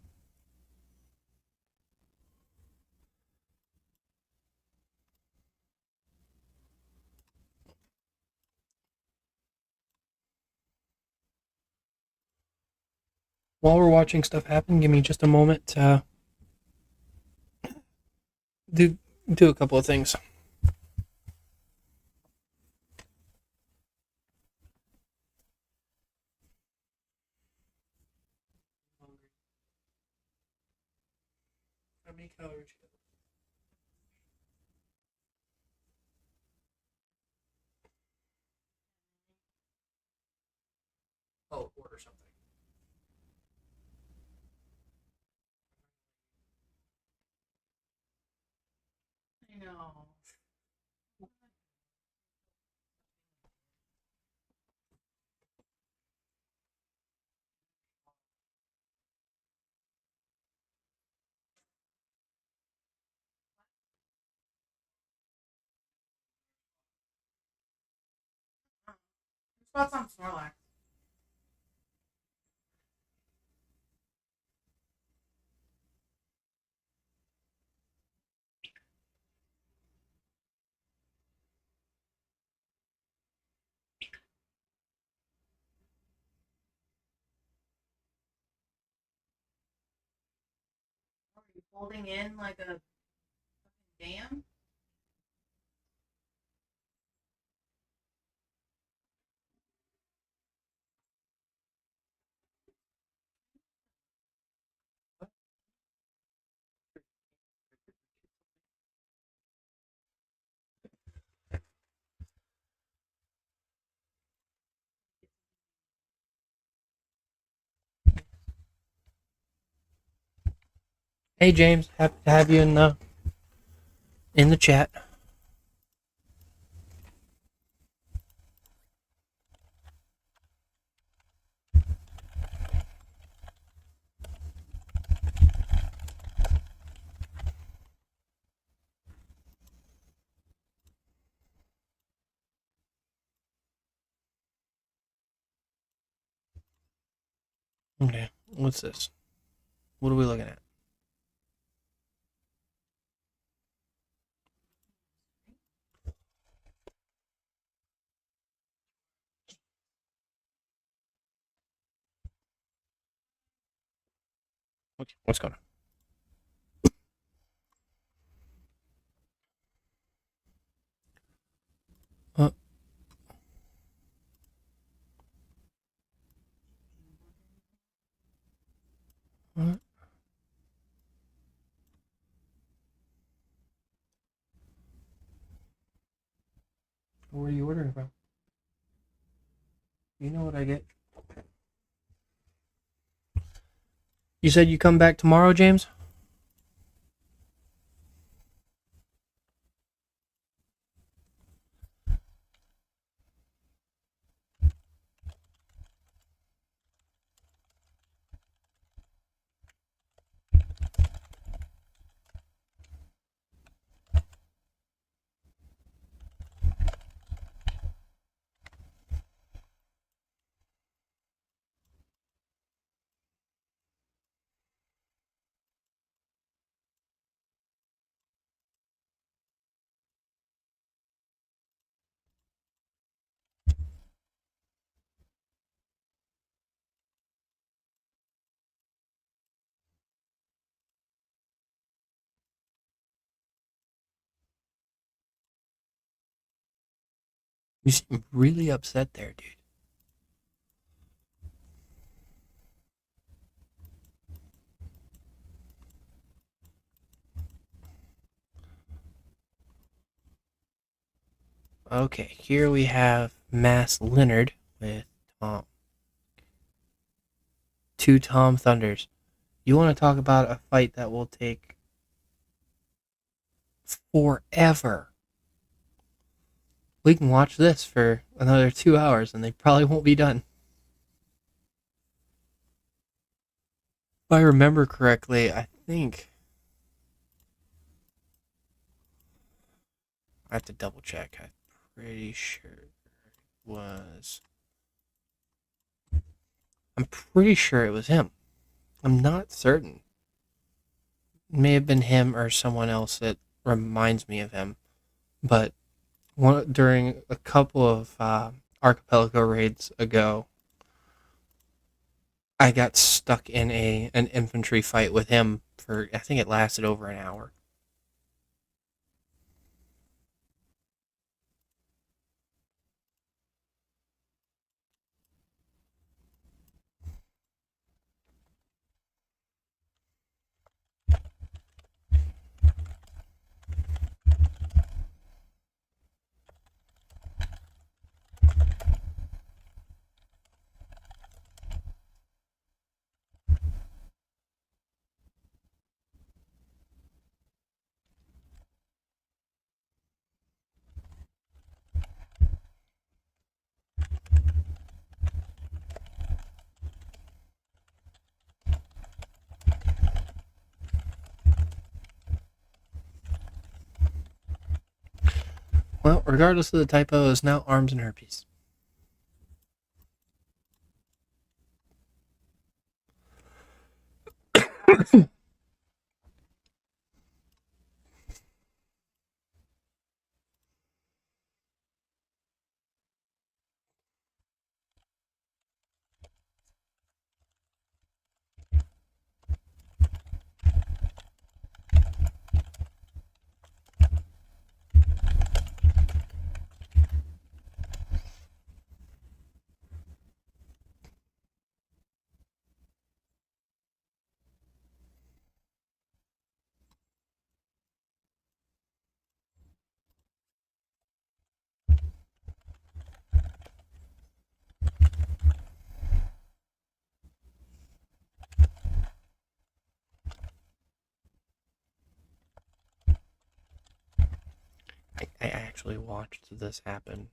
While we're watching stuff happen, give me just a moment to do a couple of things. How many calories? Oh, order something. I know. Just bought some Snorlax. Are you folding in like a dam? Hey James, happy to have you in the chat. Okay, what's this? What are we looking at? Okay, what's going on? What? Where are you ordering from? You know what I get. You said you come back tomorrow, James? You seem really upset there, dude. Okay, here we have Mass Leonard with Tom. Two Tom Thunders. You want to talk about a fight that will take forever? We can watch this for another 2 hours and they probably won't be done. If I remember correctly, I think I have to double check. I'm pretty sure it was. I'm pretty sure it was him. I'm not certain. It may have been him or someone else that reminds me of him. But during a couple of Archipelago raids ago, I got stuck in an infantry fight with him for, I think it lasted over an hour. Well, regardless of the typo, it's now arms and herpes. I actually watched this happen.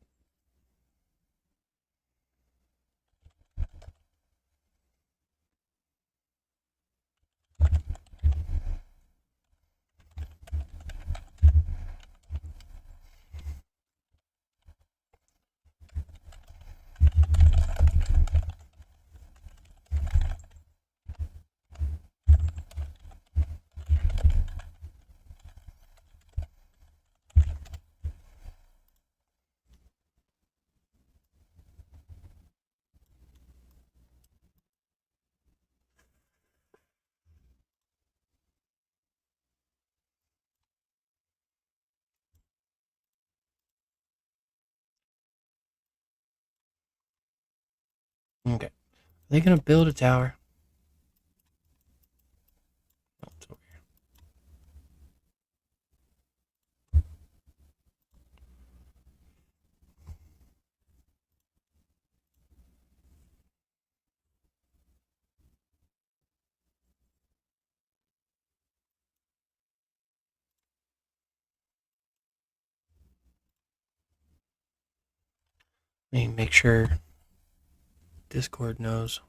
Okay. Are they gonna build a tower? No, it's over here. Let me make sure Discord knows.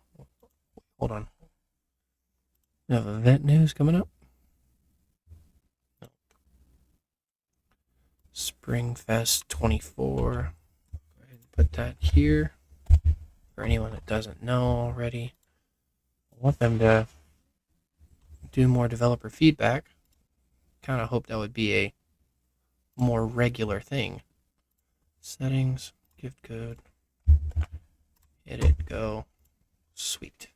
Hold on. We have event news coming up. No. Springfest 24. Go ahead and put that here. For anyone that doesn't know already, I want them to do more developer feedback. Kind of hope that would be a more regular thing. Settings, gift code, hit it, go. Sweet.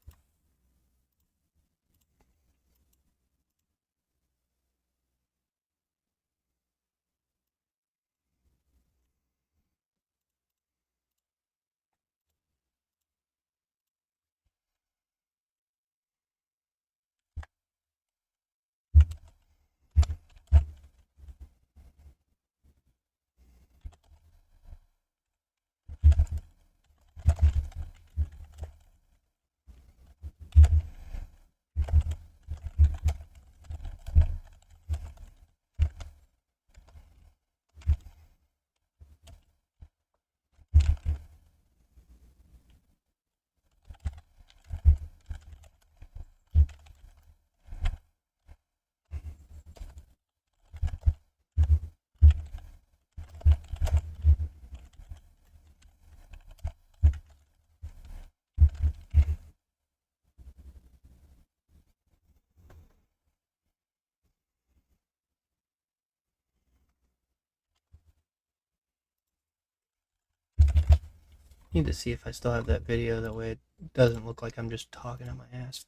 Need to see if I still have that video. That way it doesn't look like I'm just talking on my ass.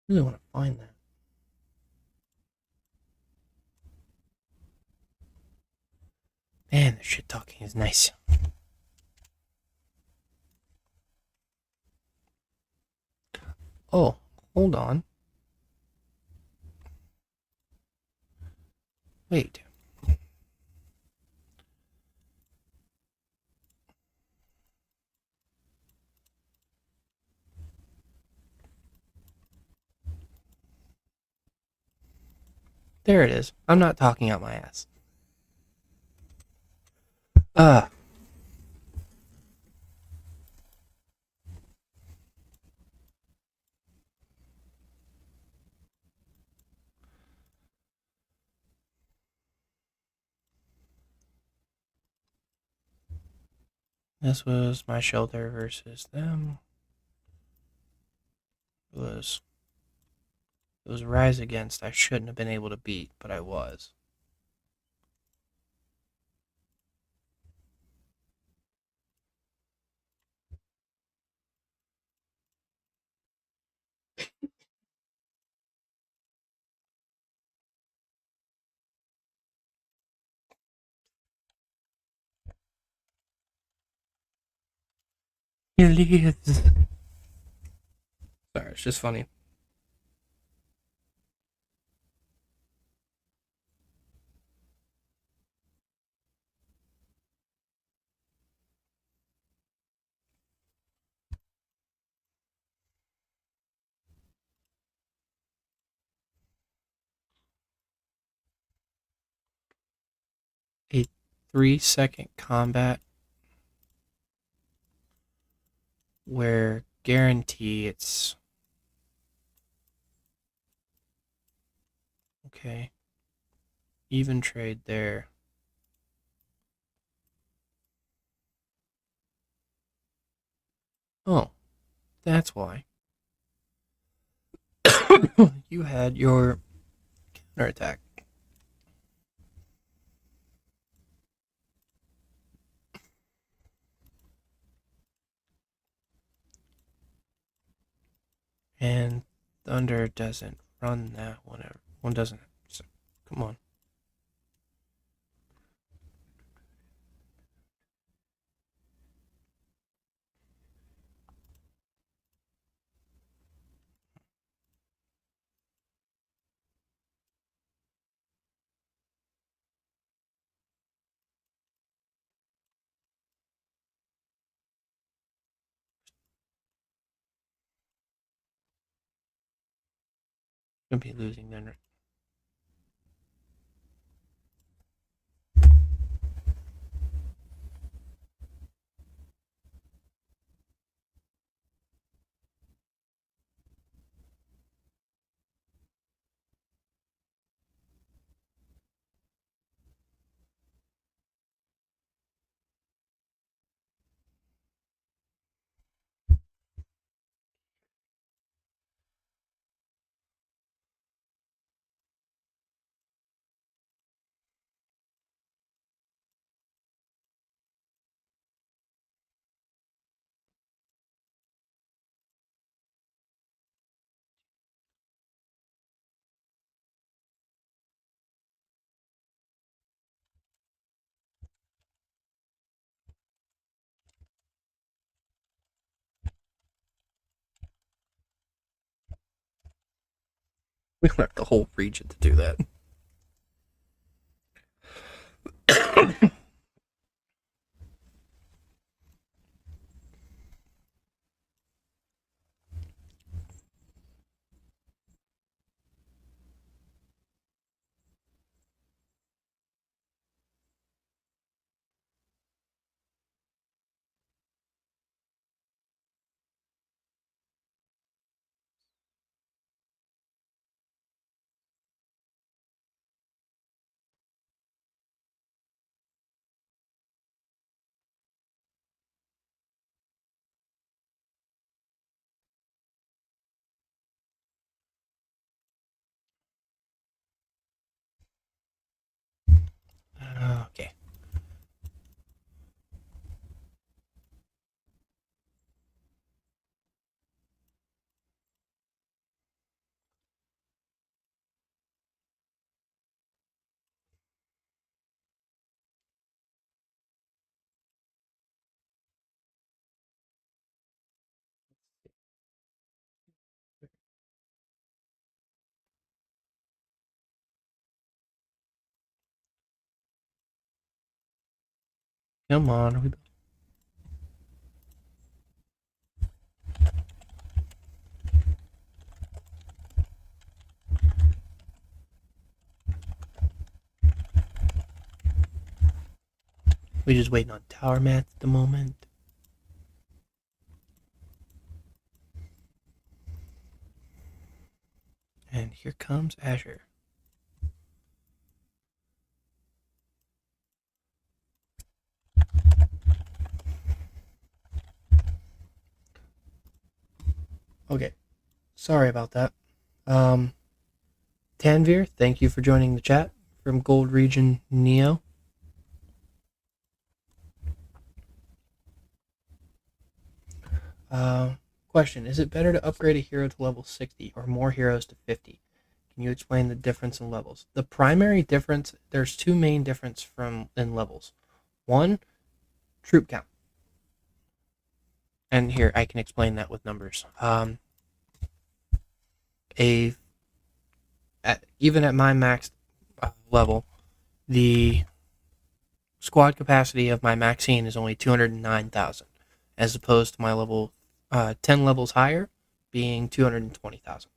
I really want to find that. Man, the shit talking is nice. Oh, hold on. Wait. There it is. I'm not talking out my ass. Ah, this was my shelter versus them. It was Rise Against. I shouldn't have been able to beat, but I was. He lives. Sorry, it's just funny. A 3-second combat where guarantee it's okay. Even trade there. Oh, that's why. You had your counterattack. And Thunder doesn't run that one doesn't. So, come on. Gonna be losing then. We don't have the whole region to do that. Okay. Come on. We just waiting on tower mats at the moment. And here comes Azure. Okay. Sorry about that. Um, Tanvir, thank you for joining the chat from Gold Region Neo. Uh, Question: is it better to upgrade a hero to level 60 or more heroes to 50? Can you explain the difference in levels? The primary difference, there's two main difference in levels. One, troop count. and here I can explain that with numbers. Even at my max level, the squad capacity of my Maxine is only 209,000, as opposed to my level 10 levels higher being 220,000.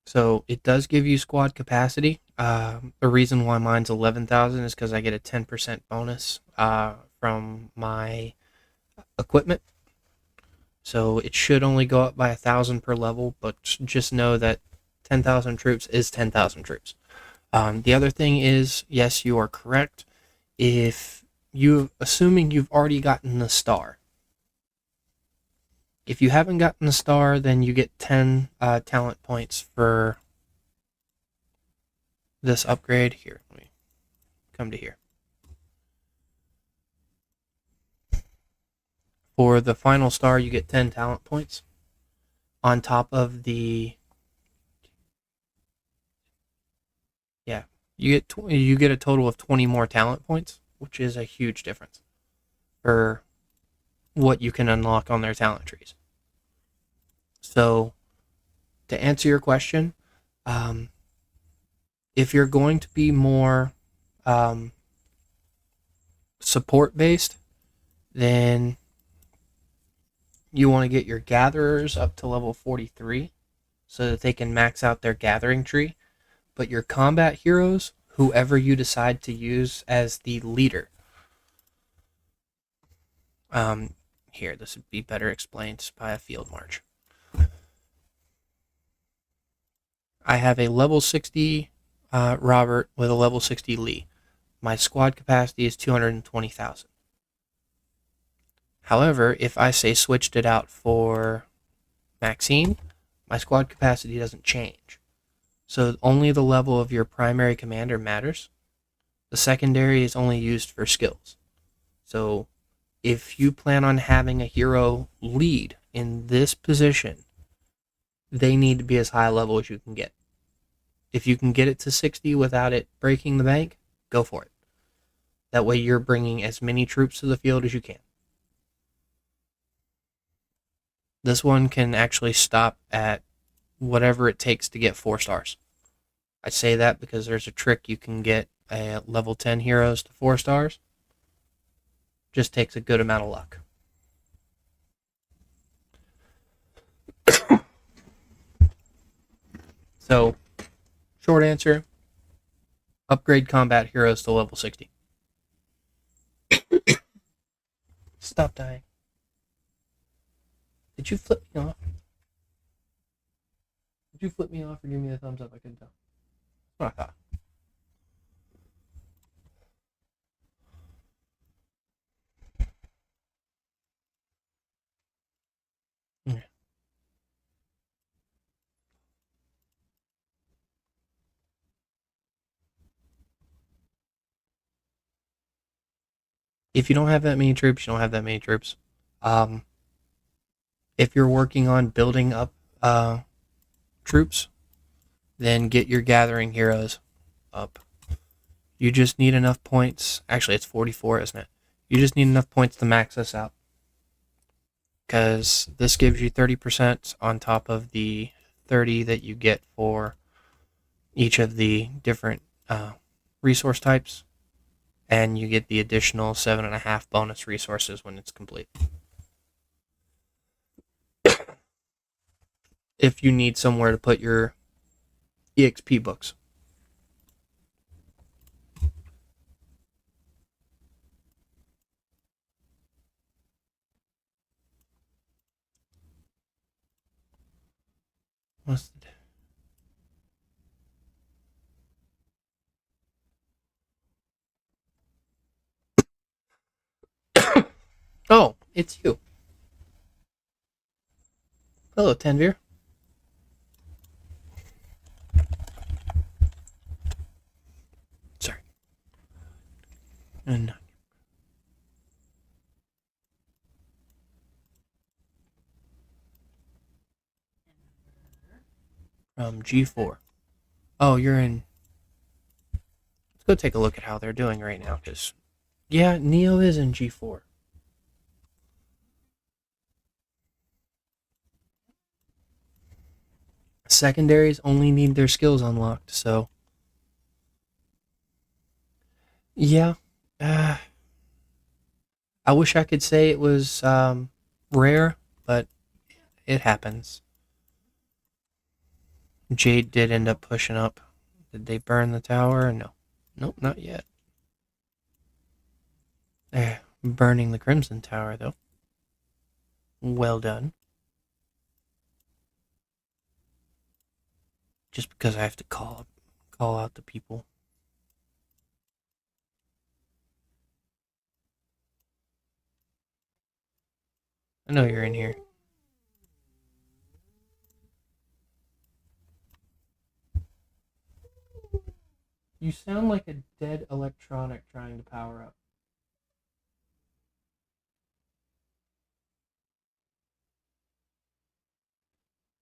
So it does give you squad capacity. The reason why mine's 11,000 is because I get a 10% bonus from my equipment. So it should only go up by 1,000 per level, but just know that 10,000 troops is 10,000 troops. The other thing is, yes, you are correct. Assuming you've already gotten the star. If you haven't gotten the star, then you get 10 talent points for this upgrade. Here, let me come to here. For the final star, you get 10 talent points on top of the. Yeah, you get a total of 20 more talent points, which is a huge difference for what you can unlock on their talent trees. So, to answer your question, if you're going to be more support based, then you want to get your gatherers up to level 43 so that they can max out their gathering tree. But your combat heroes, whoever you decide to use as the leader, here, this would be better explained by a field march. I have a level 60 Robert with a level 60 Lee. My squad capacity is 220,000. However, if I say switched it out for Maxine, my squad capacity doesn't change. So only the level of your primary commander matters. The secondary is only used for skills. So if you plan on having a hero lead in this position, they need to be as high level as you can get. If you can get it to 60 without it breaking the bank, go for it. That way you're bringing as many troops to the field as you can. This one can actually stop at whatever it takes to get 4 stars. I say that because there's a trick you can get a level 10 heroes to 4 stars. Just takes a good amount of luck. So, short answer, upgrade combat heroes to level 60. Stop dying. Did you flip me off? Did you flip me off or give me a thumbs up? I couldn't tell. That's what I thought. Okay. If you don't have that many troops, you don't have that many troops. If you're working on building up troops, then get your gathering heroes up. You just need enough points. Actually, it's 44, isn't it? You just need enough points to max this out. Because this gives you 30% on top of the 30 that you get for each of the different resource types. And you get the additional 7.5 bonus resources when it's complete. If you need somewhere to put your EXP books. What's the... Oh, it's you. Hello, Tenvir. Sorry. And G4. Oh, you're in. Let's go take a look at how they're doing right now, because yeah, Neo is in G4. secondaries only need their skills unlocked, so yeah. Uh, I wish I could say it was rare, but it happens. Jade did end up pushing up. Did they burn the tower? No. Nope, not yet. Burning the Crimson Tower, though. Well done. Just because I have to call out the people. I know you're in here. You sound like a dead electronic trying to power up.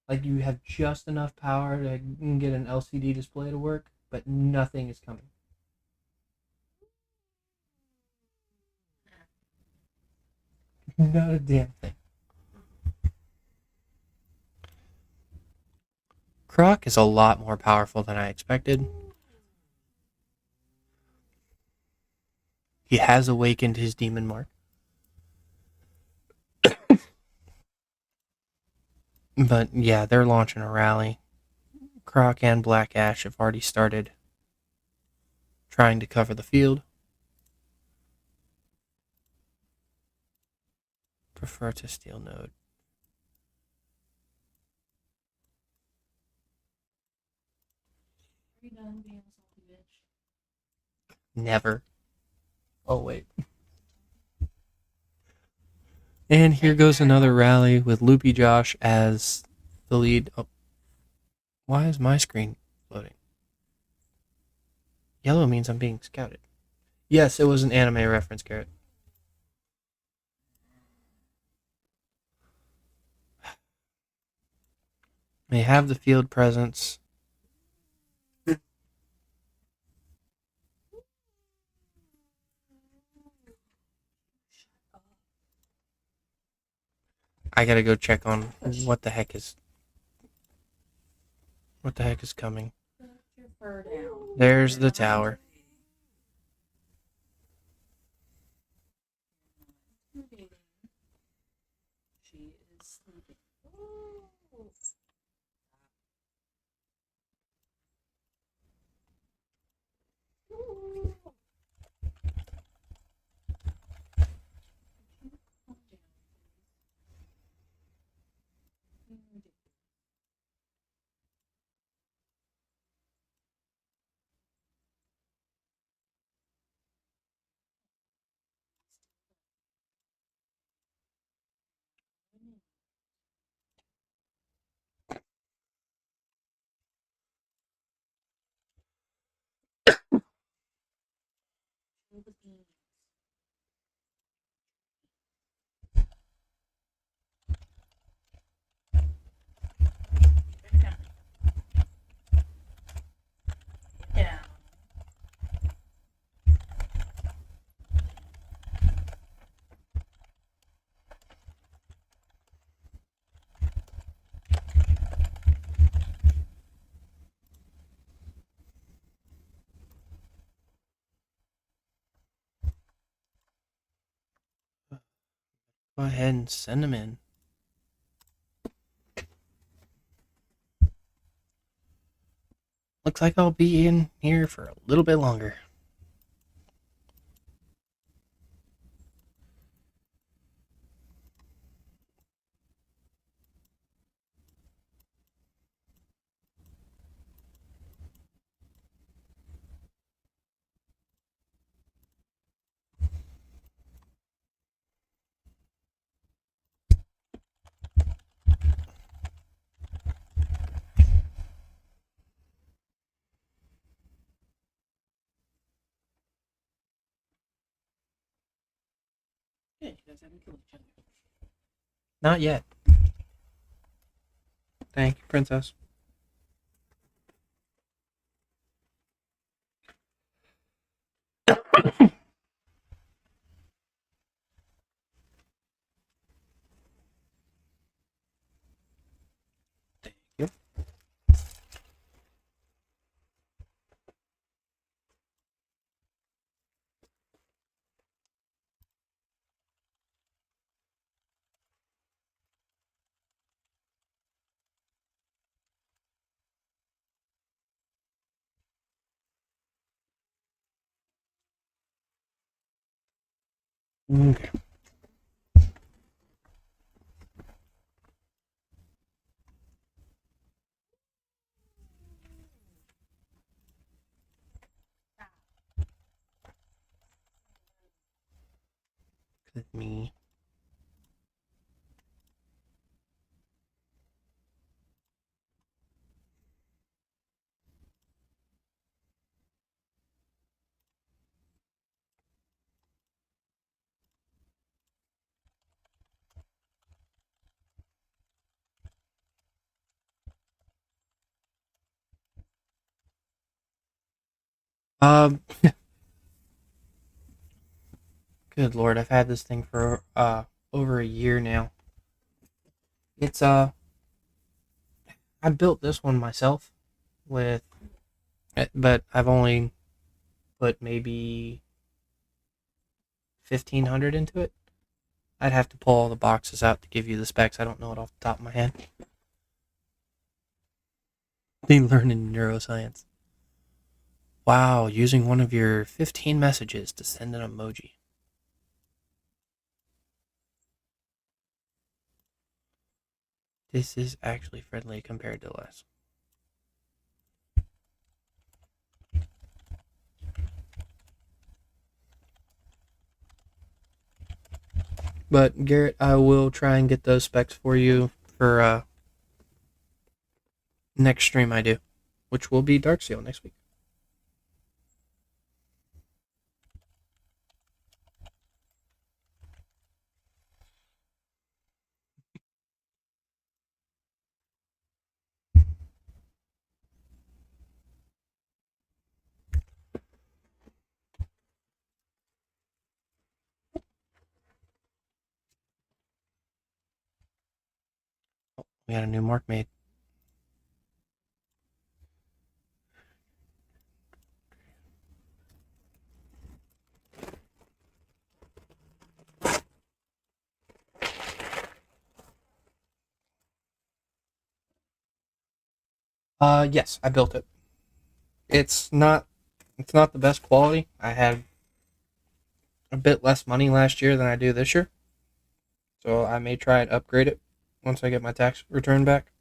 Like you have just enough power to get an LCD display to work, but nothing is coming. Not a damn thing. Croc is a lot more powerful than I expected. He has awakened his demon mark. But yeah, they're launching a rally. Croc and Black Ash have already started trying to cover the field. Prefer to steal node. Are you done being a salty bitch? Never. Oh, wait. And here goes another rally with Loopy Josh as the lead. Oh, why is my screen loading? Yellow means I'm being scouted. Yes, it was an anime reference, Garrett. They have the field presence. I gotta go check on what the heck is coming. Put your fur down. There's the tower. She is sleeping. Yeah. Go ahead and send them in. Looks like I'll be in here for a little bit longer. Yeah, you guys haven't killed each other. Not yet. Thank you, Princess. Thank you. Okay. Let me. Um. Good lord, I've had this thing for over a year now. It's I built this one myself with, but I've only put maybe 1,500 into it. I'd have to pull all the boxes out to give you the specs. I don't know it off the top of my head. They learn in neuroscience. Wow, using one of your 15 messages to send an emoji. This is actually friendly compared to less. But Garrett, I will try and get those specs for you for next stream I do, which will be Darksteel next week. We got a new mark made. Yes, I built it. It's not it's not the best quality. I had a bit less money last year than I do this year, so I may try and upgrade it once I get my tax return back.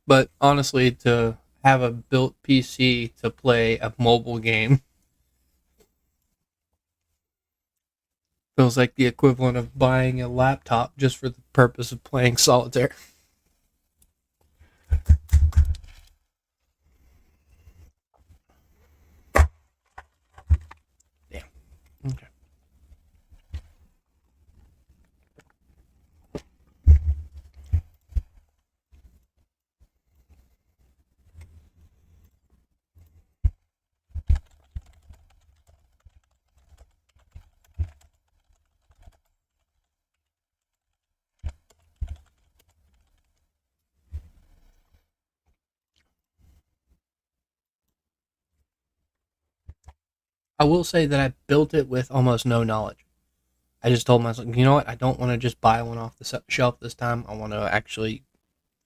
But honestly, to have a built PC to play a mobile game feels like the equivalent of buying a laptop just for the purpose of playing solitaire. Damn. Okay. I will say that I built it with almost no knowledge. I just told myself, you know what? I don't want to just buy one off the shelf this time. I want to actually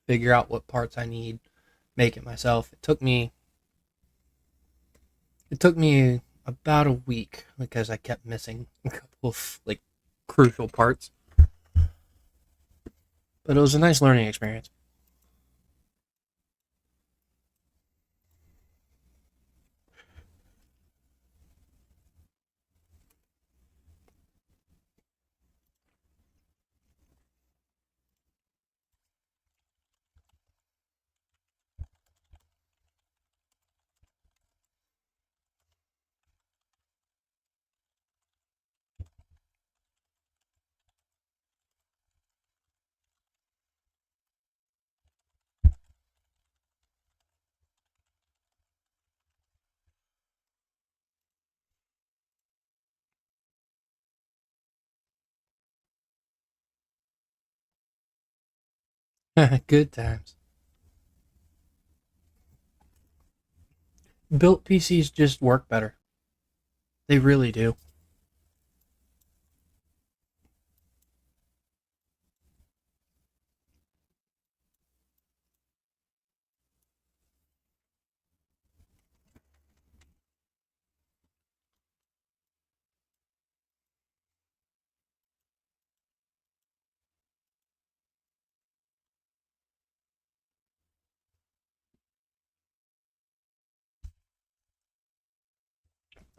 figure out what parts I need, make it myself. It took me about a week because I kept missing a couple of like crucial parts. But it was a nice learning experience. Good times. Built PCs just work better. They really do.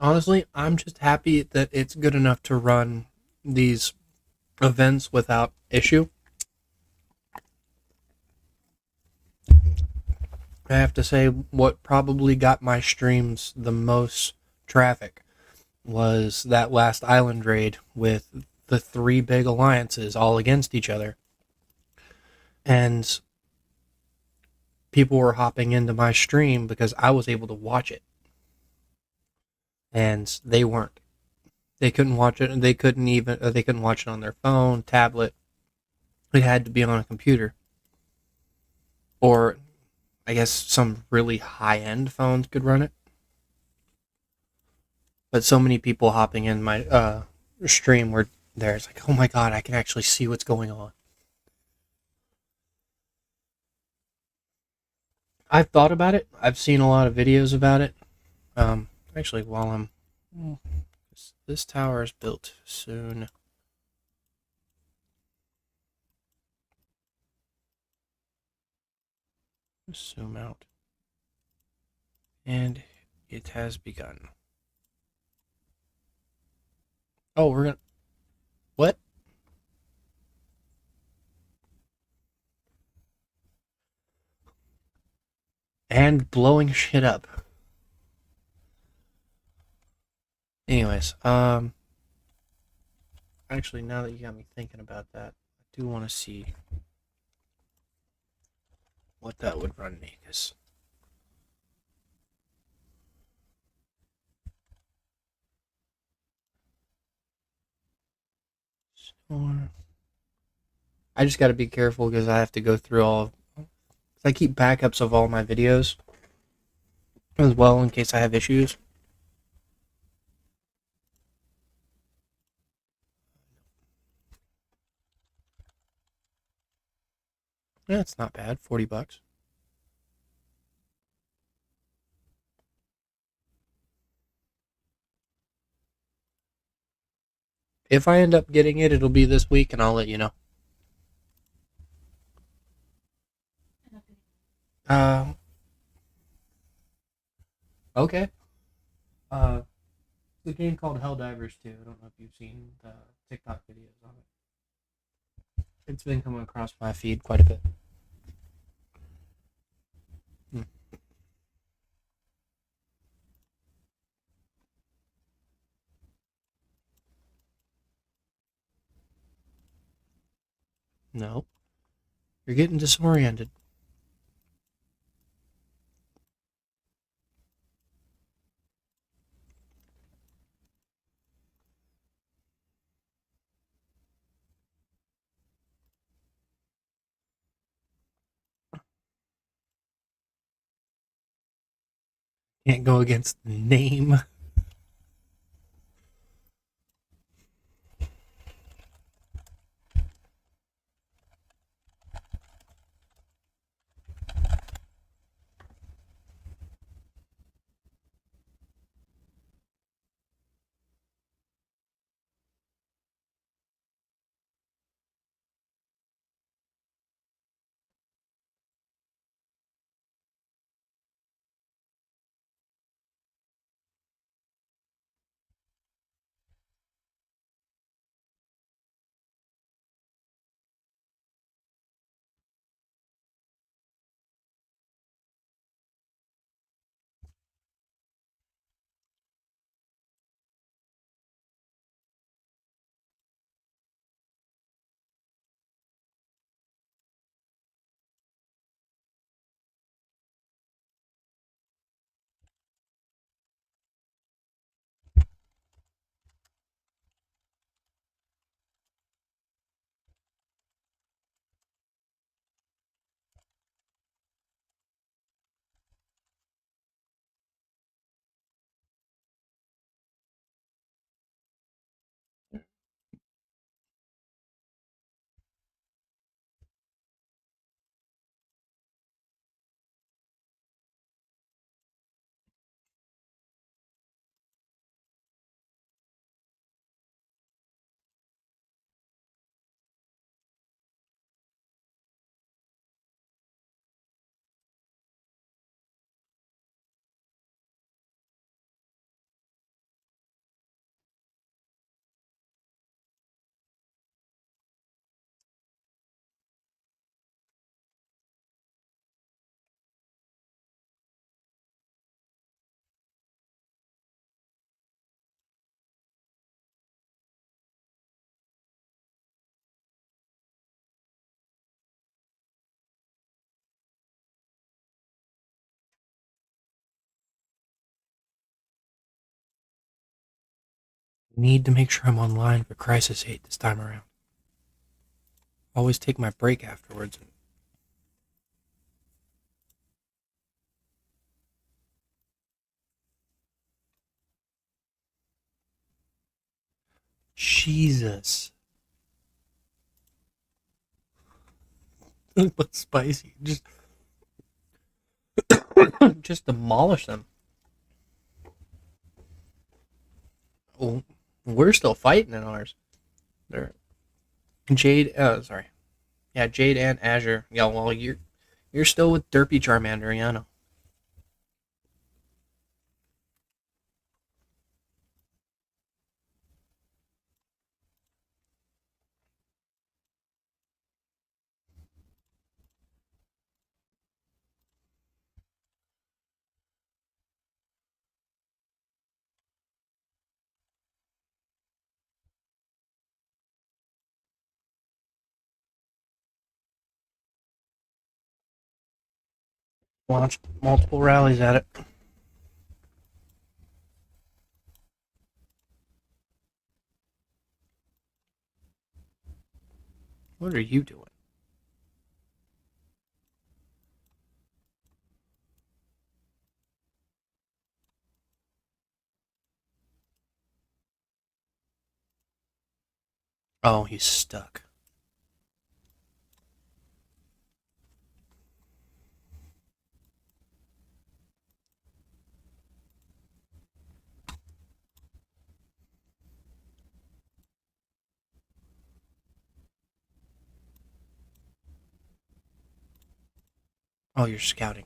Honestly, I'm just happy that it's good enough to run these events without issue. I have to say, what probably got my streams the most traffic was that last island raid with the three big alliances all against each other. And people were hopping into my stream because I was able to watch it. And they weren't. They couldn't watch it, and they couldn't watch it on their phone, tablet. It had to be on a computer, or I guess some really high end phones could run it. But so many people hopping in my stream were there. It's like, oh my god, I can actually see what's going on. I've thought about it. I've seen a lot of videos about it. Actually, while I'm this tower is built soon. Zoom out, and it has begun. Oh, we're gonna what? And blowing shit up. Anyways, actually, now that you got me thinking about that, I do want to see what that would run me, because I just got to be careful because I have to go through all. I keep backups of all my videos as well in case I have issues. Yeah, it's not bad. $40. If I end up getting it, it'll be this week, and I'll let you know. Um. Okay. Uh, the game called Helldivers 2. I don't know if you've seen the TikTok videos on it. It's been coming across my feed quite a bit. Hmm. No, you're getting disoriented. Can't go against the name. Need to make sure I'm online for Crisis 8 this time around. Always take my break afterwards. Jesus. But spicy. Just demolish them. Oh, we're still fighting in ours. They're Jade. Sorry. Yeah, Jade and Azure. Yeah, well, you're still with Derpy Charmander. Yeah, I know. Launched multiple rallies at it. What are you doing? Oh, he's stuck. Oh, you're scouting.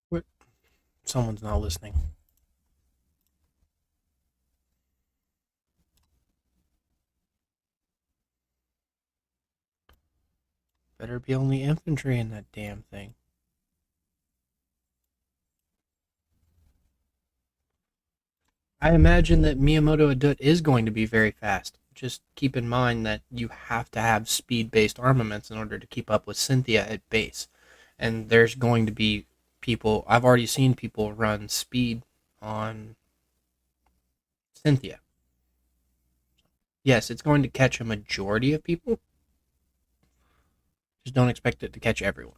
What? Someone's not listening. Better be only infantry in that damn thing. I imagine that Miyamoto Adut is going to be very fast. Just keep in mind that you have to have speed based armaments in order to keep up with Cynthia at base. And there's going to be people, I've already seen people run speed on Cynthia. Yes, it's going to catch a majority of people. Just don't expect it to catch everyone.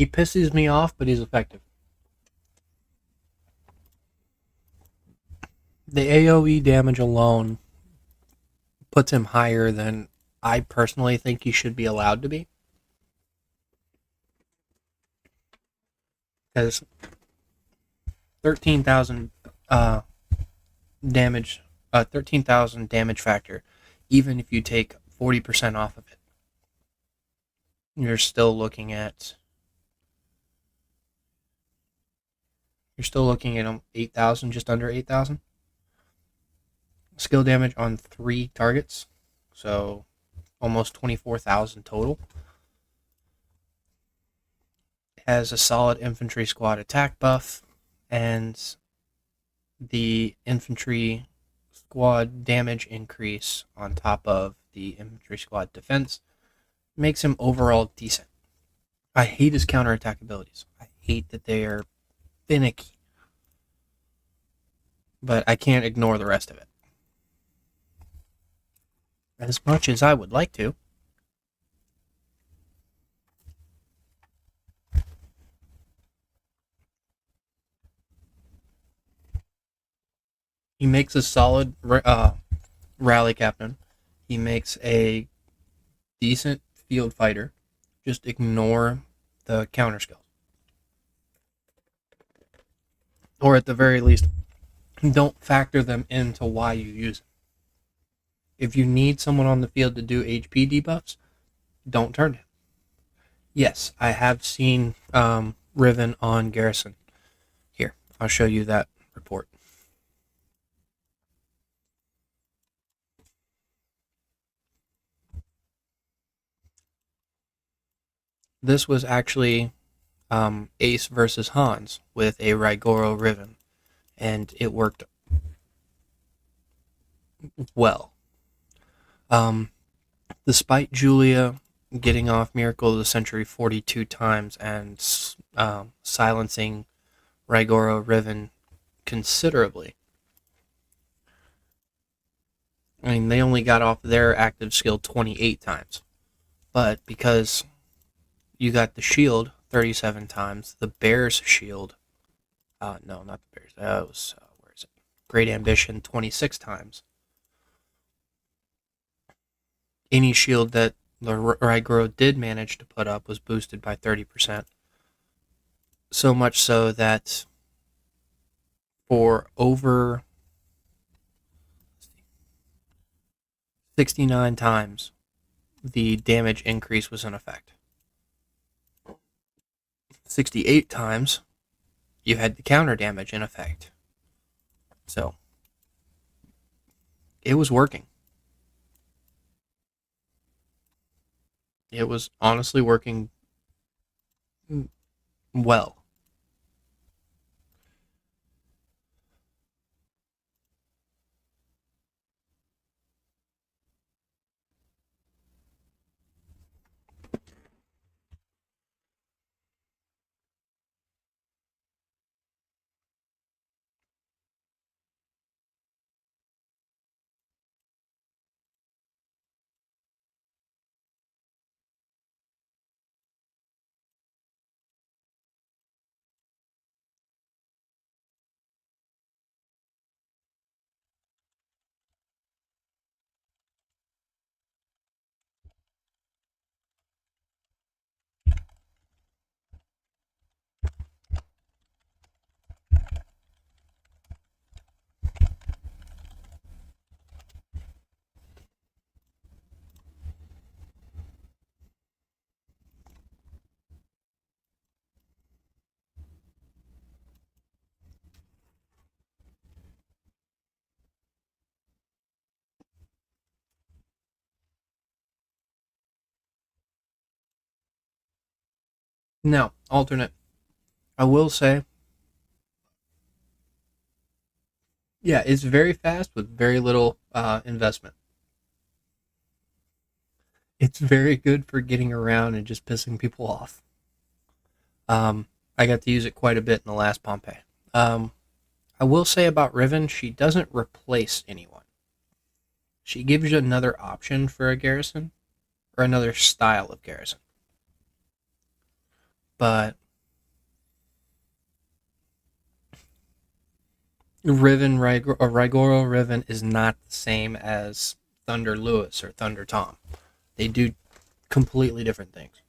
He pisses me off, but he's effective. The AoE damage alone puts him higher than I personally think he should be allowed to be. Because 13,000 damage, 13,000 damage factor, even if you take 40% off of it, you're still looking at 8,000, just under 8,000 skill damage on 3 targets, so almost 24,000 total. Has a solid infantry squad attack buff, and the infantry squad damage increase on top of the infantry squad defense makes him overall decent. I hate his counterattack abilities. I hate that they are finicky, but I can't ignore the rest of it. As much as I would like to. He makes a solid rally captain. He makes a decent field fighter. Just ignore the counter skills. Or at the very least, don't factor them into why you use it. If you need someone on the field to do HP debuffs, don't turn him. Yes, I have seen Riven on Garrison. Here, I'll show you that report. This was actually Ace versus Hans with a Raigoro Riven, and it worked well. Despite Julia getting off Miracle of the Century 42 times and silencing Raigoro Riven considerably, I mean, they only got off their active skill 28 times. But because you got the shield 37 times, the Bear's shield, no, not the Bear's, that was, where is it? Great Ambition 26 times. Any shield that the Raigoro did manage to put up was boosted by 30%. So much so that for over 69 times, the damage increase was in effect. 68 times, you had the counter damage in effect. So, it was working. It was honestly working well. Now, alternate. I will say, yeah, it's very fast with very little investment. It's very good for getting around and just pissing people off. I got to use it quite a bit in the last Pompeii. I will say about Riven, she doesn't replace anyone. She gives you another option for a garrison, or another style of garrison. but Rigoro Riven is not the same as Thunder Lewis or Thunder Tom. They do completely different things.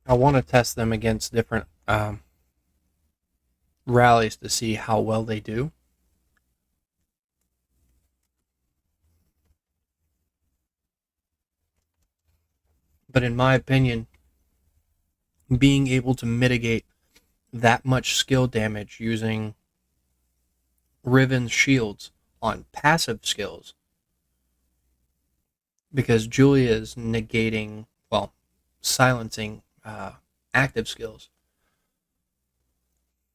I want to test them against different rallies to see how well they do. But in my opinion, being able to mitigate that much skill damage using Riven's shields on passive skills, because Julia is negating, well, silencing active skills,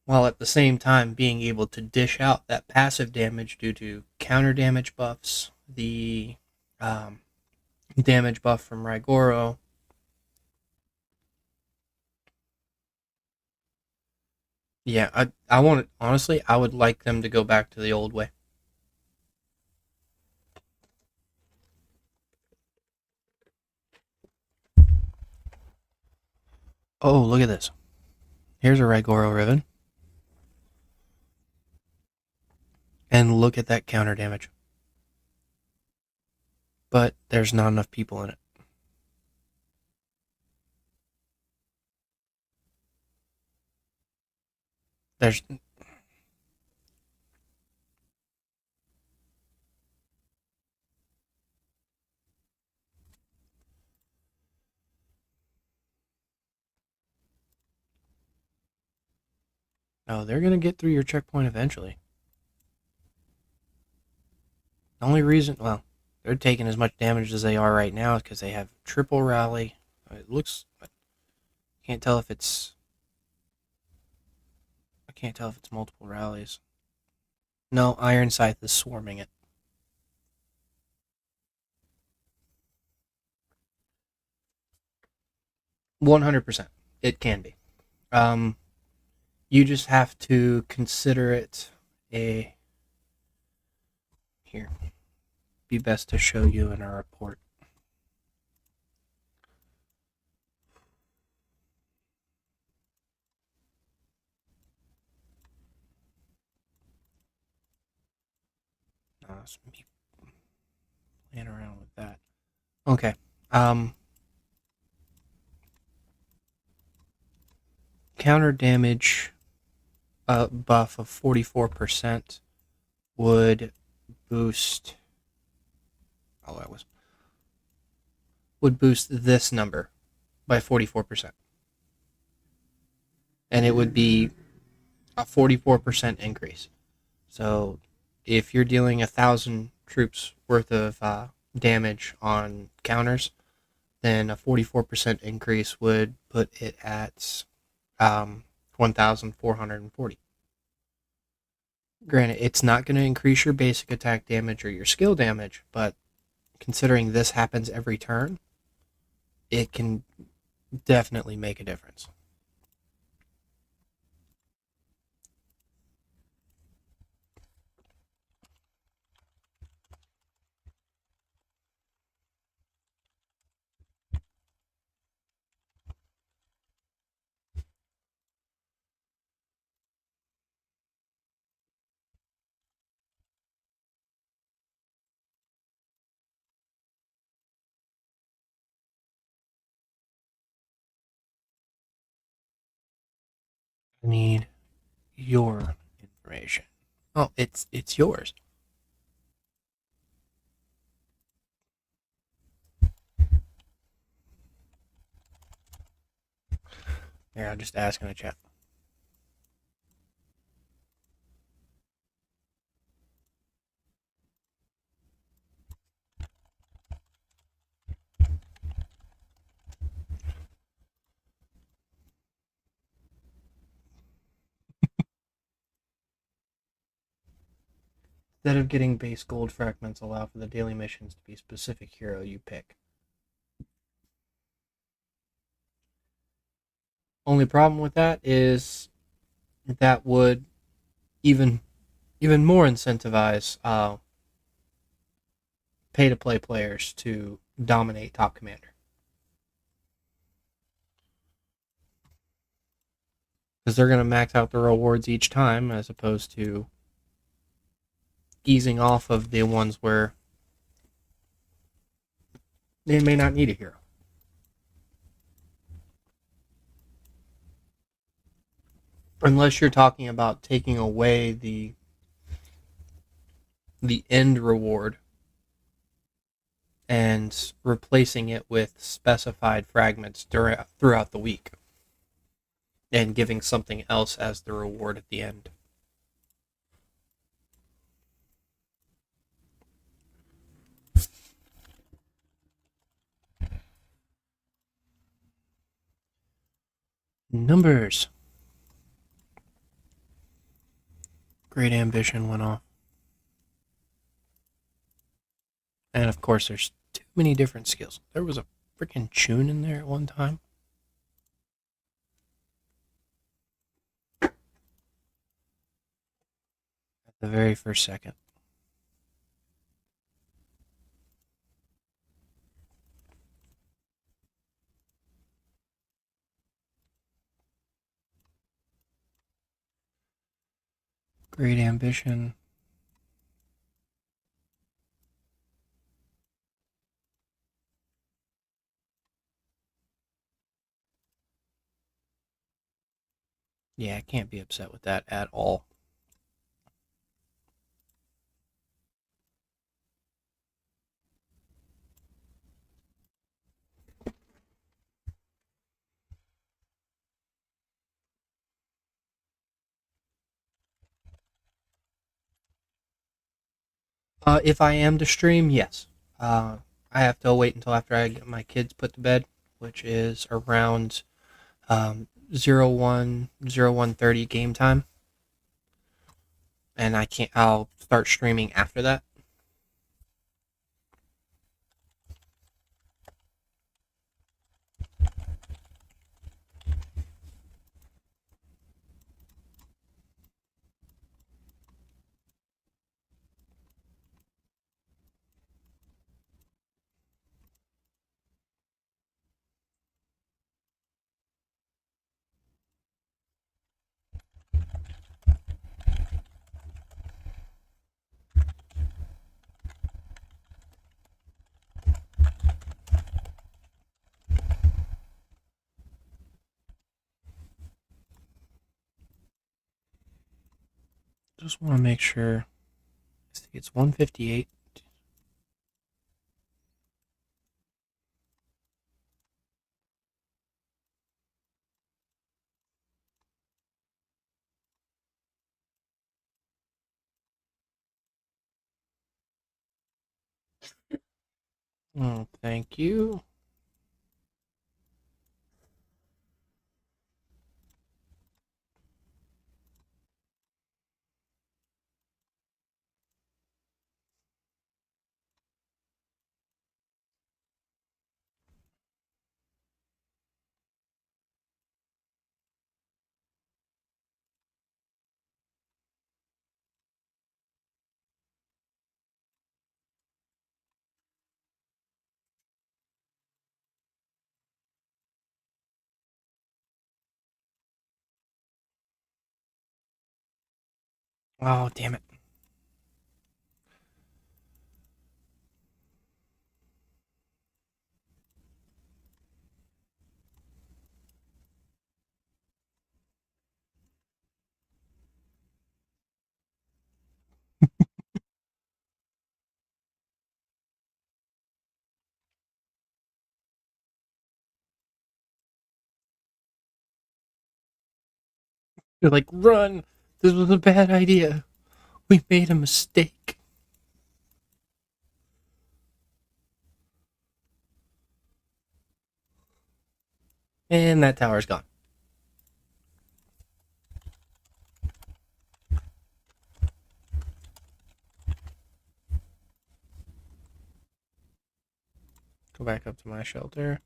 while at the same time being able to dish out that passive damage due to counter damage buffs, the damage buff from Rigoro. Yeah, I want it, honestly, I would like them to go back to the old way. Oh, look at this. Here's a Rigoro Riven. And look at that counter damage. But there's not enough people in it. There's no, they're gonna get through your checkpoint eventually. The only reason, well, they're taking as much damage as they are right now is because they have triple rally. It looks, I can't tell if it's, I can't tell if it's multiple rallies. No, Iron Scythe is swarming it. 100%. It can be. Um, you just have to consider it a. Here, be best to show you in our report. It's me playing around with that. Okay. Counter damage buff of 44% would boost. Oh, that was. Would boost this number by 44%. And it would be a 44% increase. So if you're dealing 1,000 troops worth of damage on counters, then a 44% increase would put it at 1,440. Granted, it's not going to increase your basic attack damage or your skill damage, but considering this happens every turn, it can definitely make a difference. I need your information. Oh, it's yours. Here, I'll just ask in the chat. Instead of getting base gold fragments, allow for the daily missions to be a specific hero you pick. Only problem with that is that would even more incentivize pay to play players to dominate top commander. Because they're going to max out the rewards each time, as opposed to easing off of the ones where they may not need a hero. Unless you're talking about taking away the end reward and replacing it with specified fragments throughout the week and giving something else as the reward at the end. Numbers. Great Ambition went off. And of course, there's too many different skills. There was a freaking tune in there at one time. At the very first second. Great Ambition. Yeah, I can't be upset with that at all. If I am to stream, yes. I have to wait until after I get my kids put to bed, which is around 01:30 game time, and I'll start streaming after that. Just want to make sure. I think it's 158. Oh, thank you. Oh, damn it. You're like, run! This was a bad idea. We made a mistake. And that tower's gone. Go back up to my shelter.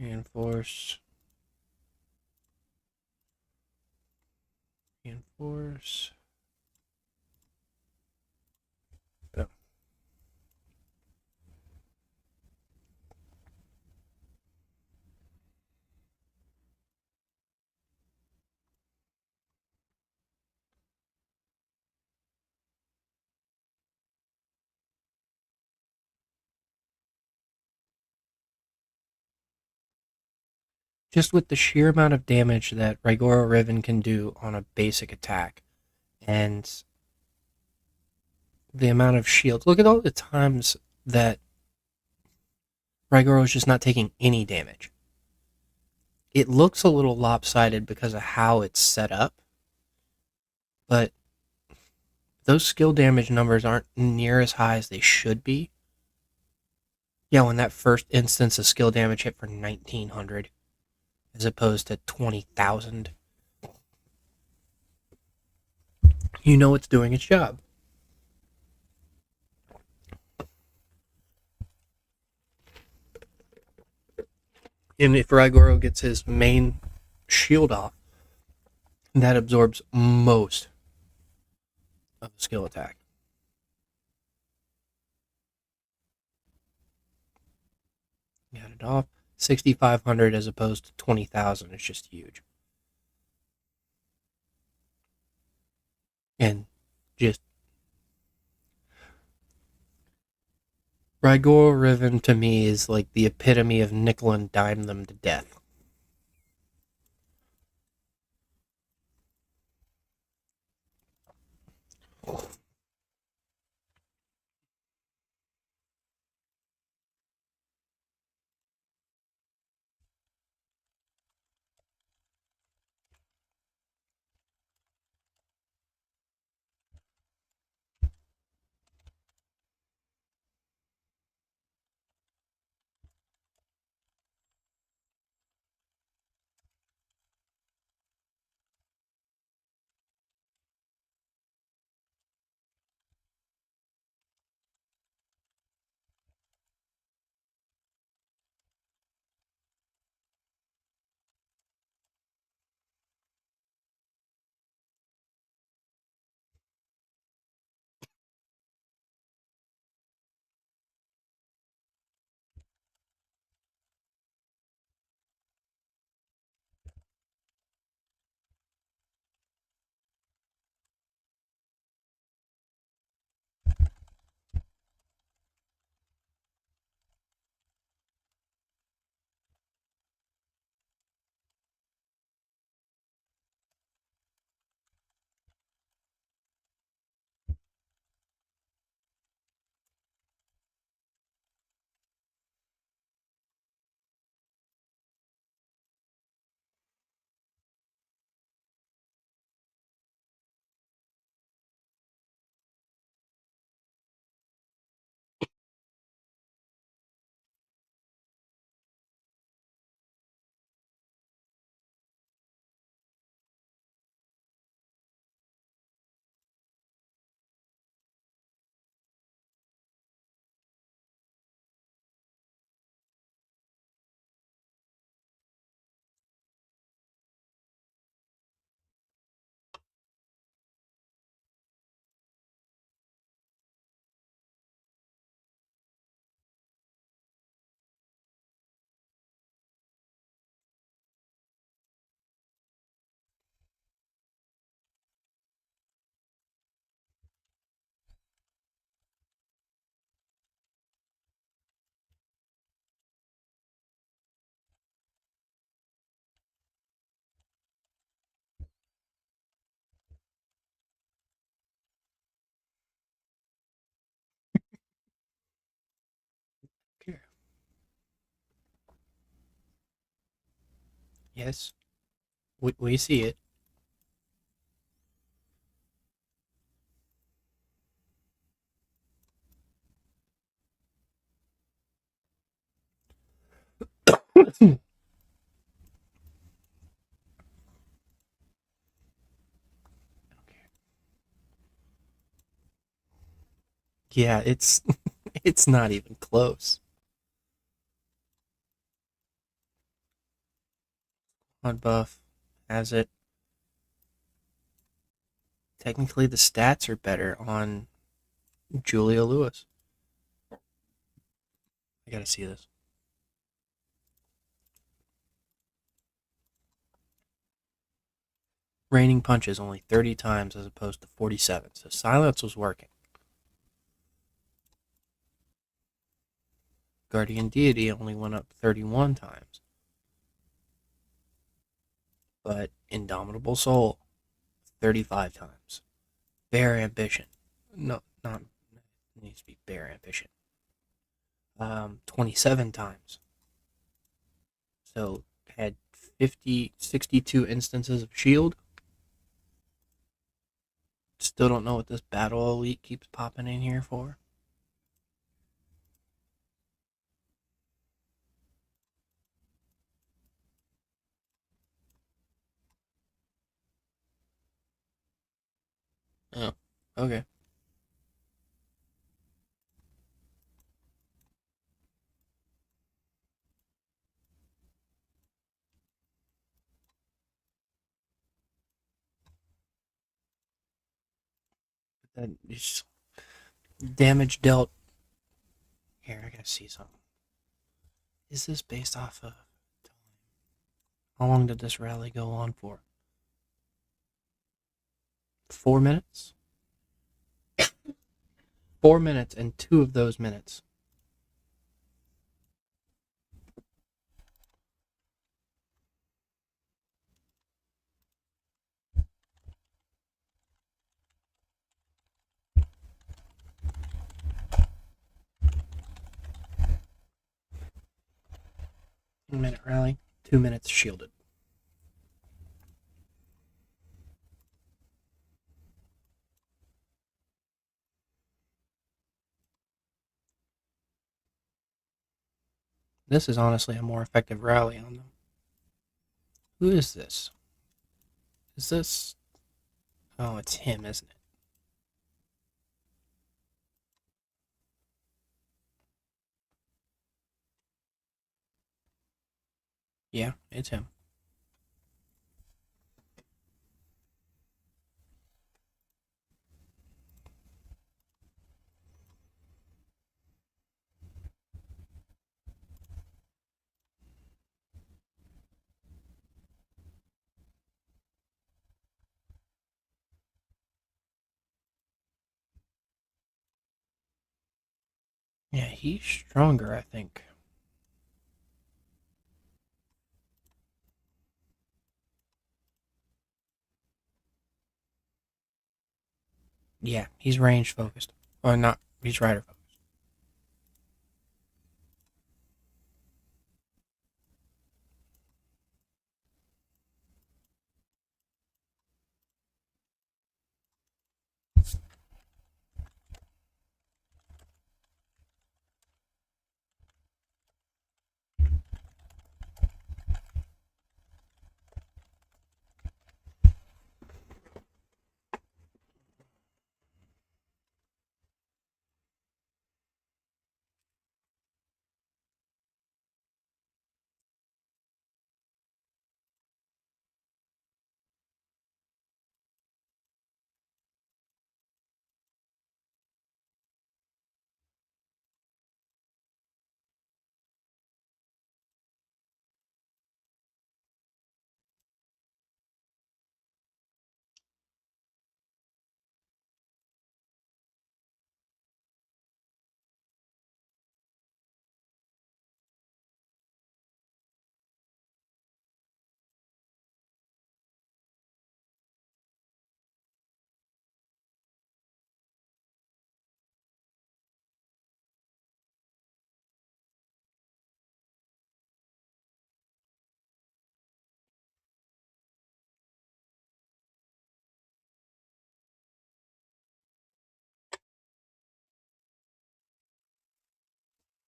Reinforce. Reinforce. Boom. just with the sheer amount of damage that Rigoro Riven can do on a basic attack, and the amount of shield. Look at all the times that Rigoro is just not taking any damage. It looks a little lopsided because of how it's set up, but those skill damage numbers aren't near as high as they should be. Yeah, when that first instance of skill damage hit for 1900 as opposed to 20,000, you know it's doing its job. And if Raigoro gets his main shield off, that absorbs most of the skill attack. Got it off. 6,500 as opposed to 20,000 is just huge. And just Rigor Riven to me is like the epitome of nickel and dime them to death. Yes, we see it. Yeah, it's it's not even close. On buff has it. Technically, the stats are better on Julia Lewis. I gotta see this. Raining punches only 30 times as opposed to 47, so silence was working. Guardian Deity only went up 31 times. but Indomitable Soul 35 times. Bare Ambition. No, not it needs to be Bare Ambition. 27 times. So had 62 instances of shield. Still don't know what this Battle Elite keeps popping in here for. Oh, okay. That is damage dealt. Here, I gotta see something. Is this based off of time? How long did this rally go on for? 4 minutes? 4 minutes, and 2 of those minutes. Minute rally, 2 minutes shielded. This is honestly a more effective rally on them. Who is this? Is this. Oh, it's him, isn't it? Yeah, it's him. Yeah, he's stronger, I think. Yeah, he's range focused. Or not, he's rider focused.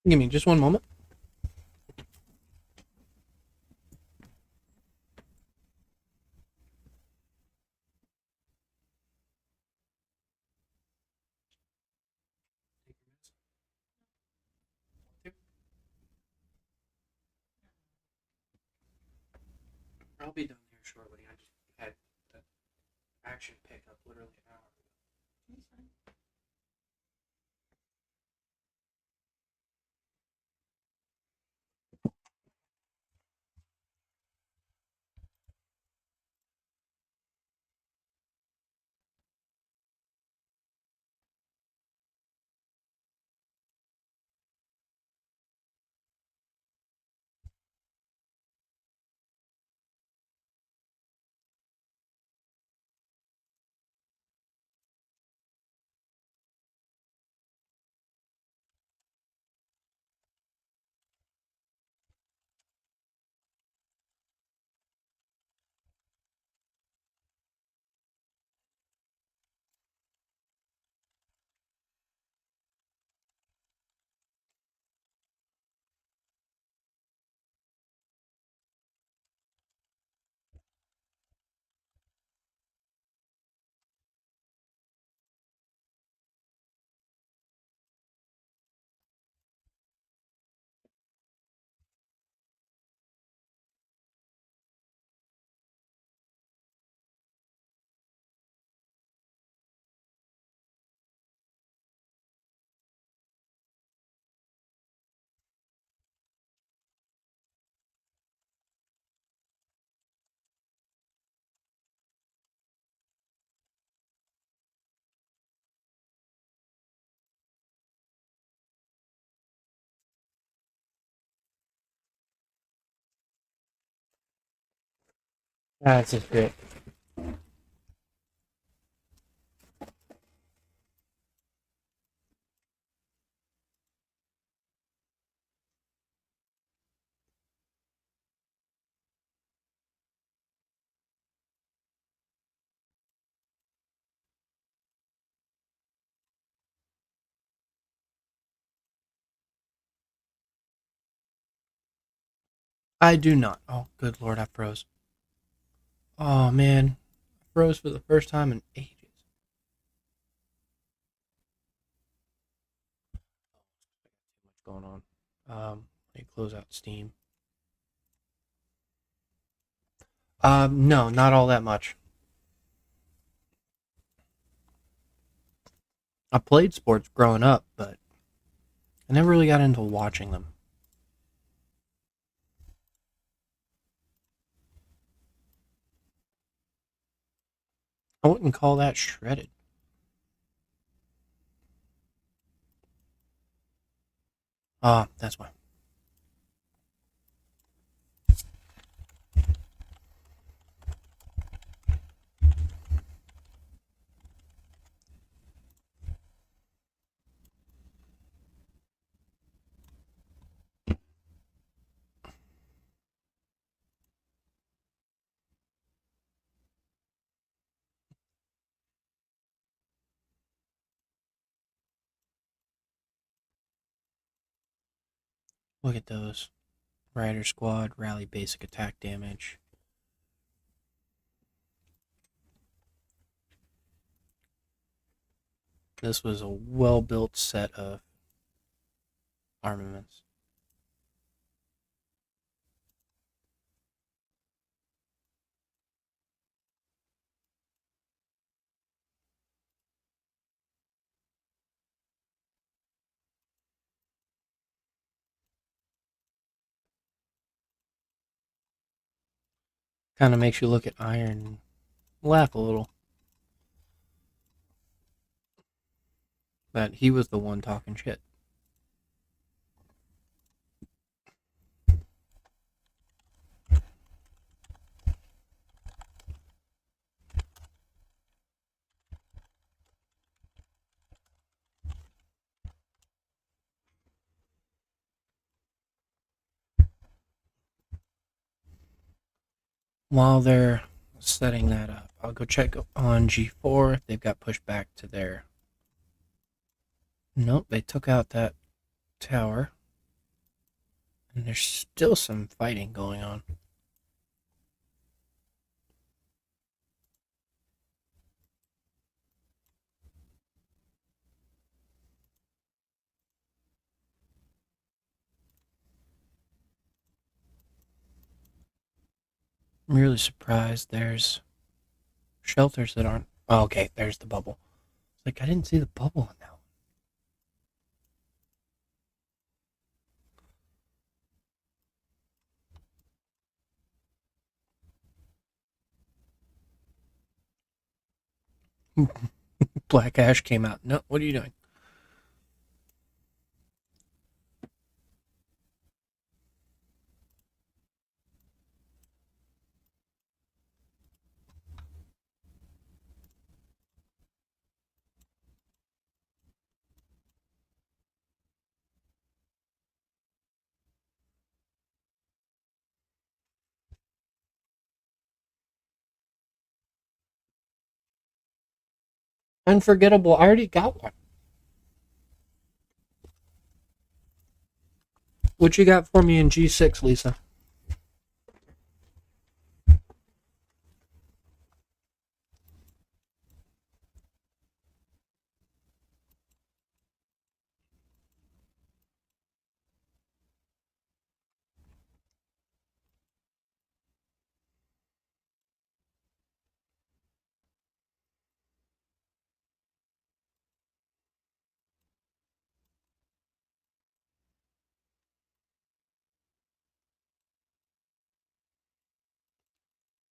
Give me just one moment. I'll be done here shortly. I just had an action pickup literally an hour ago. That's just it. I do not. Oh, good lord, I froze. Oh man, I froze for the first time in ages. What's going on? Let me close out Steam. No, not all that much. I played sports growing up, but I never really got into watching them. I wouldn't call that shredded. Ah, that's why. Look at those. Rider squad, rally basic attack damage. This was a well built set of armaments. Kind of makes you look at Iron and laugh a little. That he was the one talking shit. While they're setting that up, I'll go check on G4 if they've got pushed back to their. Nope, they took out that tower. And there's still some fighting going on. I'm really surprised there's shelters that aren't. Oh, okay, there's the bubble. It's like I didn't see the bubble in that one. Black Ash came out. No, what are you doing? Unforgettable. I already got one. What you got for me in G6, Lisa?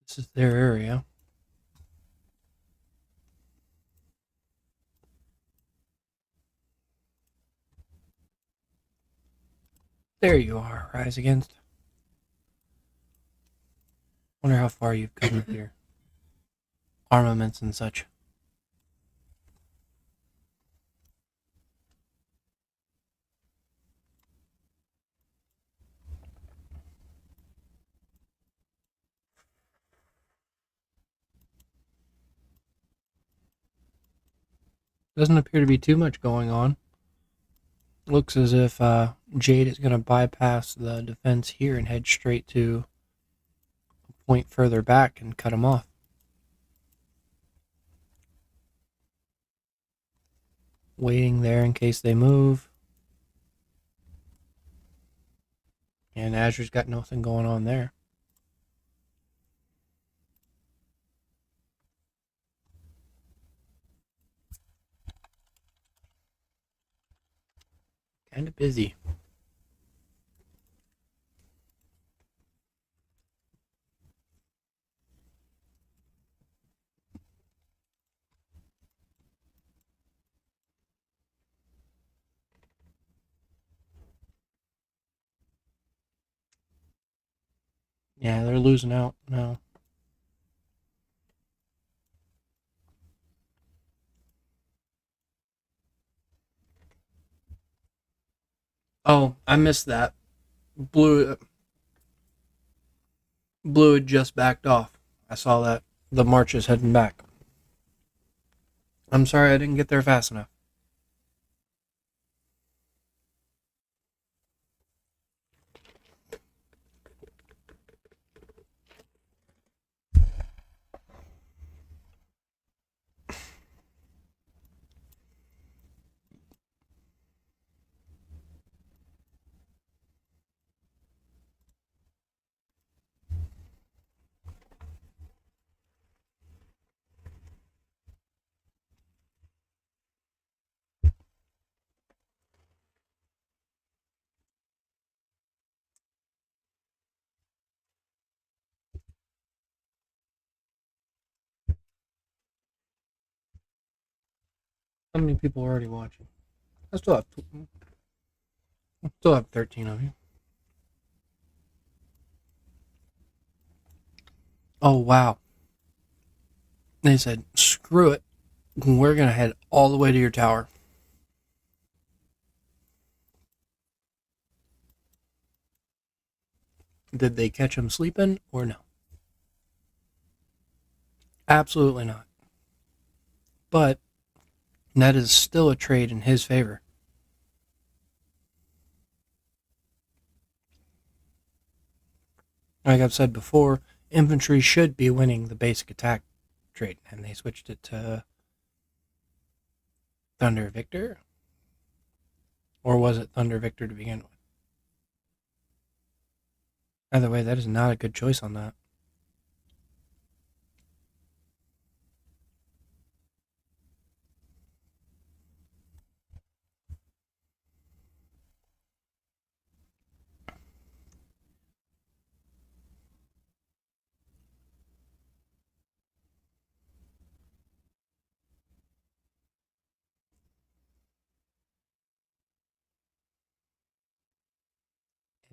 This is their area. There you are, Rise Against. Wonder how far you've come with your armaments and such. Doesn't appear to be too much going on. Looks as if Jade is going to bypass the defense here and head straight to a point further back and cut him off. Waiting there in case they move. And Azure's got nothing going on there. Kind of busy. Yeah, they're losing out now. Oh, I missed that. Blue had just backed off. I saw that. The march is heading back. I'm sorry I didn't get there fast enough. How many people are already watching? I still have 13 of you. Oh, wow. They said, screw it. We're going to head all the way to your tower. Did they catch him sleeping or no? Absolutely not. But that is still a trade in his favor. Like I've said before, infantry should be winning the basic attack trade, and they switched it to Thunder Victor? Or was it Thunder Victor to begin with? Either way, that is not a good choice on that.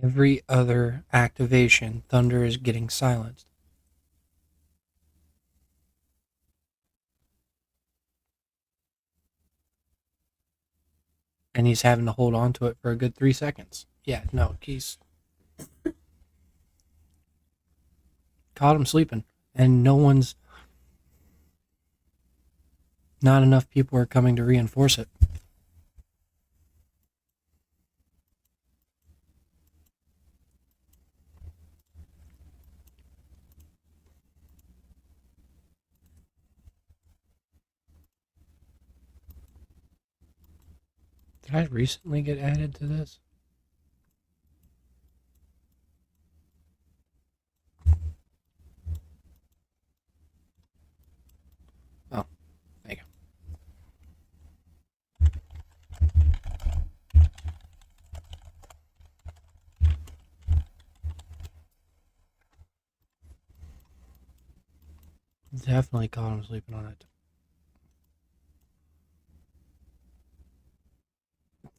Every other activation, Thunder is getting silenced. And he's having to hold on to it for a good 3 seconds. Yeah, no, he's caught him sleeping. And not enough people are coming to reinforce it. Did I recently get added to this? Oh, there you go. Definitely caught him sleeping on it.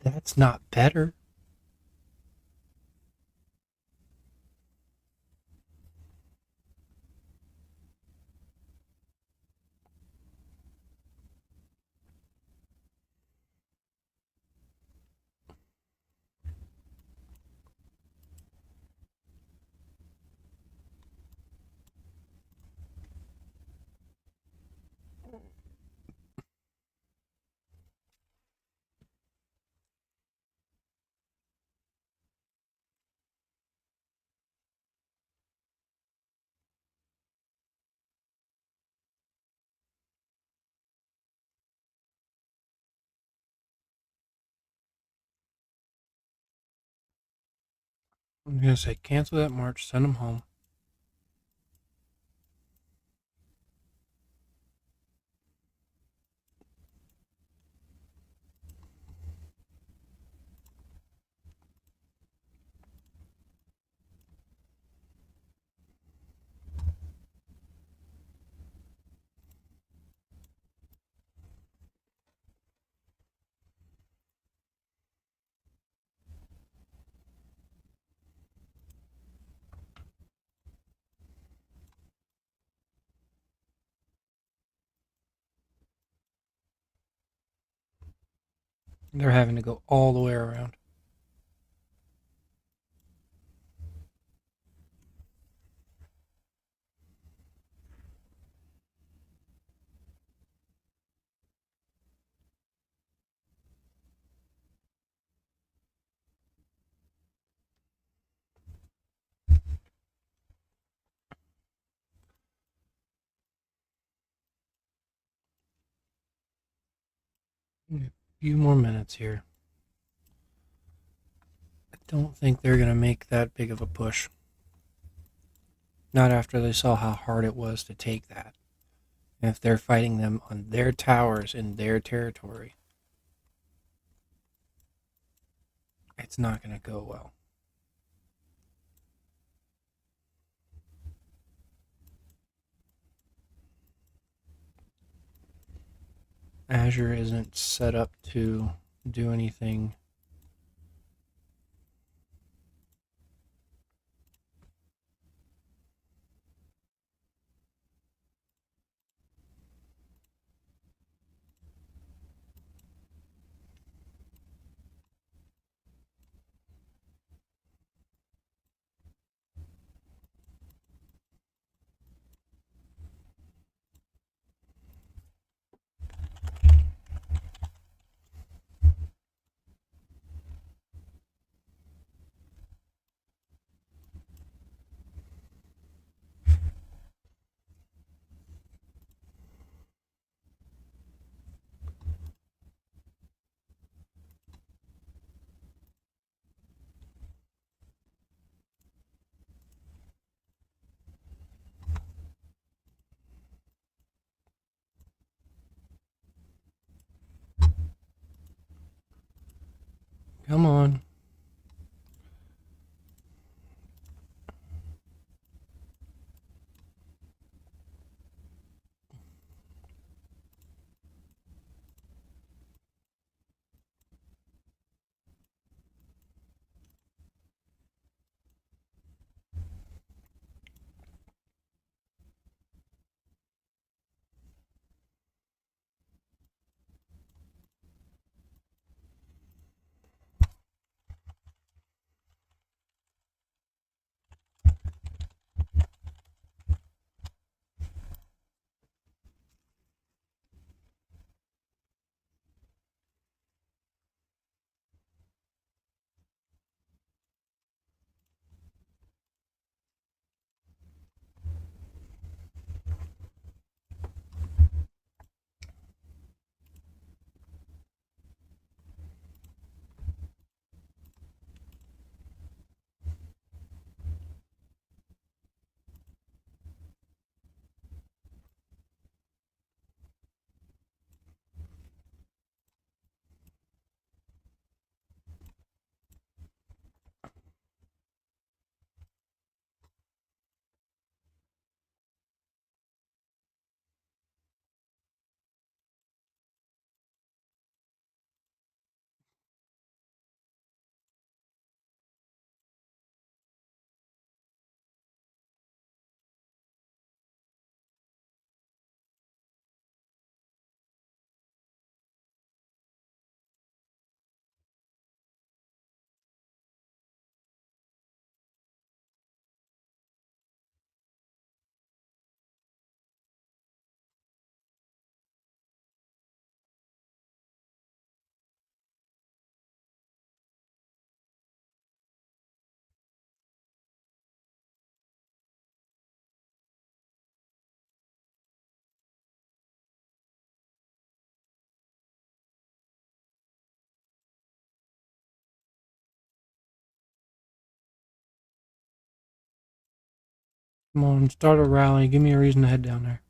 That's not better. I'm gonna say cancel that march, send them home. They're having to go all the way around. A few more minutes here. I don't think they're gonna make that big of a push. Not after they saw how hard it was to take that. And if they're fighting them on their towers in their territory, it's not gonna go well. Azure isn't set up to do anything. Come on. Come on, start a rally. Give me a reason to head down there.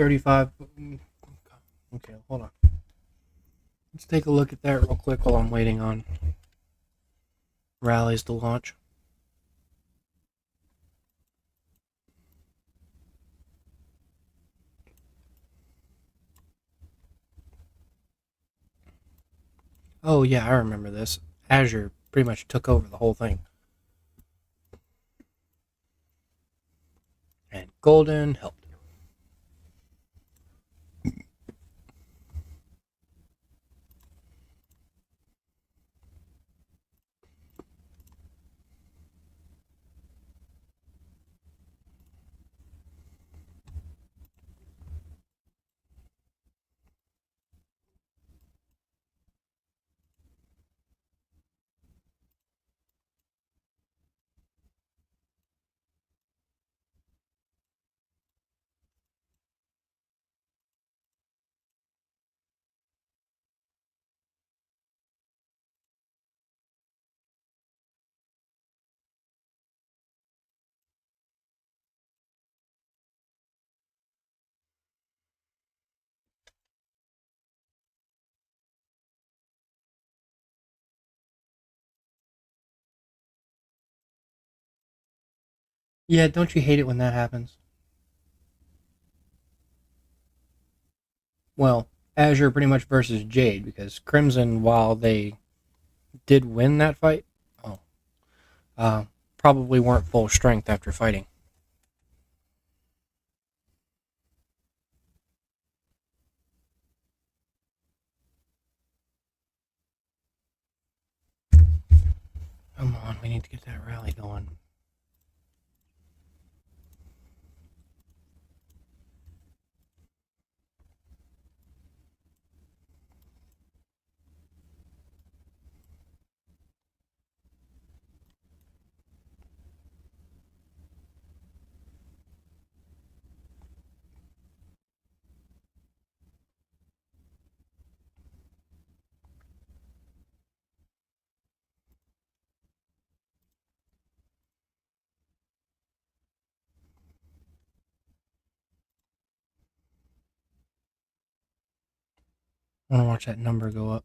$35. Okay, hold on. Let's take a look at that real quick while I'm waiting on rallies to launch. Oh yeah, I remember this. Azure pretty much took over the whole thing. And Golden helped. Yeah, don't you hate it when that happens? Well, Azure pretty much versus Jade because Crimson, while they did win that fight, oh, uh, probably weren't full strength after fighting. Come on, we need to get that rally going. I want to watch that number go up.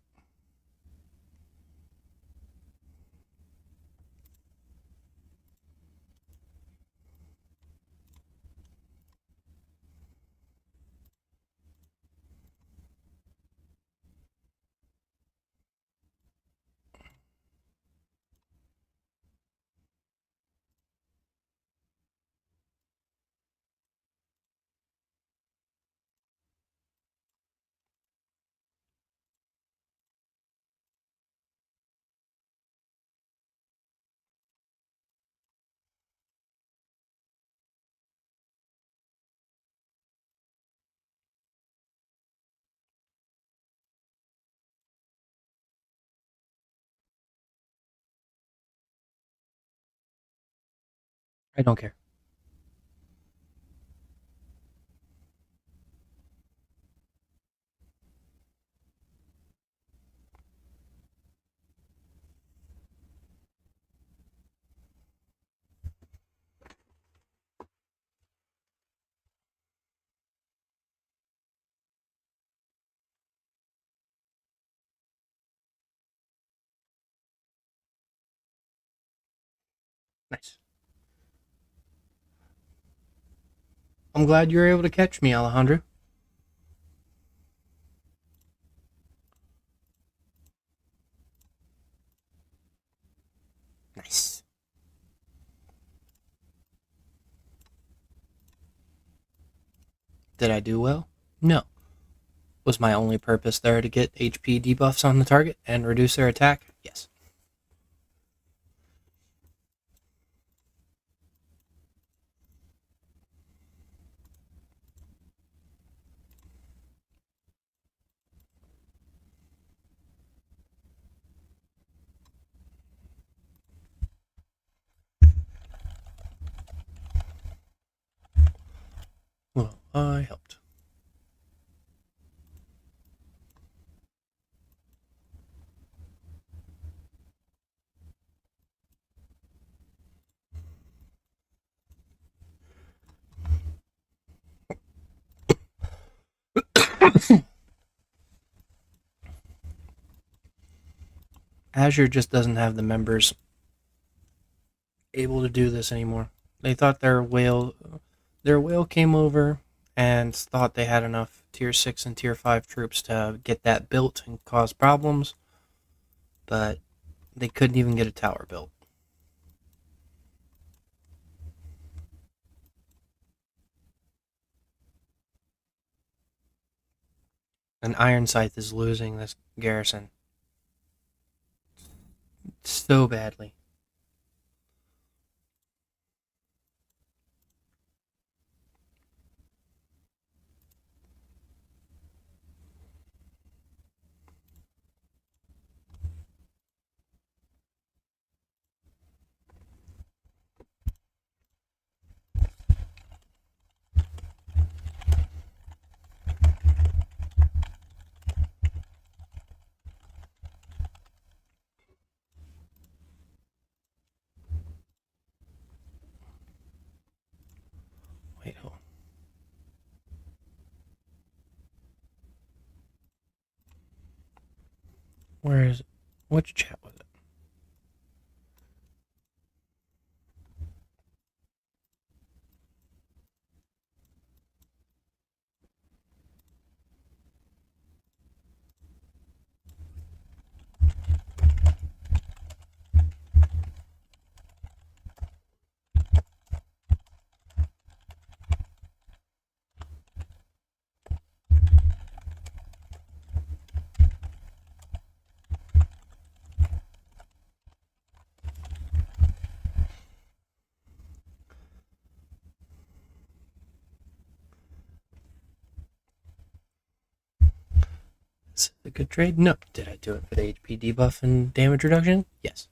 I don't care. Nice. I'm glad you were able to catch me, Alejandro. Nice. Did I do well? No. Was my only purpose there to get HP debuffs on the target and reduce their attack? Yes. Well, I helped. Azure just doesn't have the members able to do this anymore. They thought their whale came over and thought they had enough tier 6 and tier 5 troops to get that built and cause problems, but they couldn't even get a tower built. And Iron Scythe is losing this garrison so badly. Wait, hold on. Where is it? Which chat was it? Is it a good trade? No. Did I do it for the HP debuff and damage reduction? Yes.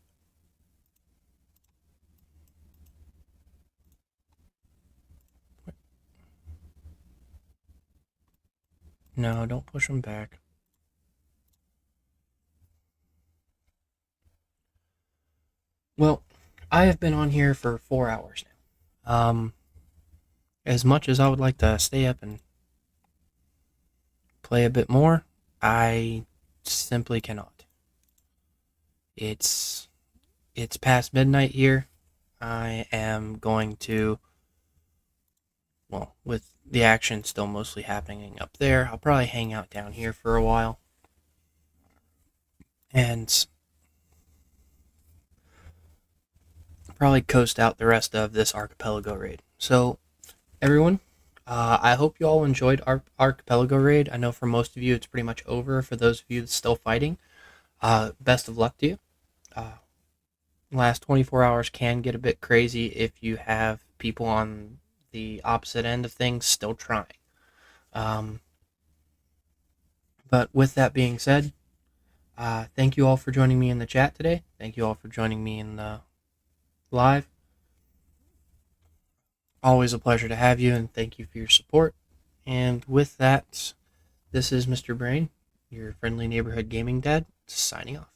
No, don't push them back. Well, I have been on here for 4 hours now. As much as I would like to stay up and play a bit more, I simply cannot. It's it's past midnight here. I am going to, well, with the action still mostly happening up there, I'll probably hang out down here for a while and probably coast out the rest of this Archipelago raid. So, everyone, I hope you all enjoyed our Archipelago raid. I know for most of you it's pretty much over. For those of you still fighting, best of luck to you. Uh, Last 24 hours can get a bit crazy if you have people on the opposite end of things still trying. Um, but with that being said, thank you all for joining me in the chat today. Thank you all for joining me in the live. Always a pleasure to have you, and thank you for your support. And with that, this is Mr. Brain, your friendly neighborhood gaming dad, signing off.